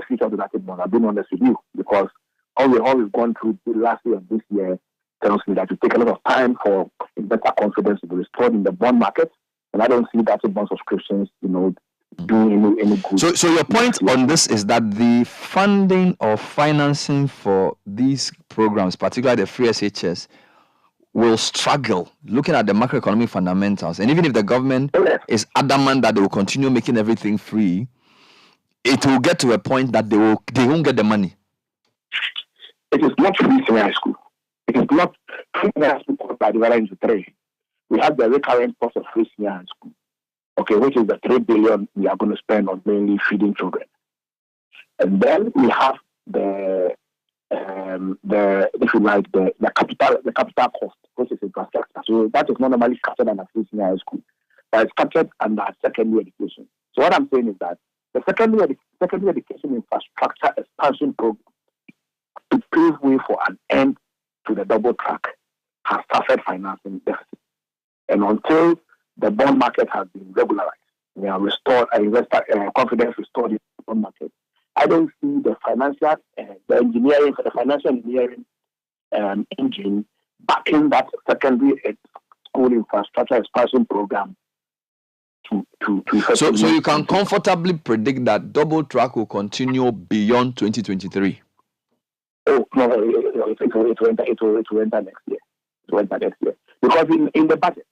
future of the market bond. I've been honest with you because all we've gone through last year and this year tells me that it will take a lot of time for investor confidence to be restored in the bond market, and I don't see that bond subscriptions, doing any good. So your point on this is that the funding or financing for these programs, particularly the free SHS, will struggle looking at the macroeconomic fundamentals, and even if the government is adamant that they will continue making everything free, it will get to a point that they won't get the money. It is not free senior high school. It is not free senior high school by divided into three. We have the recurrent cost of free senior high school, which is the 3 billion we are going to spend on mainly feeding children, and then we have the capital cost, which is infrastructure. So that is not normally captured under free senior high school, but it's captured under secondary education. So what I'm saying is that the secondary education infrastructure expansion program to pave way for an end to the double track has suffered financing deficit. And until the bond market has been regularized, we are restored, investor confidence restored in the bond market, I don't see the financial engineering engine backing that secondary school infrastructure expansion program So you can comfortably predict that double track will continue beyond 2023. Oh no, it will enter next year. It will enter next year because in the budget,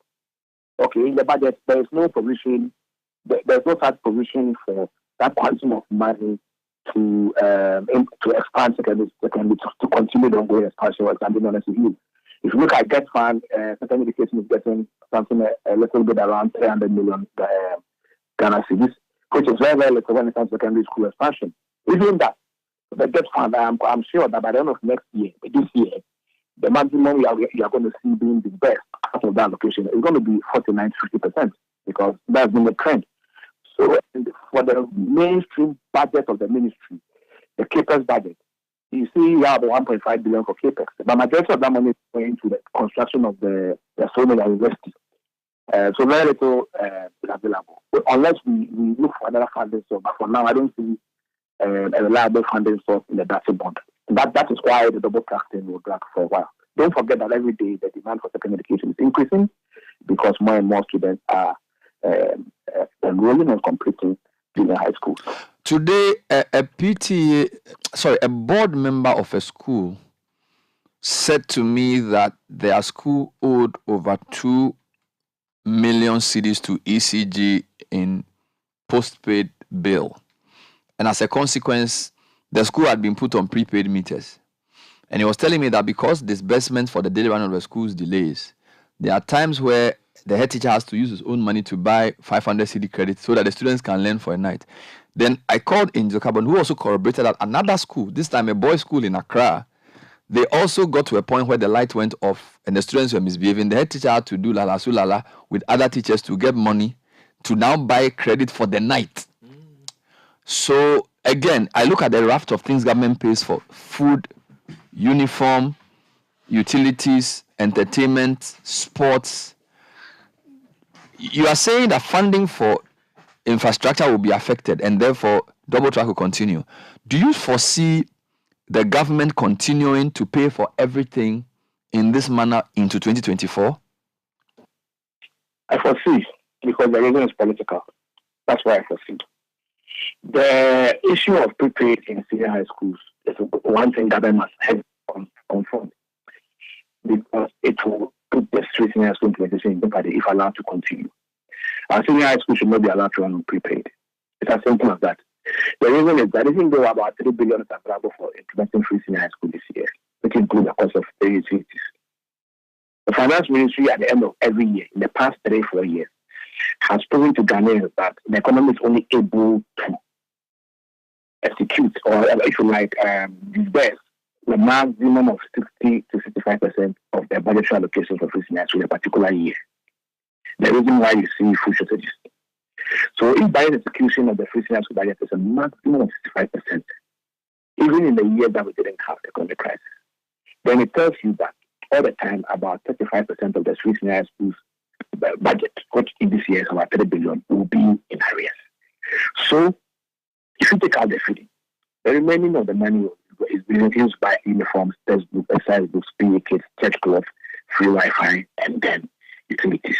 in the budget there is no provision. There's no such provision for that quantum of money to expand secondary to continue the ongoing expansion. I'm being honest with you. If you look at Get Fund, secondary education is getting something a little bit around 300 million Ghana cedis, which is very, very little when it comes to secondary school expansion. Even that, the Get Fund, I'm sure that by the end of next year, this year, the maximum you are going to see being disbursed out of that allocation is going to be 49-50% because that's been the trend. So for the mainstream budget of the ministry, the CAPEX budget, you see you have 1.5 billion for CAPEX. The majority of that money is going to the construction of the Solomon University. So very little is available. Unless we look for another funding source. But for now, I don't see a reliable funding source in the Dutch bond. That is why the double track thing will drag for a while. Don't forget that every day the demand for secondary education is increasing because more and more students are enrolling and completing junior high schools. Today, a board member of a school said to me that their school owed over 2 million cedis to ECG in postpaid bill. And as a consequence, the school had been put on prepaid meters. And he was telling me that because disbursements for the daily run of the school's delays, there are times where the head teacher has to use his own money to buy 500 CD credits so that the students can learn for a night. Then I called Angel Carbon, who also corroborated that another school, this time a boys' school in Accra, they also got to a point where the light went off and the students were misbehaving. The head teacher had to do lala sulala with other teachers to get money to now buy credit for the night. So again, I look at the raft of things government pays for: food, uniform, utilities, entertainment, sports. You are saying that funding for infrastructure will be affected and therefore double track will continue. Do you foresee the government continuing to pay for everything in this manner into 2024? I foresee, because the reason is political. That's why I foresee. The issue of prepaid in senior high schools is one thing government must have confront, because it will put the street senior school implementation in jeopardy if allowed to continue. Our senior high school should not be allowed to run on prepaid. It's as simple as that. The reason is that even though about 3 billion is available for implementing free senior high school this year, which includes the cost of the utilities, the finance ministry at the end of every year, in the past 3-4 years, has proven to Ghanaians that the economy is only able to execute, or if you like, disburse the maximum of 60 to 65% of their budgetary allocation for free senior high school in a particular year. The reason why you see food shortages. So if by the execution of the free senior school budget is a maximum of 65%, even in the year that we didn't have the economic crisis, then it tells you that all the time about 35% of the free senior schools budget, which in this year is about 3 billion, will be in arrears. So if you take out the feeding, the remaining of the money is being used by uniforms, textbooks, exercise books, PE kits, church clothes, free Wi-Fi, and then utilities.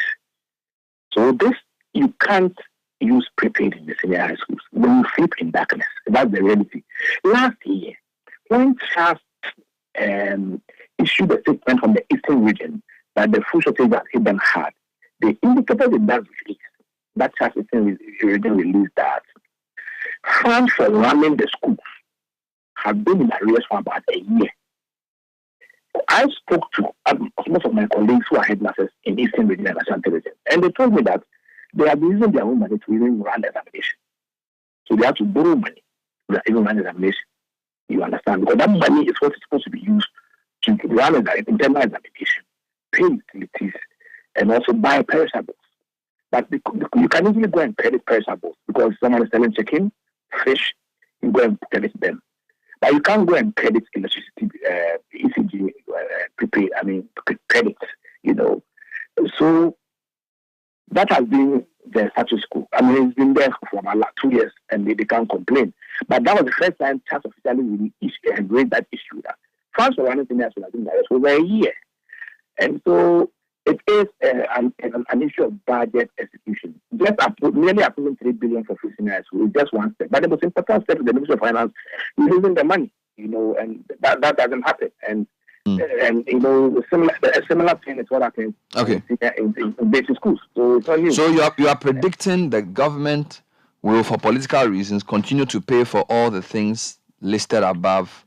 So this, you can't use prepaid in the senior high schools. When you sleep in darkness, that's the reality. Last year, when Charles issued a statement from the eastern region that the food shortage that Iban had, they indicated in that release, that Charles eastern region released that funds for running the schools have been in arrears for about a year. I spoke to most of my colleagues who are headmasters in Eastern Region and Ashanti Region, and they told me that they have been using their own money to even run the examination. So they have to borrow money to even run the examination. You understand? Because that money is what is supposed to be used to run the internal examination, pay utilities, and also buy perishables. But you can easily go and credit perishables because someone is selling chicken, fish, you go and credit them. But you can't go and credit electricity, ECG, prepaid, credit, So that has been the status quo. It's been there for about 2 years and they can't complain. But that was the first time Charles officially really raised that issue. That funds for running senior schools has been there for over a year. And so it is an issue of budget execution. Just nearly approving 3 billion for free senior school is just one step. But the most important step is the Ministry of Finance using the money, and that doesn't happen. And a similar thing is what happens in basic schools. So it's not new. So you are predicting the government will, for political reasons, continue to pay for all the things listed above,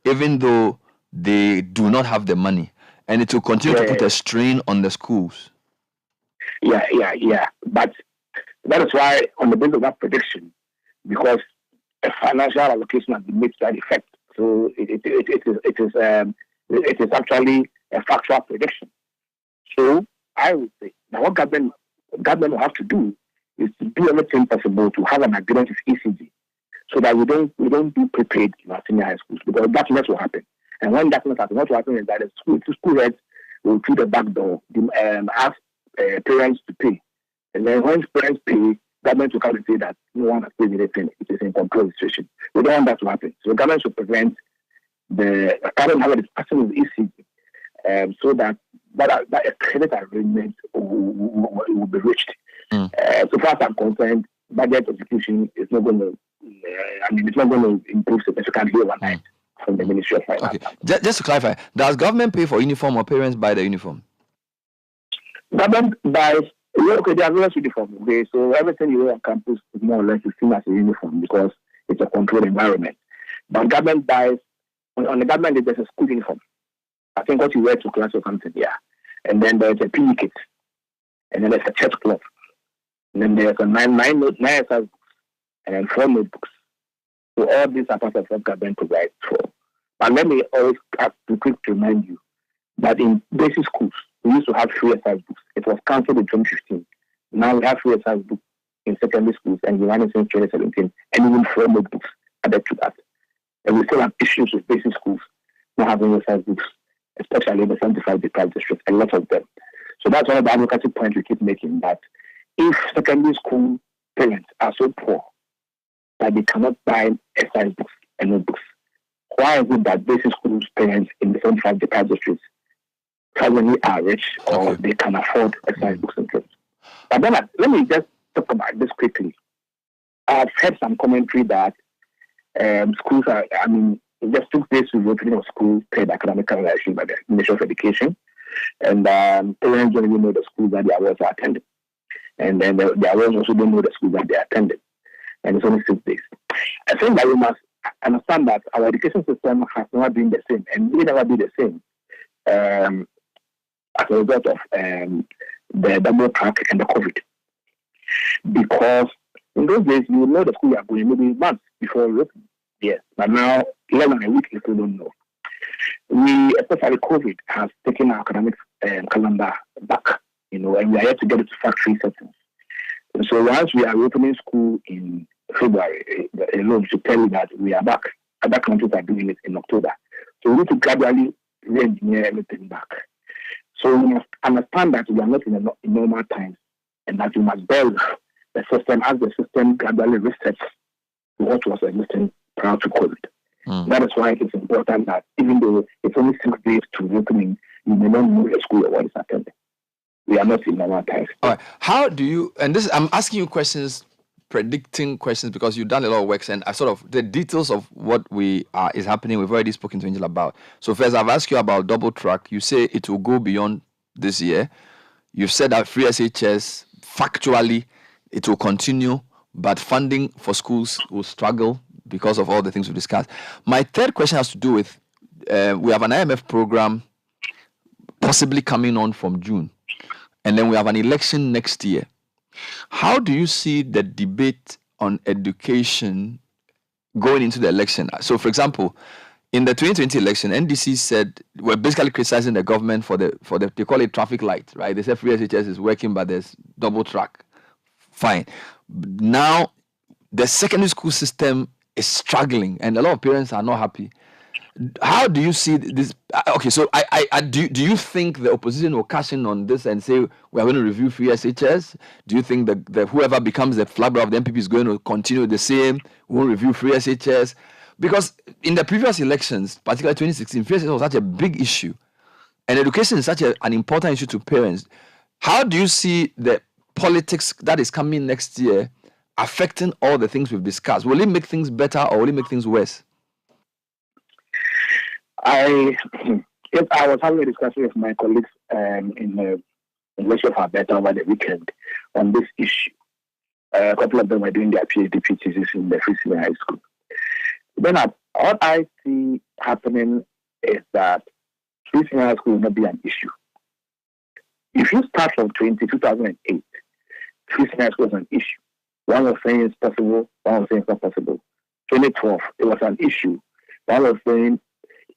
even though they do not have the money. And it will continue to put a strain on the schools. Yeah. But that is why, on the basis of that prediction, because a financial allocation has been made to that effect, so it is actually a factual prediction. So I would say now what government will have to do is to do everything possible to have an agreement with ECG, so that we don't be prepared in our senior high schools, because darkness will happen. And when darkness happens, what will happen is that the school heads will through the back door ask parents to pay. And then when parents pay, government will come and say that no one has paid anything. It is in control situation. We don't want that to happen. So government should prevent the current have a discussion with ECG so that a credit agreement will be reached. So far as I'm concerned, budget execution is not going to, it's not going to improve significantly overnight from the Ministry of Finance. Okay. Just to clarify, does government pay for uniform or parents buy the uniform? Government buys, okay, they are various uniforms. Okay, so everything you wear on campus is more or less seen as a uniform because it's a controlled environment. But government buys, on the government, there's a school uniform. I think what you wear to class or something, yeah. And then there's a PE kit. And then there's a church cloth. And then there's a nine exercise books. And then 4 notebooks. So all these are part of what government provides for. But let me always have to quick to remind you that in basic schools, we used to have free exercise books. It was cancelled in 2015. Now we have free exercise books in secondary schools and we running since 2017, and even 4 notebooks added to that. And we still have issues with basic schools not having exercise books, especially in the 75 deprived districts, a lot of them. So that's one of the advocacy points we keep making, that if secondary school parents are so poor that they cannot buy exercise books and notebooks, why is it that basic school parents in the 75 deprived districts suddenly are rich or they can afford exercise books and clothes? But then let me just talk about this quickly. I've heard some commentary that schools are, it just took place with the opening of schools paid academic evaluation by the Ministry of Education. And parents don't even know the schools that their wards are attending. And then their wards also don't know the schools that they are attending. And it's only 6 days. I think that we must understand that our education system has never been the same and will never be the same as a result of the double track and the COVID. Because in those days, you know the school you are going maybe months before you open. Yes, but now, less than a week, you still don't know. Especially COVID, has taken our academic calendar back, and we are yet to get it to factory settings. And so once we are opening school in February, alone should tell you that we are back. Other countries are doing it in October. So we need to gradually re-engineer everything back. So we must understand that we are not in normal times and that we must build the system as the system gradually resets to what was existing prior to COVID. That is why it is important that even though it's only 6 days to reopening, you may not know the school or what is attending. We are not in normal times. All right. How do you, and this, I'm asking you questions, predicting questions, because you've done a lot of work and I sort of, the details of what is happening, we've already spoken to Angel about. So first, I've asked you about double track. You say it will go beyond this year. You've said that free SHS, factually, it will continue, but funding for schools will struggle because of all the things we discussed. My third question has to do with, we have an IMF program possibly coming on from June, and then we have an election next year. How do you see the debate on education going into the election? So, for example, in the 2020 election, NDC said we're basically criticizing the government for the they call it traffic light, right? They said free SHS is working, but there's double track. Fine. Now, the secondary school system is struggling, and a lot of parents are not happy. How do you see this? Okay, so do you think the opposition will cash in on this and say we are going to review free SHS? Do you think that whoever becomes the flag bearer of the MPP is going to continue the same? We won't review free SHS? Because in the previous elections, particularly 2016, free SHS was such a big issue, and education is such an important issue to parents. How do you see the politics that is coming next year affecting all the things we've discussed? Will it make things better or will it make things worse? I was having a discussion with my colleagues in the University of Alberta over the weekend on this issue. A couple of them were doing their PhD thesis in the Free Senior High School. Then what I see happening is that Free Senior High School will not be an issue. If you start from 2008, Free Senior High School was an issue. One was saying it's possible, one was saying it's not possible. 2012, it was an issue. One was saying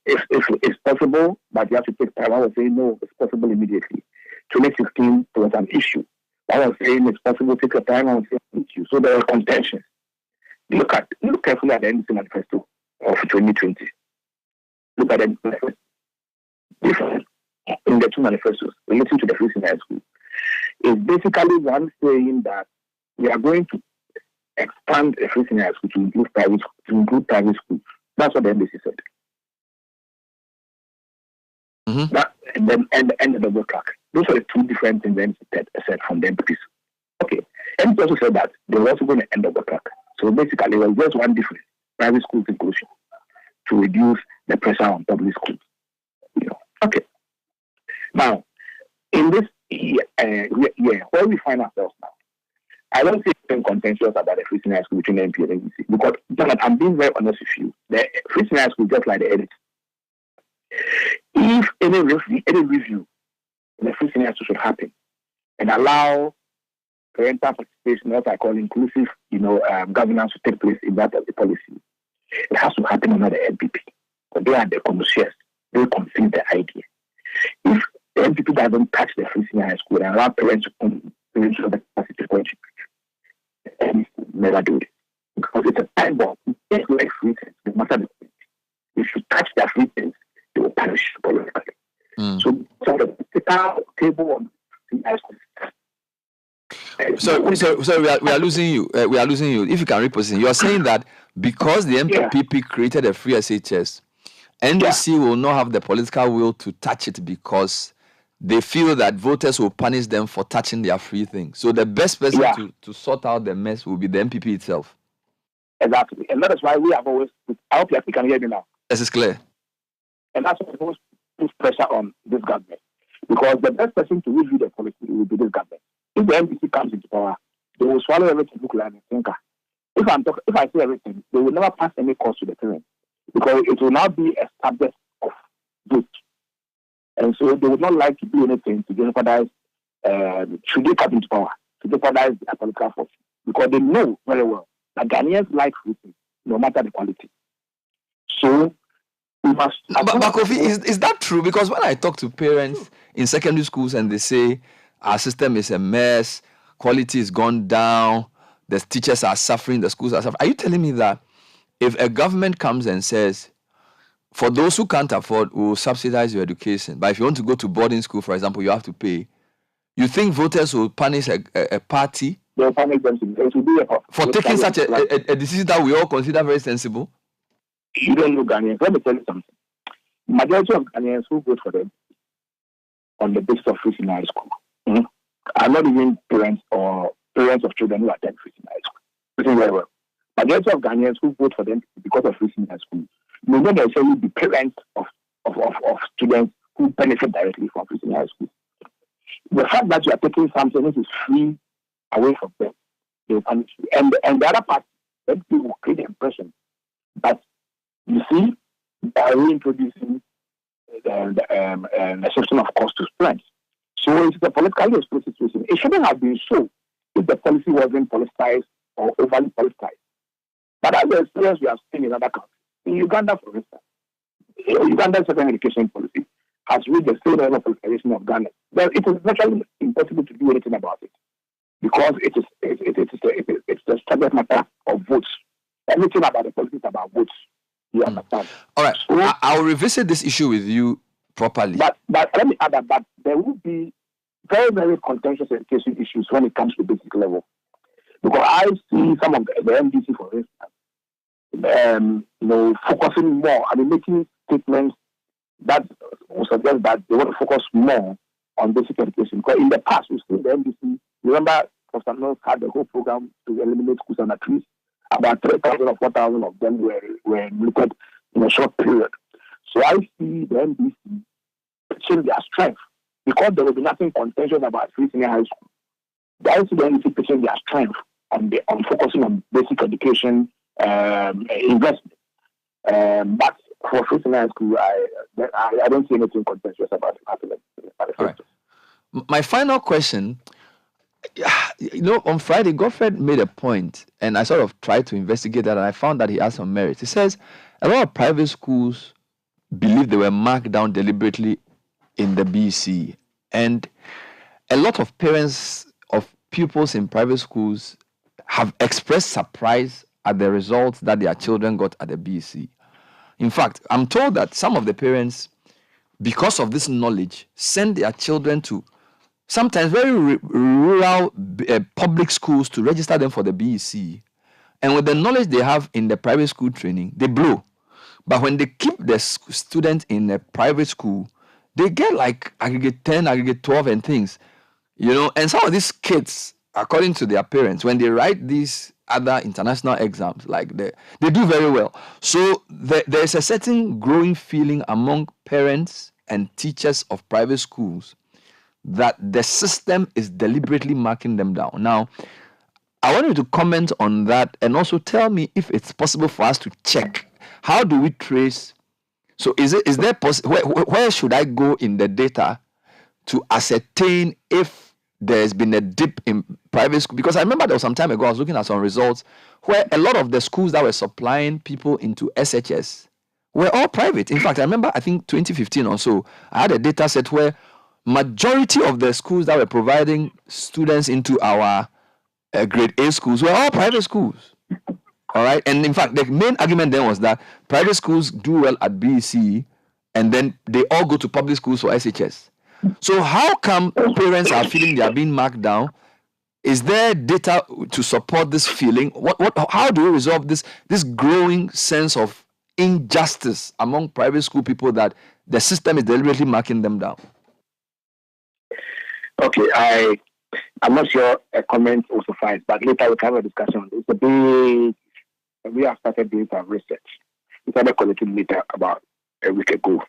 if it's possible, but you have to take time. One was saying no, it's possible immediately. 2016, it was an issue. One was saying it's possible, take your time. One was saying it's an issue. So there were contentions. Look carefully at the NDC manifesto of 2020. Look at the manifesto. Different in the two manifestos relating to the Free Senior High School. It's basically one saying that we are going to expand the Free Senior High School to include private schools. That's what the NDC said. Mm-hmm. That, and then the double track. Those are the two different things the NDC said from the MPs. Okay. And also said that they were also going to end up the track. So basically, it was just one difference: private schools inclusion to reduce the pressure on public schools. Okay. Now, in this year, where we find ourselves now, I don't see anything contentious about the free senior school between the MP and NDC because, Jonathan, I'm being very honest with you. The free senior school just like the edit. If any review in the free senior school should happen and allow parental participation, what I call inclusive, governance to take place in that of the policy, it has to happen under the NPP. But they are the connoisseurs. They conceive the idea. If the NPP doesn't touch the free senior high school and allow parents to have the capacity to contribute, the NPP never do it. Because it's a time bomb. It's like free things, no matter the thing. If you touch their free things, they will punish you politically. So the table on the high school. So we are losing you. We are losing you. If you can reposition, you are saying that because the MPP created a free SHS, NDC will not have the political will to touch it because they feel that voters will punish them for touching their free thing. So the best person to sort out the mess will be the MPP itself. Exactly, and that is why we have always. I hope you can hear me now. This is clear. And that's why we always put pressure on this government because the best person to review the policy will be this government. If the NDC comes into power, they will swallow everything look like a thinker. If I say everything, they will never pass any cost to the parents because it will now be a subject of vote. And so they would not like to do anything to jeopardize, should they come into power, to jeopardize their political force. Because they know very well that Ghanaians like food, no matter the quality. So we must... But Kofi, is that true? Because when I talk to parents in secondary schools and they say, our system is a mess, quality has gone down, the teachers are suffering, the schools are suffering. Are you telling me that if a government comes and says, for those who can't afford, we will subsidize your education, but if you want to go to boarding school, for example, you have to pay, you think voters will punish a party for taking such a decision that we all consider very sensible? You don't know Ghanaians. Let me tell you something. Majority of Ghanaians who vote for them on the basis of free in high school are not even parents or parents of children who attend free in high school. Listen very well. Majority of Ghanaians who vote for them because of free in high school may not necessarily be parents of students who benefit directly from free in high school. The fact that you are taking something which is free away from them, they will punish you. And the other part, then people will create the impression that, you see, by reintroducing the system of cost to students. So it's a politically exposed situation. It shouldn't have been so if the policy wasn't politicized or overly politicized. But as the experience we have seen in other countries, in Uganda, for instance, Uganda's secondary education policy has reached the same level of politicization of Ghana. Well, it is virtually impossible to do anything about it because it's the subject matter of votes. Everything about the policy is about votes. You understand? All right. So, I'll revisit this issue with you properly. But let me add that there will be very, very contentious education issues when it comes to basic level. Because I see some of the MDC, for instance, focusing more, making statements that will suggest that they want to focus more on basic education. Because in the past, we've seen the MDC, remember, Professor Mills had the whole program to eliminate schools under trees. About 3,000 or 4,000 of them were looked in a short period. So I see the MDC pitching their strength because there will be nothing contentious about free senior high school. I see the MDC pitching their strength on focusing on basic education investment. But for free senior high school, I don't see anything contentious about it happening. All right. My final question. On Friday, Godfred made a point, and I sort of tried to investigate that, and I found that he has some merit. He says a lot of private schools believe they were marked down deliberately in the BC, and a lot of parents of pupils in private schools have expressed surprise at the results that their children got at the BC. In fact, I'm told that some of the parents, because of this knowledge, send their children to sometimes very rural public schools to register them for the BEC. And with the knowledge they have in the private school training, they blow. But when they keep the student in a private school, they get like aggregate 10, aggregate 12 and things. And some of these kids according to their parents, when they write these other international exams, like they do very well. So there's a certain growing feeling among parents and teachers of private schools that the system is deliberately marking them down. Now, I want you to comment on that and also tell me if it's possible for us to check. How do we trace? So is there where should I go in the data to ascertain if there's been a dip in private school? Because I remember there was some time ago I was looking at some results where a lot of the schools that were supplying people into SHS were all private. In fact, I think 2015 or so, I had a data set where majority of the schools that were providing students into our grade A schools were all private schools. All right. And in fact, the main argument then was that private schools do well at BEC and then they all go to public schools for SHS. So how come parents are feeling they are being marked down? Is there data to support this feeling? How do we resolve this growing sense of injustice among private school people that the system is deliberately marking them down? Okay, I'm not sure a comment will suffice, but later we can have a discussion. It's a big. We have started doing some research. We started collecting data about a week ago.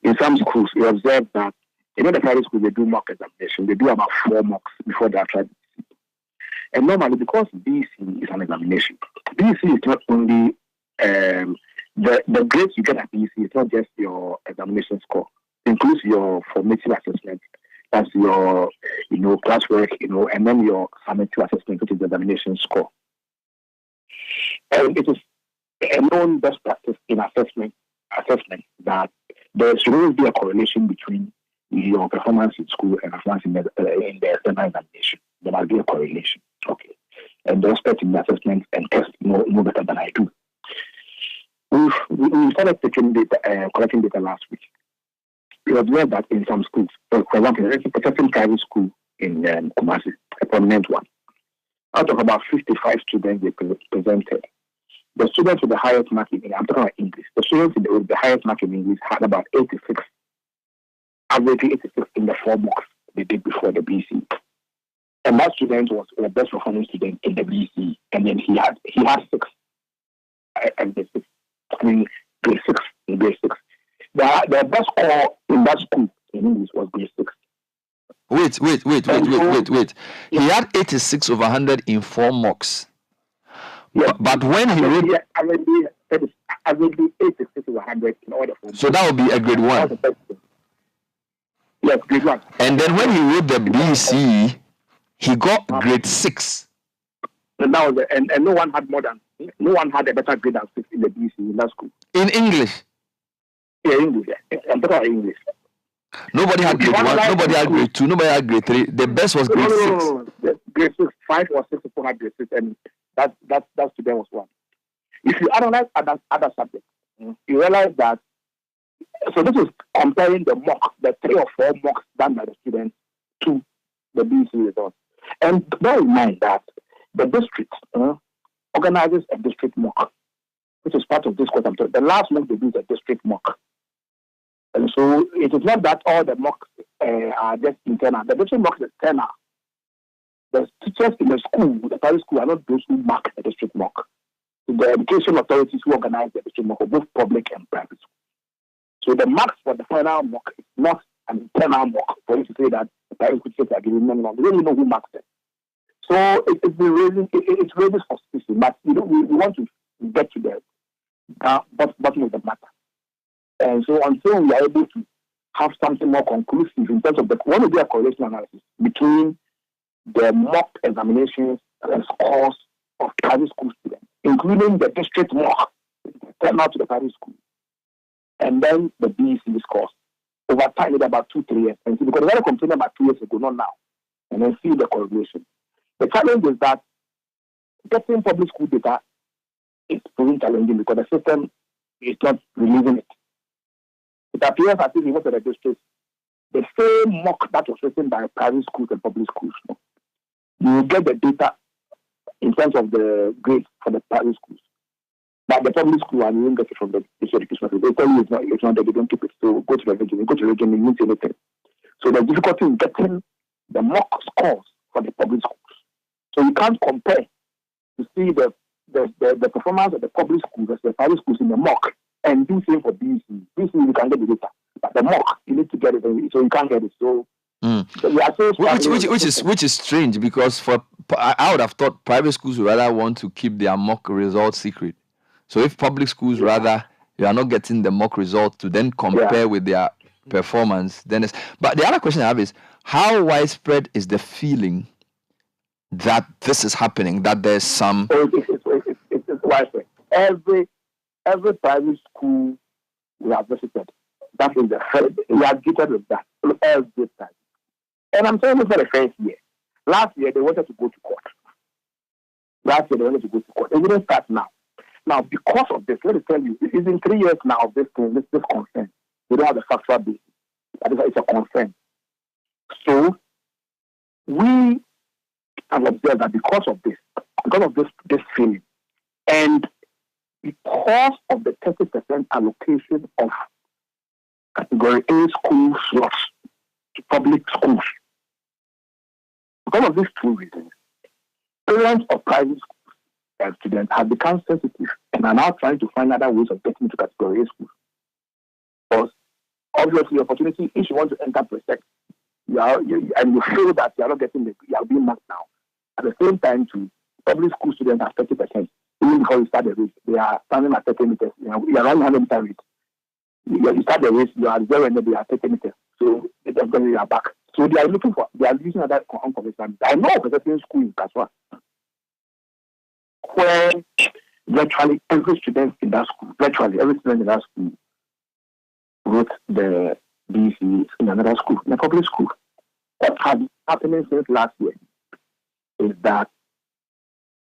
In some schools, we observed that, the private schools, they do mock examination. They do about 4 mocks before they are tried. And normally, because BC is an examination, BC is not only the grades you get at BC, it's not just your examination score. It includes your formative assessment, that's your, classwork, and then your summative assessment, which is the examination score. And it is a known best practice in assessment that there should always be a correlation between your performance in school and performance in the external examination. There must be a correlation. Okay. And the experts in the assessment and test know better than I do. We started taking data, collecting data last week. We observed that in some schools, for example, there's a certain private school in Kumasi, a prominent one. Out of about 55 students they presented, the students with the highest mark in English, I'm talking about English, the students with the highest mark in English had about 86, averagely 86 in the 4 mocks they did before the BC. And that student was the best performing student in the BC, and then he had 6. Grade 6 in grade 6. The best score in that school in English was grade 6. Wait. He had 86 over 100 in 4 mocks. Yeah. But when he wrote... I will be 86 over 100 in order for... So that would be a grade 1. Yes, grade 1. And then when he wrote the BC, he got grade 6. And no one had a better grade than 6 in the BC in that school. In English? Yeah, English. Yeah. I'm talking about English. Nobody had grade 1, nobody had grade 2, nobody had grade 3. The best was grade 6. No. Grade 6, 5 or 6 people had grade 6, and that student was 1. If you analyze other subjects, you realize that, so this is comparing the mock, the 3 or 4 mocks done by the students to the BC results. And bear in mind that the district organizes a district mock, which is part of this course. The last mock they do is a district mock. And so it is not that all the mocks are just internal. The district mock is external. The teachers in the school, the private school, are not those who mark the district mock. The education authorities who organize the district mock are both public and private schools. So the marks for the final mock is not an internal mock for you to say that the private school teachers are giving them. We don't even know who marks them. So it's really suspicious. But we want to get to the bottom of the matter. And so until we are able to have something more conclusive in terms of one will be a correlation analysis between the mock examinations and scores of private school students, including the district mock, turnout to the private school, and then the BEC scores. Over time, it's about 2-3 years. And see, because they were complaining about 2 years ago, not now, and then see the correlation. The challenge is that getting public school data is proving challenging because the system is not releasing it. It appears as if you go to the district, the same mock that was written by private schools and public schools, you will get the data in terms of the grades for the private schools. But the public school, and you won't get it from the education. They tell you it's not that they don't keep it. So go to the region, you meet anything. So the difficulty in getting the mock scores for the public schools. So you can't compare to see the performance of the public schools versus the private schools in the mock and do same for BC. BC, you can get the data, but the mock, you need to get it, so you can't get it. So, so we are so which is strange, because I would have thought private schools would rather want to keep their mock results secret. So if public schools rather you are not getting the mock results to then compare with their performance, then it's. But the other question I have is, how widespread is the feeling that this is happening, that there's some... It's widespread. Every private school we have visited, that is the first, we are gifted with that every time. And I'm saying this for the first year. Last year, they wanted to go to court. It didn't start now. Now, because of this, let me tell you, it's in 3 years now of this thing, this concern. We don't have a factual basis. It's a concern. So, we have observed that because of this feeling, and because of the 30% allocation of category A school slots to public schools, because of these two reasons, parents of private schools and students have become sensitive and are now trying to find other ways of getting into category A schools. Because obviously, opportunity, if you want to enter Protect, and you feel that you are not getting you are being marked now. At the same time, too, public school students are 30%. Even before you start the race, they are standing at 30 meters. You are around 100 meter race. You start the race, you are there and they are 30 meters. So they are back. So they are using other unconventional. I know of a certain school in Kaswa where virtually every student in that school wrote the BC in another school, in a public school. What has been happening since last year is that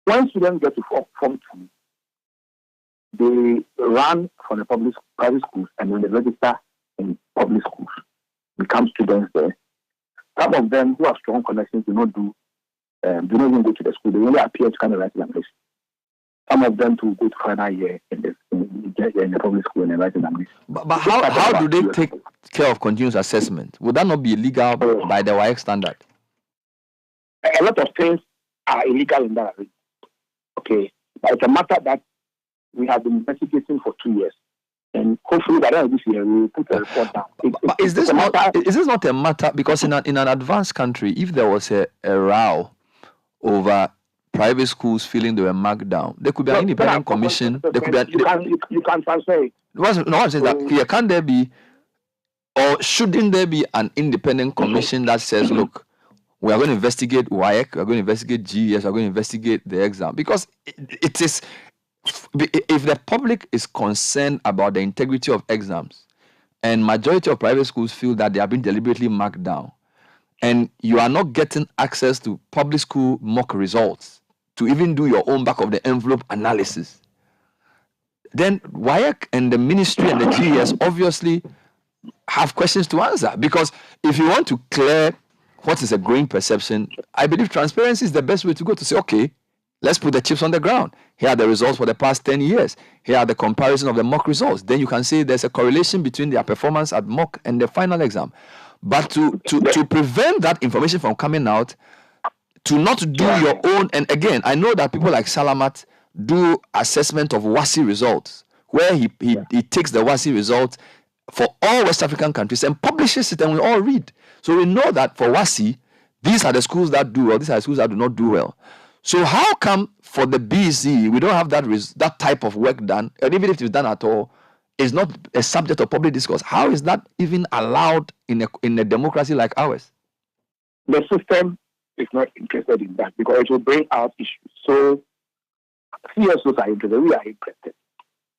when students get to Form 2, they run for the private schools, and when they register in public schools, become students there. Some of them who have strong connections do not even go to the school. They only appear to kind of write examination. Some of them to go to final year in the public school and write examination. But how do they take care of continuous assessment? Would that not be illegal by the WAEC standard? A lot of things are illegal in that area. Okay, but it's a matter that we have been investigating for 2 years, and hopefully by the end of this year we will put a report down. But is this not a matter, because in an advanced country, if there was a row over private schools feeling they were marked down, there could be an independent commission. There could be you can transfer it. No, I'm saying that here, can there be, or shouldn't there be an independent commission that says, look, we are going to investigate WAEC, we are going to investigate GES, we are going to investigate the exam? Because it is, if the public is concerned about the integrity of exams, and majority of private schools feel that they have been deliberately marked down, and you are not getting access to public school mock results to even do your own back of the envelope analysis, then WAEC and the ministry and the GES obviously have questions to answer. Because if you want to clear what is a growing perception, I believe transparency is the best way to go, to say, okay, let's put the chips on the ground. Here are the results for the past 10 years. Here are the comparison of the mock results. Then you can say there's a correlation between their performance at mock and the final exam. But to prevent that information from coming out, to not do your own, and again, I know that people like Salamat do assessment of WASI results, where he takes the WASI results for all West African countries and publishes it, and we all read. So we know that for WASI, these are the schools that do well, these are the schools that do not do well. So how come for the BC we don't have that type of work done, and even if it's done at all, it's not a subject of public discourse? How is that even allowed in a democracy like ours? The system is not interested in that because it will bring out issues. So CSOs are interested, we are interested.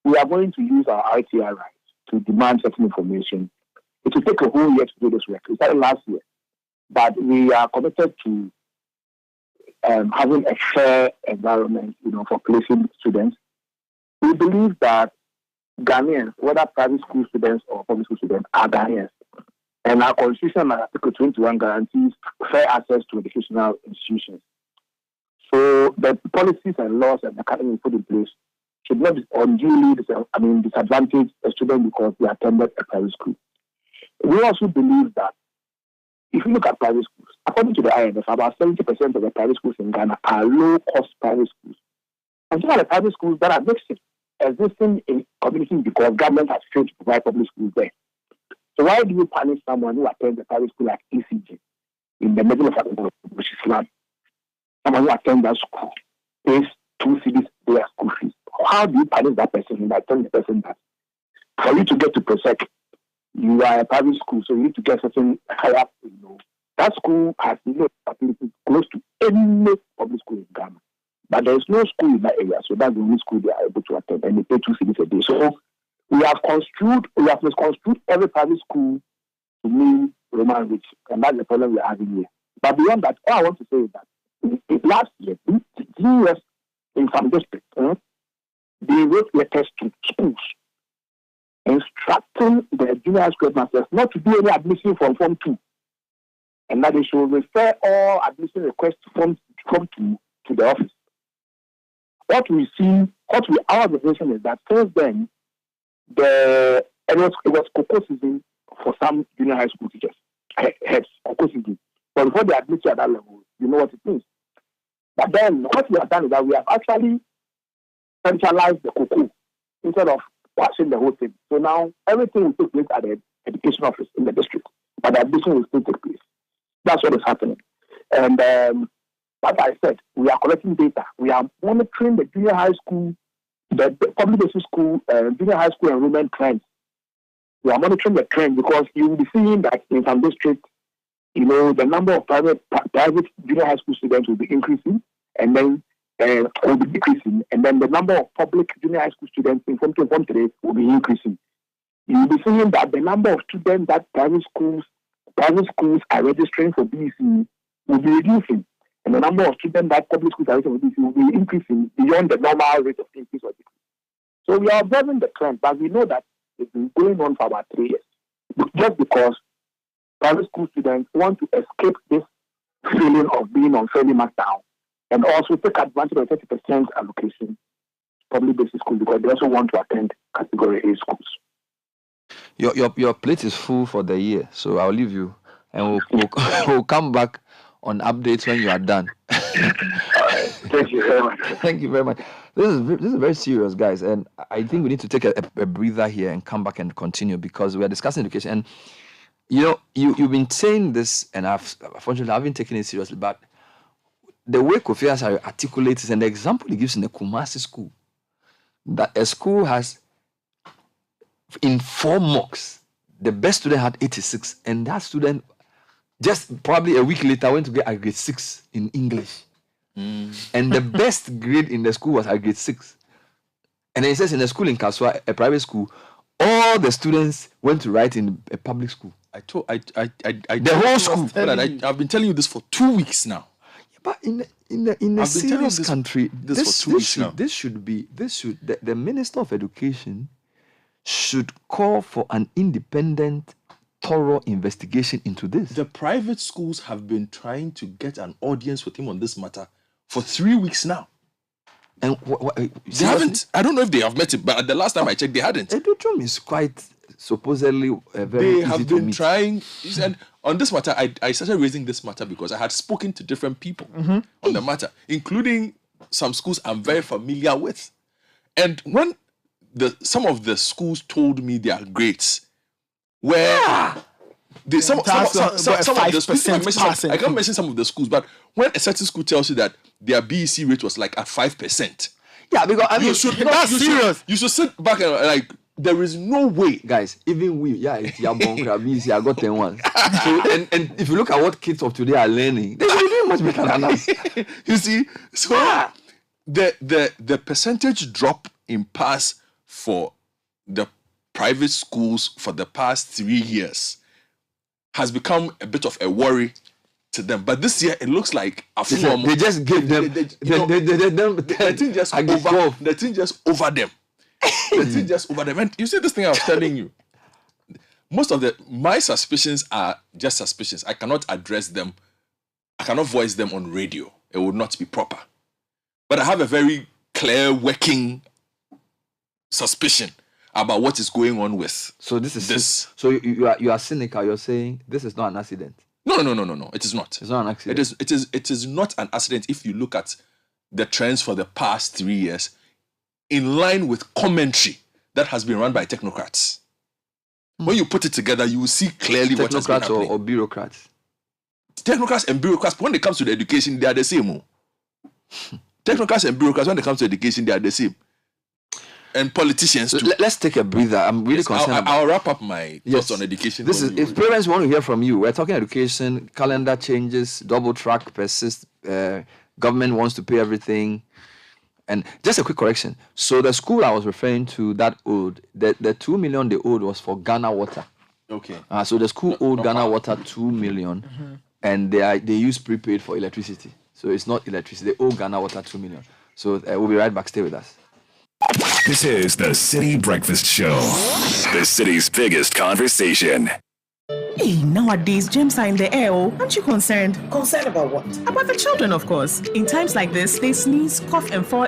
We are going to use our ITR rights to demand certain information. It will take a whole year to do this work. We started last year, but we are committed to having a fair environment, for placing students. We believe that Ghanaians, whether private school students or public school students, are Ghanaians. And our constitution, Article 21, guarantees fair access to educational institutions. So the policies and laws and academy put in place should not be unduly disadvantage a student because they attended a private school. We also believe that if you look at private schools, according to the IMF, about 70% of the private schools in Ghana are low-cost private schools. And some of the private schools that are existing in communities because government has failed to provide public schools there. So why do you punish someone who attends a private school like ECG in the middle of a which is slum? Someone who attends that school pays 2 cedis their school fees. How do you punish that person and attend the person that for you to get to PROSEC, you are a private school, so you need to get certain higher, that school has no facilities close to any public school in Ghana. But there is no school in that area, so that's the only school they are able to attend, and they pay 2 cedis a day. So we have misconstrued every private school to mean Roman rich, and that's the problem we are having here. But beyond that, all I want to say is that last year, GS in some districts, they wrote letters to schools instructing the junior high school masters not to do any admission from Form 2, and that they should refer all admission requests from 2 to the office. Our observation is that since then, it was cocoa season for some junior high school teachers. Heads, cocoa season. But before they admit you at that level, you know what it means. But then what we have done is that we have actually centralized the cocoa instead of watching the whole thing. So now everything will take place at the education office in the district, but the admission will still take place. That's what is happening. And like I said, we are collecting data. We are monitoring the junior high school, the public basic school, junior high school enrollment trends. We are monitoring the trend because you will be seeing that in some districts, the number of private junior high school students will be increasing, and then will be decreasing, and then the number of public junior high school students in Form 2 and Form 3 will be increasing. You will be seeing that the number of students that private schools are registering for BEC will be reducing, and the number of students that public schools are registering for BEC will be increasing beyond the normal rate of increase or decrease. So we are observing the trend, but we know that it's been going on for about 3 years, just because private school students want to escape this feeling of being unfairly marked down, and also take advantage of 30% allocation public basic school because they also want to attend category A schools. Your plate is full for the year, so I'll leave you, and we'll come back on updates when you are done. Thank you very much. Thank you very much. This is very serious, guys, and I think we need to take a breather here and come back and continue because we are discussing education. And you've been saying this, and unfortunately I haven't taken it seriously, but the way Kofi has articulated and the example he gives in the Kumasi school, that a school has, in 4 mocks, the best student had 86, and that student just probably a week later went to get a grade 6 in English. And the best grade in the school was a grade 6. And then he says in a school in Kaswa, a private school, all the students went to write in a public school. The whole school. I've been telling you this for 2 weeks now. But in a serious country, the Minister of Education should call for an independent, thorough investigation into this. The private schools have been trying to get an audience with him on this matter for 3 weeks now. And they haven't. I don't know if they have met him, but the last time I checked, they hadn't. Educhum is quite supposedly very They have been trying. He said, on this matter, I started raising this matter because I had spoken to different people on the matter, including some schools I'm very familiar with. And when some of the schools told me their grades, where some of the schools, I can't mention some of the schools, but when a certain school tells you that their BEC rate was like at 5%, yeah, because I mean, that's serious. You should sit back and like, there is no way, guys. Even we, I got 10 ones. So, and if you look at what kids of today are learning, they're doing much better than us. You see, so the percentage drop in pass for the private schools for the past 3 years has become a bit of a worry to them. But this year, it looks like they just gave them the thing just over them. The thing just over them. And you see this thing I was telling you. Most of my suspicions are just suspicions. I cannot address them. I cannot voice them on radio. It would not be proper. But I have a very clear working suspicion about what is going on with this. So you are cynical. You're saying this is not an accident. No. It is not. It's not an accident. It is not an accident if you look at the trends for the past 3 years in line with commentary that has been run by technocrats. When you put it together, you will see clearly what has been happening. Technocrats or bureaucrats? Technocrats and bureaucrats, when it comes to the education, they are the same. Technocrats and bureaucrats, when it comes to education, they are the same. And politicians too. Let's take a breather. I'm really concerned. I'll wrap up my thoughts on education. This is if parents want to hear from you. We're talking education, calendar changes, double track persists. Government wants to pay everything. And just a quick correction. So the school I was referring to that owed, the 2 million they owed was for Ghana Water. Okay. So the school owed Ghana Water 2 million, and they use prepaid for electricity. So it's not electricity. They owe Ghana Water 2 million. So we'll be right back. Stay with us. This is the Citi Breakfast Show, the city's biggest conversation. Hey, nowadays, germs are in the air. Aren't you concerned? Concerned about what? About the children, of course. In times like this, they sneeze, cough, and fall.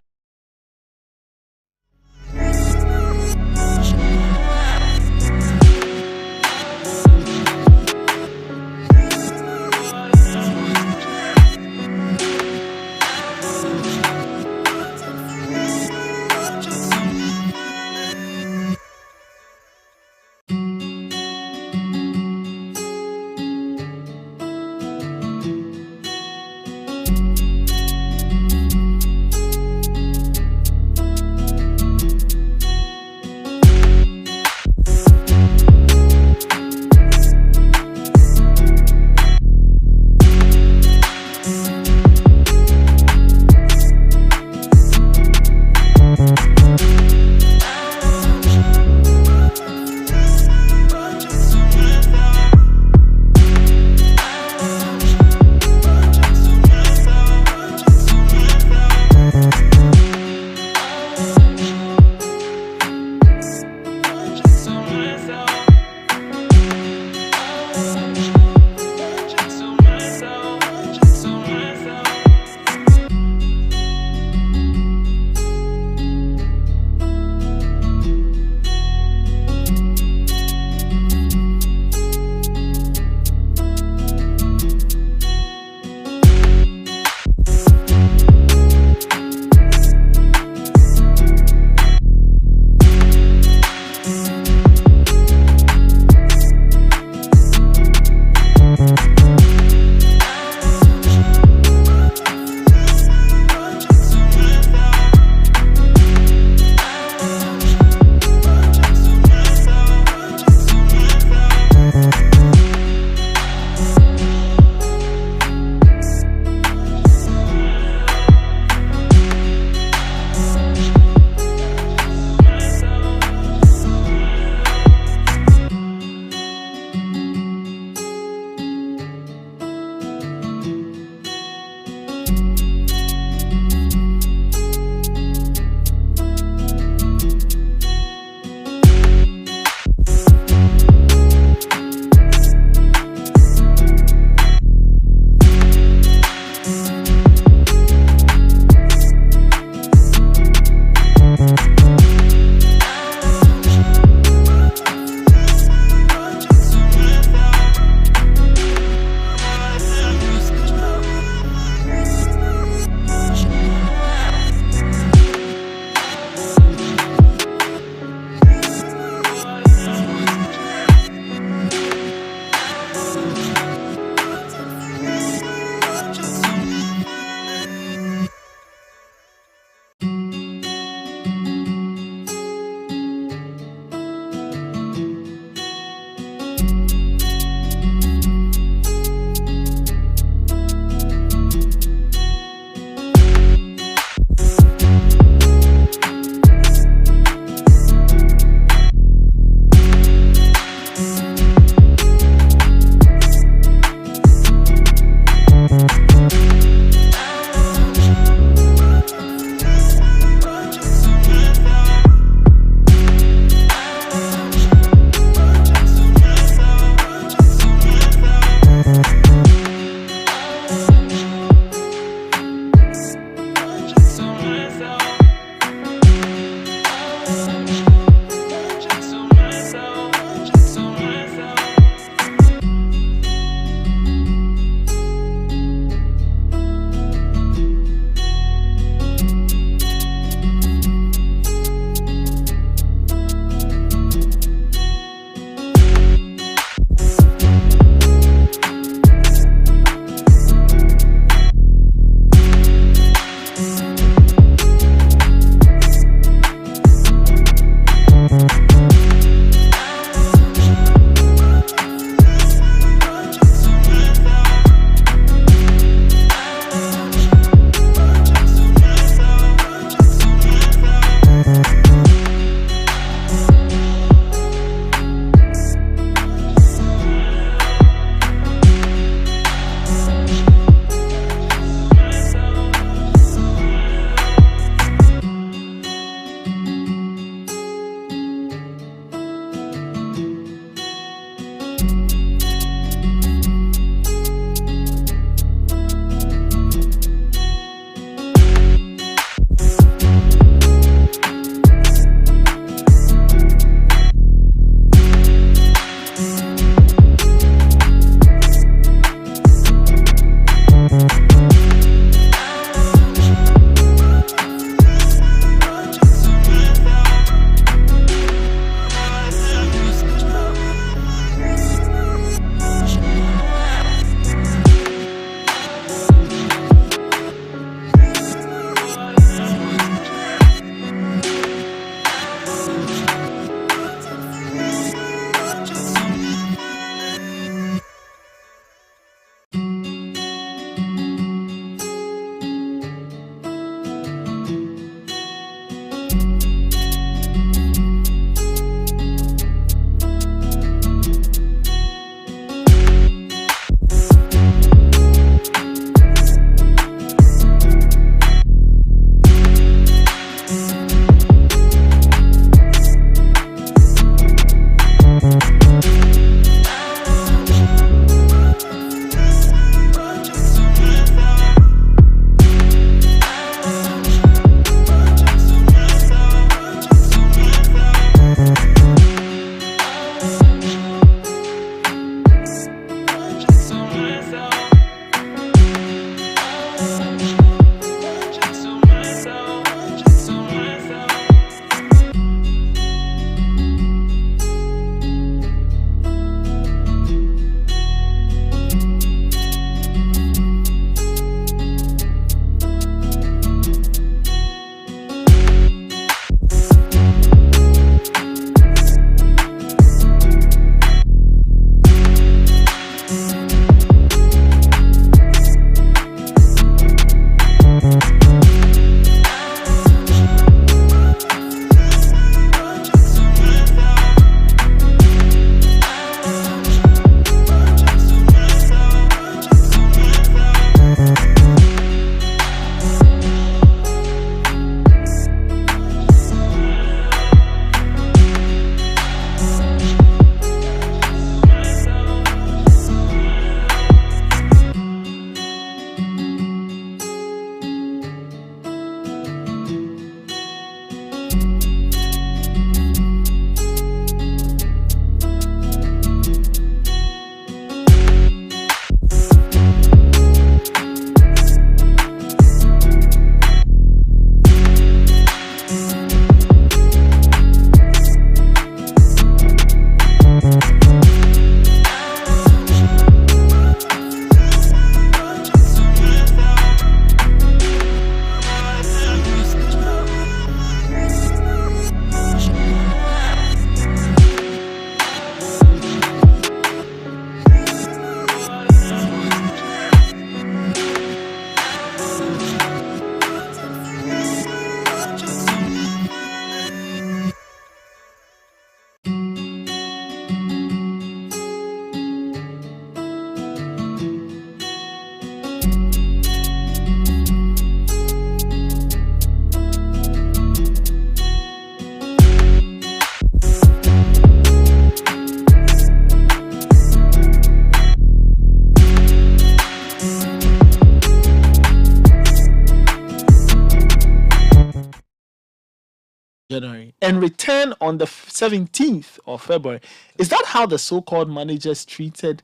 and return on the 17th of February. Is that how the so-called managers treated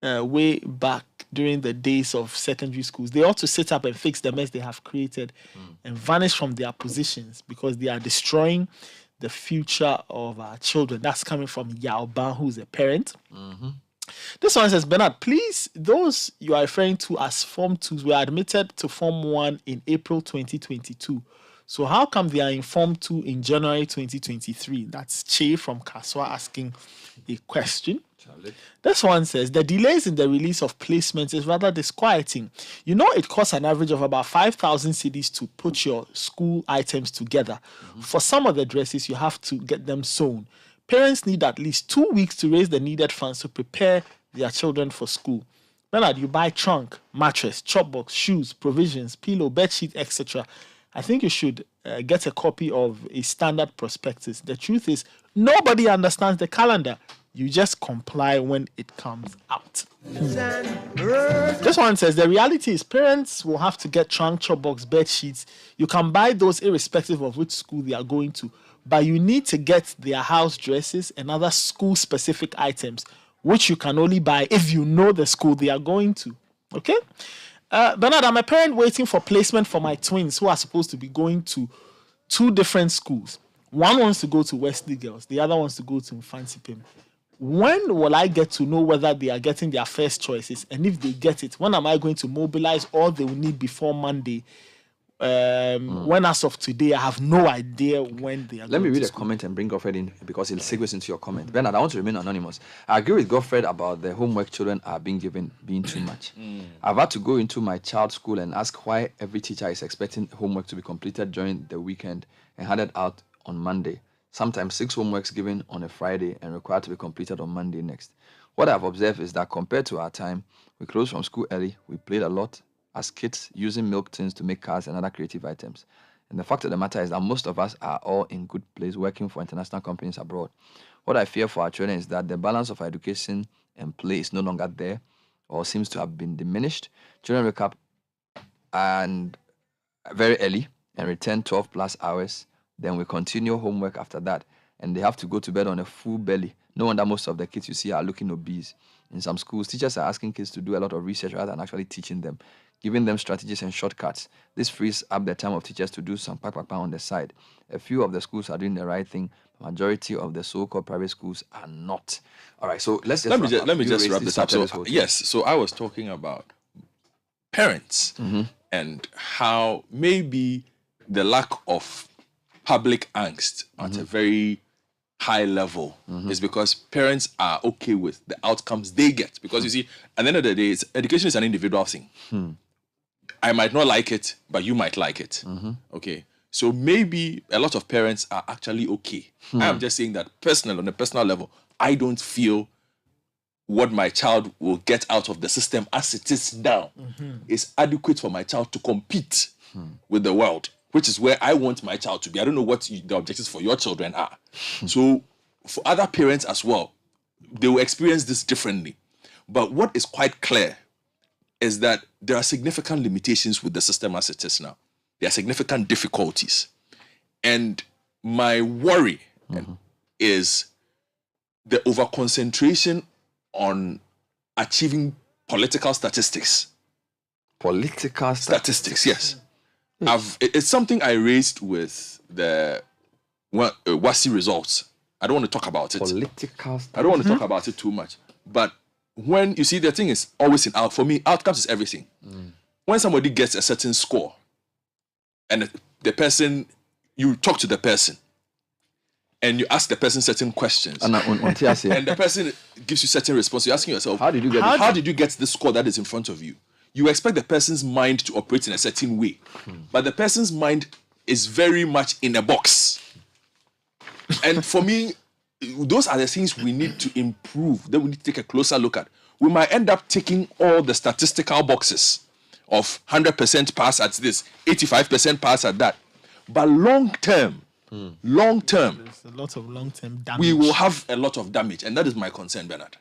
way back during the days of secondary schools? They ought to sit up and fix the mess they have created and vanish from their positions because they are destroying the future of our children. That's coming from Yao Ban, who's a parent. This one says, Bernard, please, those you are referring to as Form 2s were admitted to Form 1 in April 2022. So how come they are in Form 2 in January 2023? That's Che from Kaswa asking a question. This one says, the delays in the release of placements is rather disquieting. You know, it costs an average of about 5,000 cedis to put your school items together. For some of the dresses, you have to get them sewn. Parents need at least 2 weeks to raise the needed funds to prepare their children for school. Bernard, you buy trunk, mattress, chop box, shoes, provisions, pillow, bedsheet, etc. I think you should get a copy of a standard prospectus. The truth is, nobody understands the calendar. You just comply when it comes out. This one says, the reality is parents will have to get trunk, chop box, bed sheets. You can buy those irrespective of which school they are going to, but you need to get their house dresses and other school-specific items, which you can only buy if you know the school they are going to. Okay? Bernard, I'm a parent waiting for placement for my twins who are supposed to be going to 2 different schools. One wants to go to Wesley Girls, the other wants to go to Fancy Pim. When will I get to know whether they are getting their first choices? And if they get it, when am I going to mobilize all they will need before Monday? When as of today, I have no idea when they are Let me read a school. comment and bring Godfred in because it segues into your comment. Bernard, I want to remain anonymous. I agree with Godfred about the homework children are being given being too much. I've had to go into my child's school and ask why every teacher is expecting homework to be completed during the weekend and handed out on Monday. Sometimes 6 homeworks given on a Friday and required to be completed on Monday next. What I've observed is that compared to our time, we closed from school early, we played a lot as kids using milk tins to make cars and other creative items. And the fact of the matter is that most of us are all in good place working for international companies abroad. What I fear for our children is that the balance of education and play is no longer there or seems to have been diminished. Children wake up and very early and return 12 plus hours. Then we continue homework after that, and they have to go to bed on a full belly. No wonder most of the kids you see are looking obese. In some schools, teachers are asking kids to do a lot of research rather than actually teaching them, giving them strategies and shortcuts. This frees up the time of teachers to do some pack on the side. A few of the schools are doing the right thing. The majority of the so-called private schools are not. All right, so let me just wrap this up. So, yes, so I was talking about parents and how maybe the lack of public angst at a very high level is because parents are okay with the outcomes they get. Because you see, at the end of the day, education is an individual thing. I might not like it, but you might like it. Okay. So maybe a lot of parents are actually okay. I'm just saying that on a personal level, I don't feel what my child will get out of the system as it is now is adequate for my child to compete with the world, which is where I want my child to be. I don't know what the objectives for your children are. So for other parents as well, they will experience this differently. But what is quite clear is that there are significant limitations with the system as it is now. There are significant difficulties. And my worry is the overconcentration on achieving political statistics. Political statistics, yes. It's something I raised with the WASI results. I don't want to talk about it. I don't want to talk about it too much. But when you see, the thing is always for me, outcomes is everything. When somebody gets a certain score and the person, you talk to the person and you ask the person certain questions and the person gives you certain response, you're asking yourself, how did you get this score that is in front of you? You expect the person's mind to operate in a certain way, but the person's mind is very much in a box. And for me, those are the things we need to improve, that we need to take a closer look at. We might end up taking all the statistical boxes of 100% pass at this, 85% pass at that. But long term, there's a lot of long-term damage. We will have a lot of damage, and that is my concern, Bernard.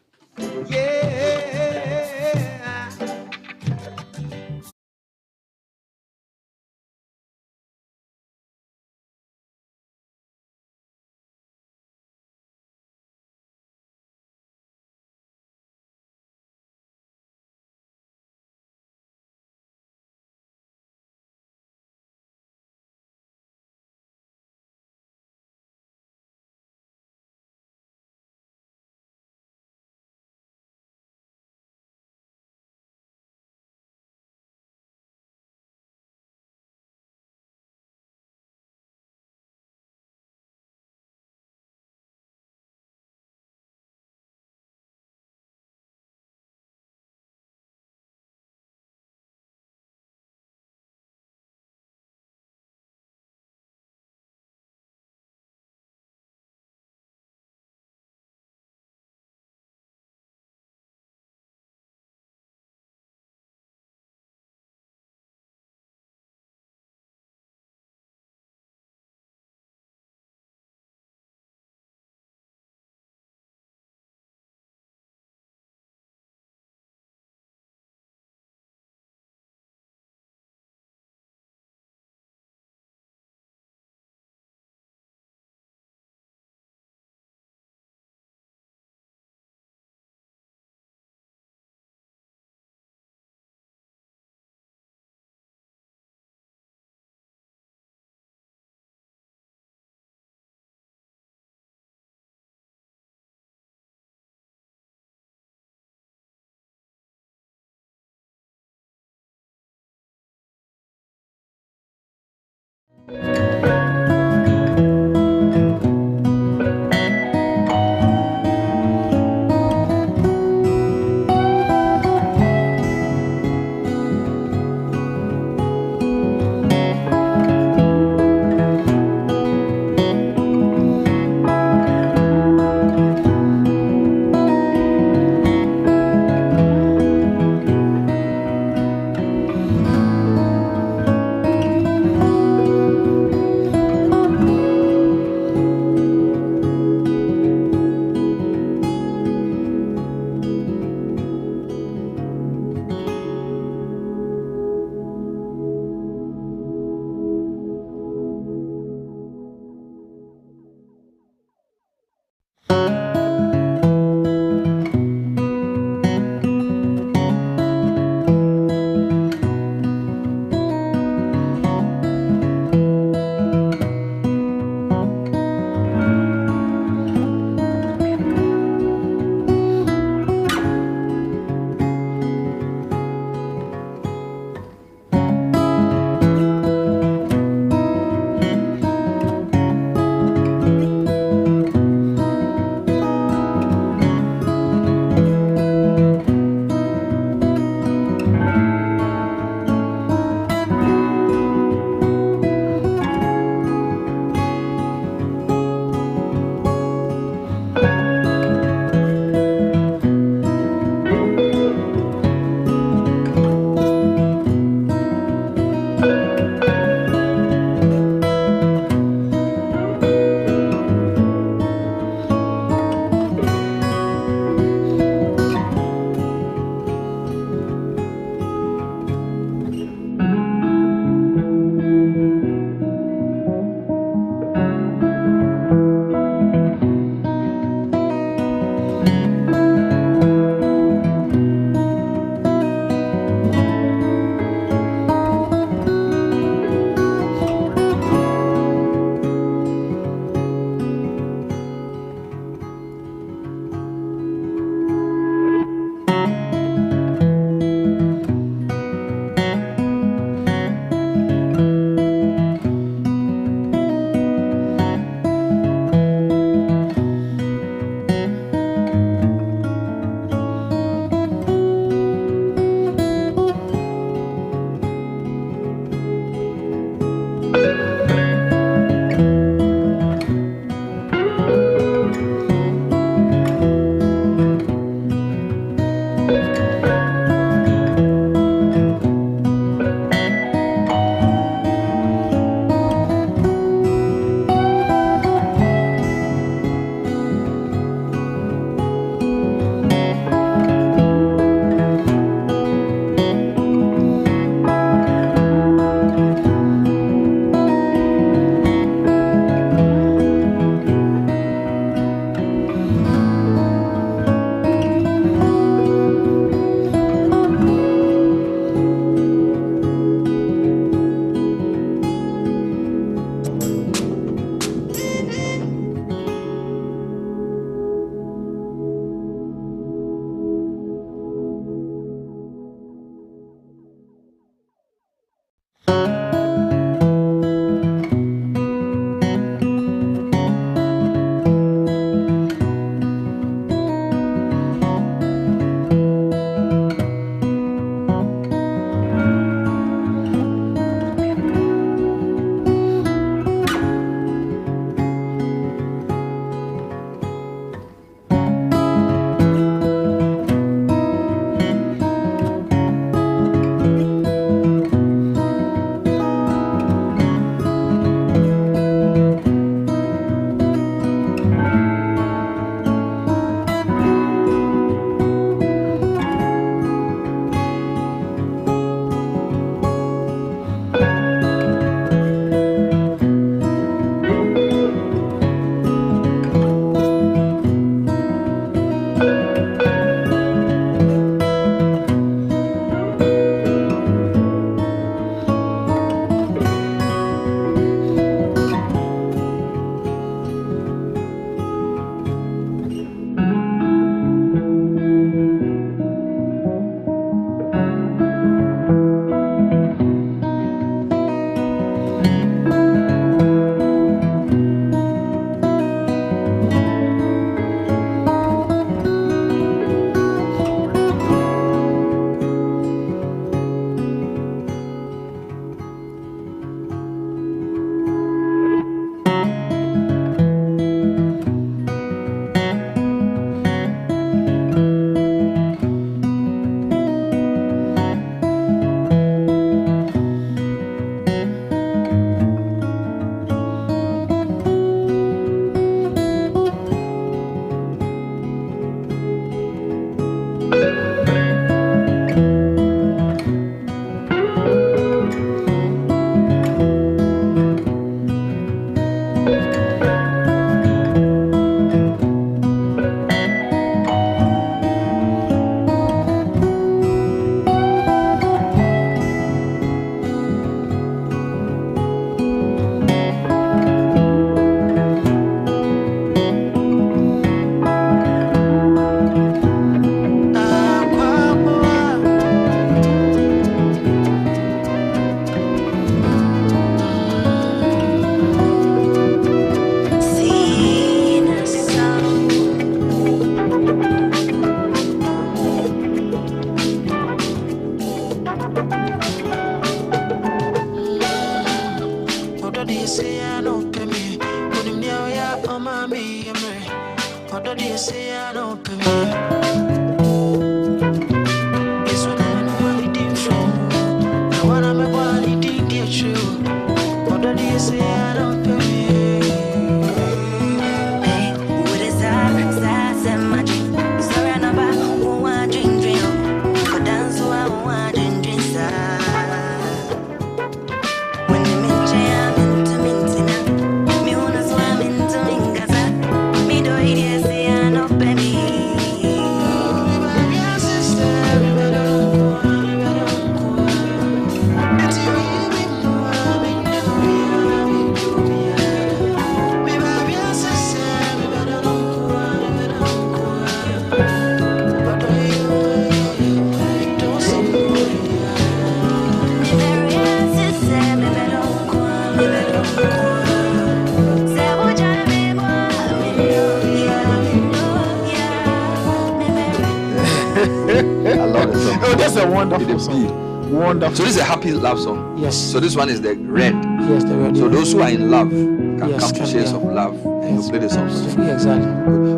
I love the song. Oh, that's a wonderful song. Wonderful. So this is a happy love song. Yes. So this one is the red. Yes, the red. So those who are in love can Yes, come to Shades of Love and you play the song. Yeah, exactly.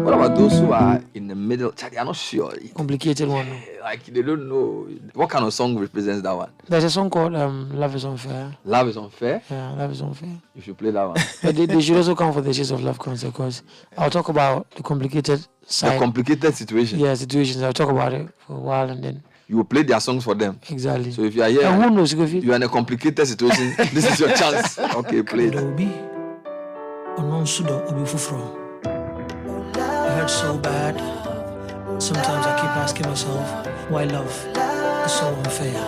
What about those who are in the middle? They are not sure. Complicated one. Like they don't know what kind of song represents that one. There's a song called Love is Unfair. Love is Unfair? Yeah, Love is Unfair. You should play that one. But they should also come for the Shades of Love concert because I'll talk about the complicated side. The complicated situation. Yeah, situations. I'll talk about it for a while and then. You will play their songs for them. Exactly. So if you are here, and who knows, you are in a complicated situation, this is your chance. Okay, play it. It hurts so bad. Sometimes I keep asking myself, why love is so unfair?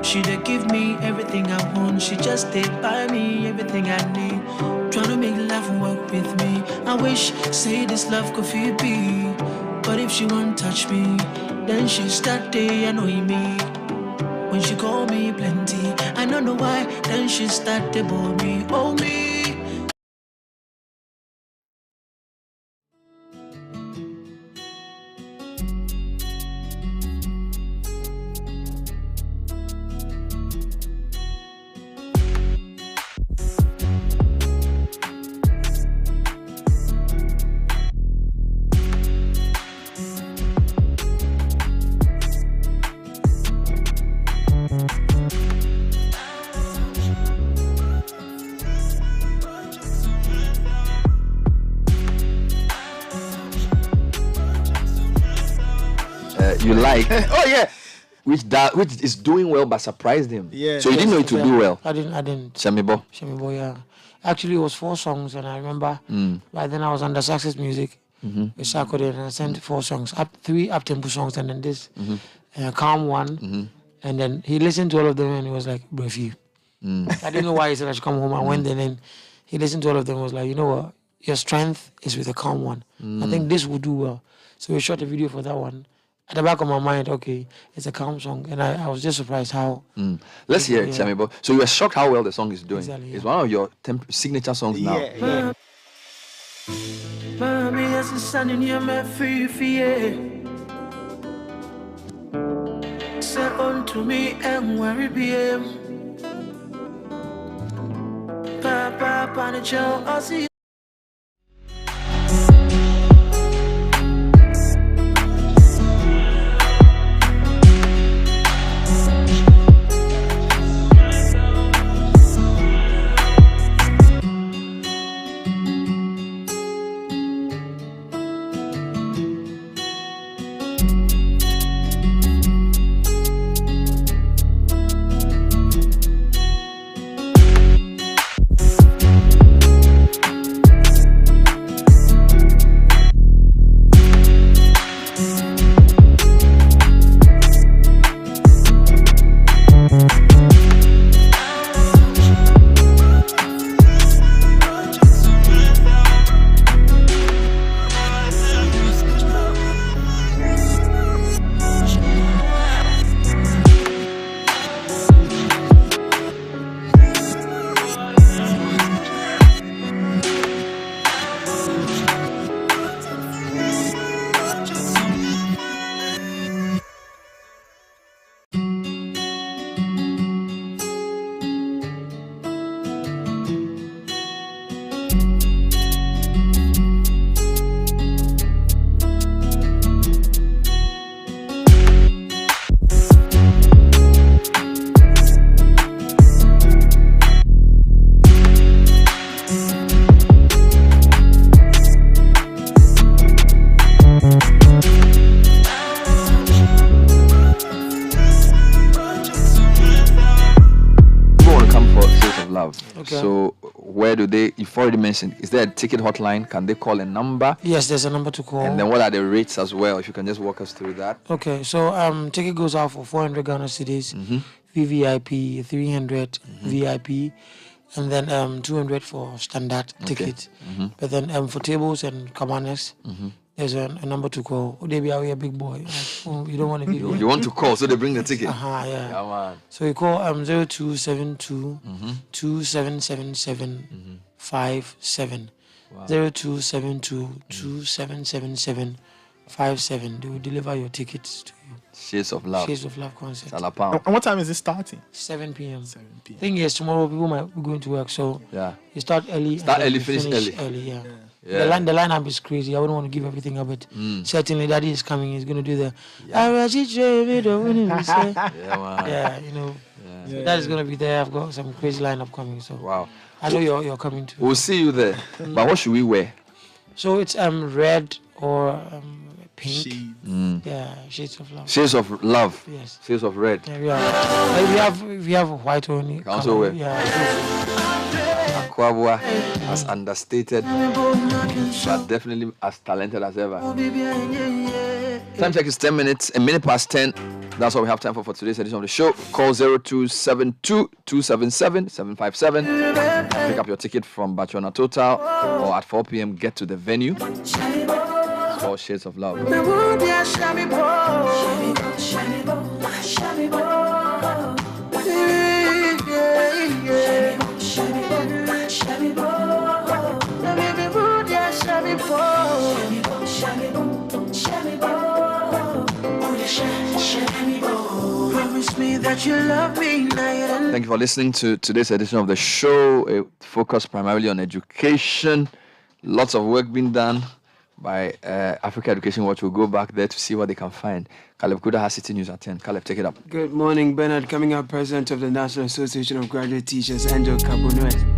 She did give me everything I want. She just did buy me everything I need. Trying to make life work with me. I wish, say this love could feel me. But if she won't touch me, then she start to annoy me. When she call me plenty, I don't know why, then she start to bore me. Oh me. You like oh yeah, which is doing well but surprised him. Yeah. So you didn't know it would do well. I didn't. Shamibo. Shamibo, yeah. Actually, it was 4 songs, and I remember. By then I was under Success Music with Sarkodie, and I sent 4 songs, 3 up-tempo songs, and then this calm one. And then he listened to all of them, and he was like, "Brefu." I didn't know why he said I should come home. I went there, and he listened to all of them. And was like, "You know what? Your strength is with the calm one. I think this will do well." So we shot a video for that one. At the back of my mind, okay, it's a calm song, and I was just surprised how. Let's hear it, Yeah. Shamibo. So you were shocked how well the song is doing. Exactly, yeah. It's one of your signature songs now. Yeah. Mommy, as a son in your man free for you. Say unto me and worry be Papa, Panacho, I'll see. Okay. So where do they, you've already mentioned, is there a ticket hotline? Can they call a number? Yes, there's a number to call. And then what are the rates as well? If you can just walk us through that. Okay, so ticket goes out for 400 Ghana cedis, VVIP 300 VIP, and then 200 for standard ticket. But then for tables and cabanas, there's a number to call. Oh, they be a big boy. Like, you don't want to be. You want to call, so they bring the ticket. Yeah. Yeah, man. So you call 0272 2777 57. 0272 2777 57. They will deliver your tickets to you. Shades of Love. Shades of Love concert. Salapam. And what time is it starting? 7 p.m. 7 p.m. Thing is, tomorrow people might be going to work, so you start early. Start and early, you finish early. Yeah. Yeah. The lineup is crazy. I wouldn't want to give everything up, but certainly Daddy is coming. He's going to do the. Yeah, you know. Yeah. So that is going to be there. I've got some crazy lineup coming. So wow. I know you're coming too. We'll see you there. But what should we wear? So it's red or pink. Yeah, Shades of Love. Shades of Love. Yes. Shades of red. Yeah, we have white only. Also wear. Yeah. Kwabwa, as understated, but definitely as talented as ever. Time check is 10 minutes, a minute past 10. That's all we have time for today's edition of the show. Call 0272-277-757. Pick up your ticket from Bachona Total, or at 4 p.m. get to the venue. It's called Shades of Love. Thank you for listening to today's edition of the show. A focus primarily on education. Lots of work being done by Africa Education Watch. We'll go back there to see what they can find. Caleb Kuda has City News at 10. Caleb, take it up. Good morning, Bernard. Coming up, President of the National Association of Graduate Teachers, Angel Kabunwe,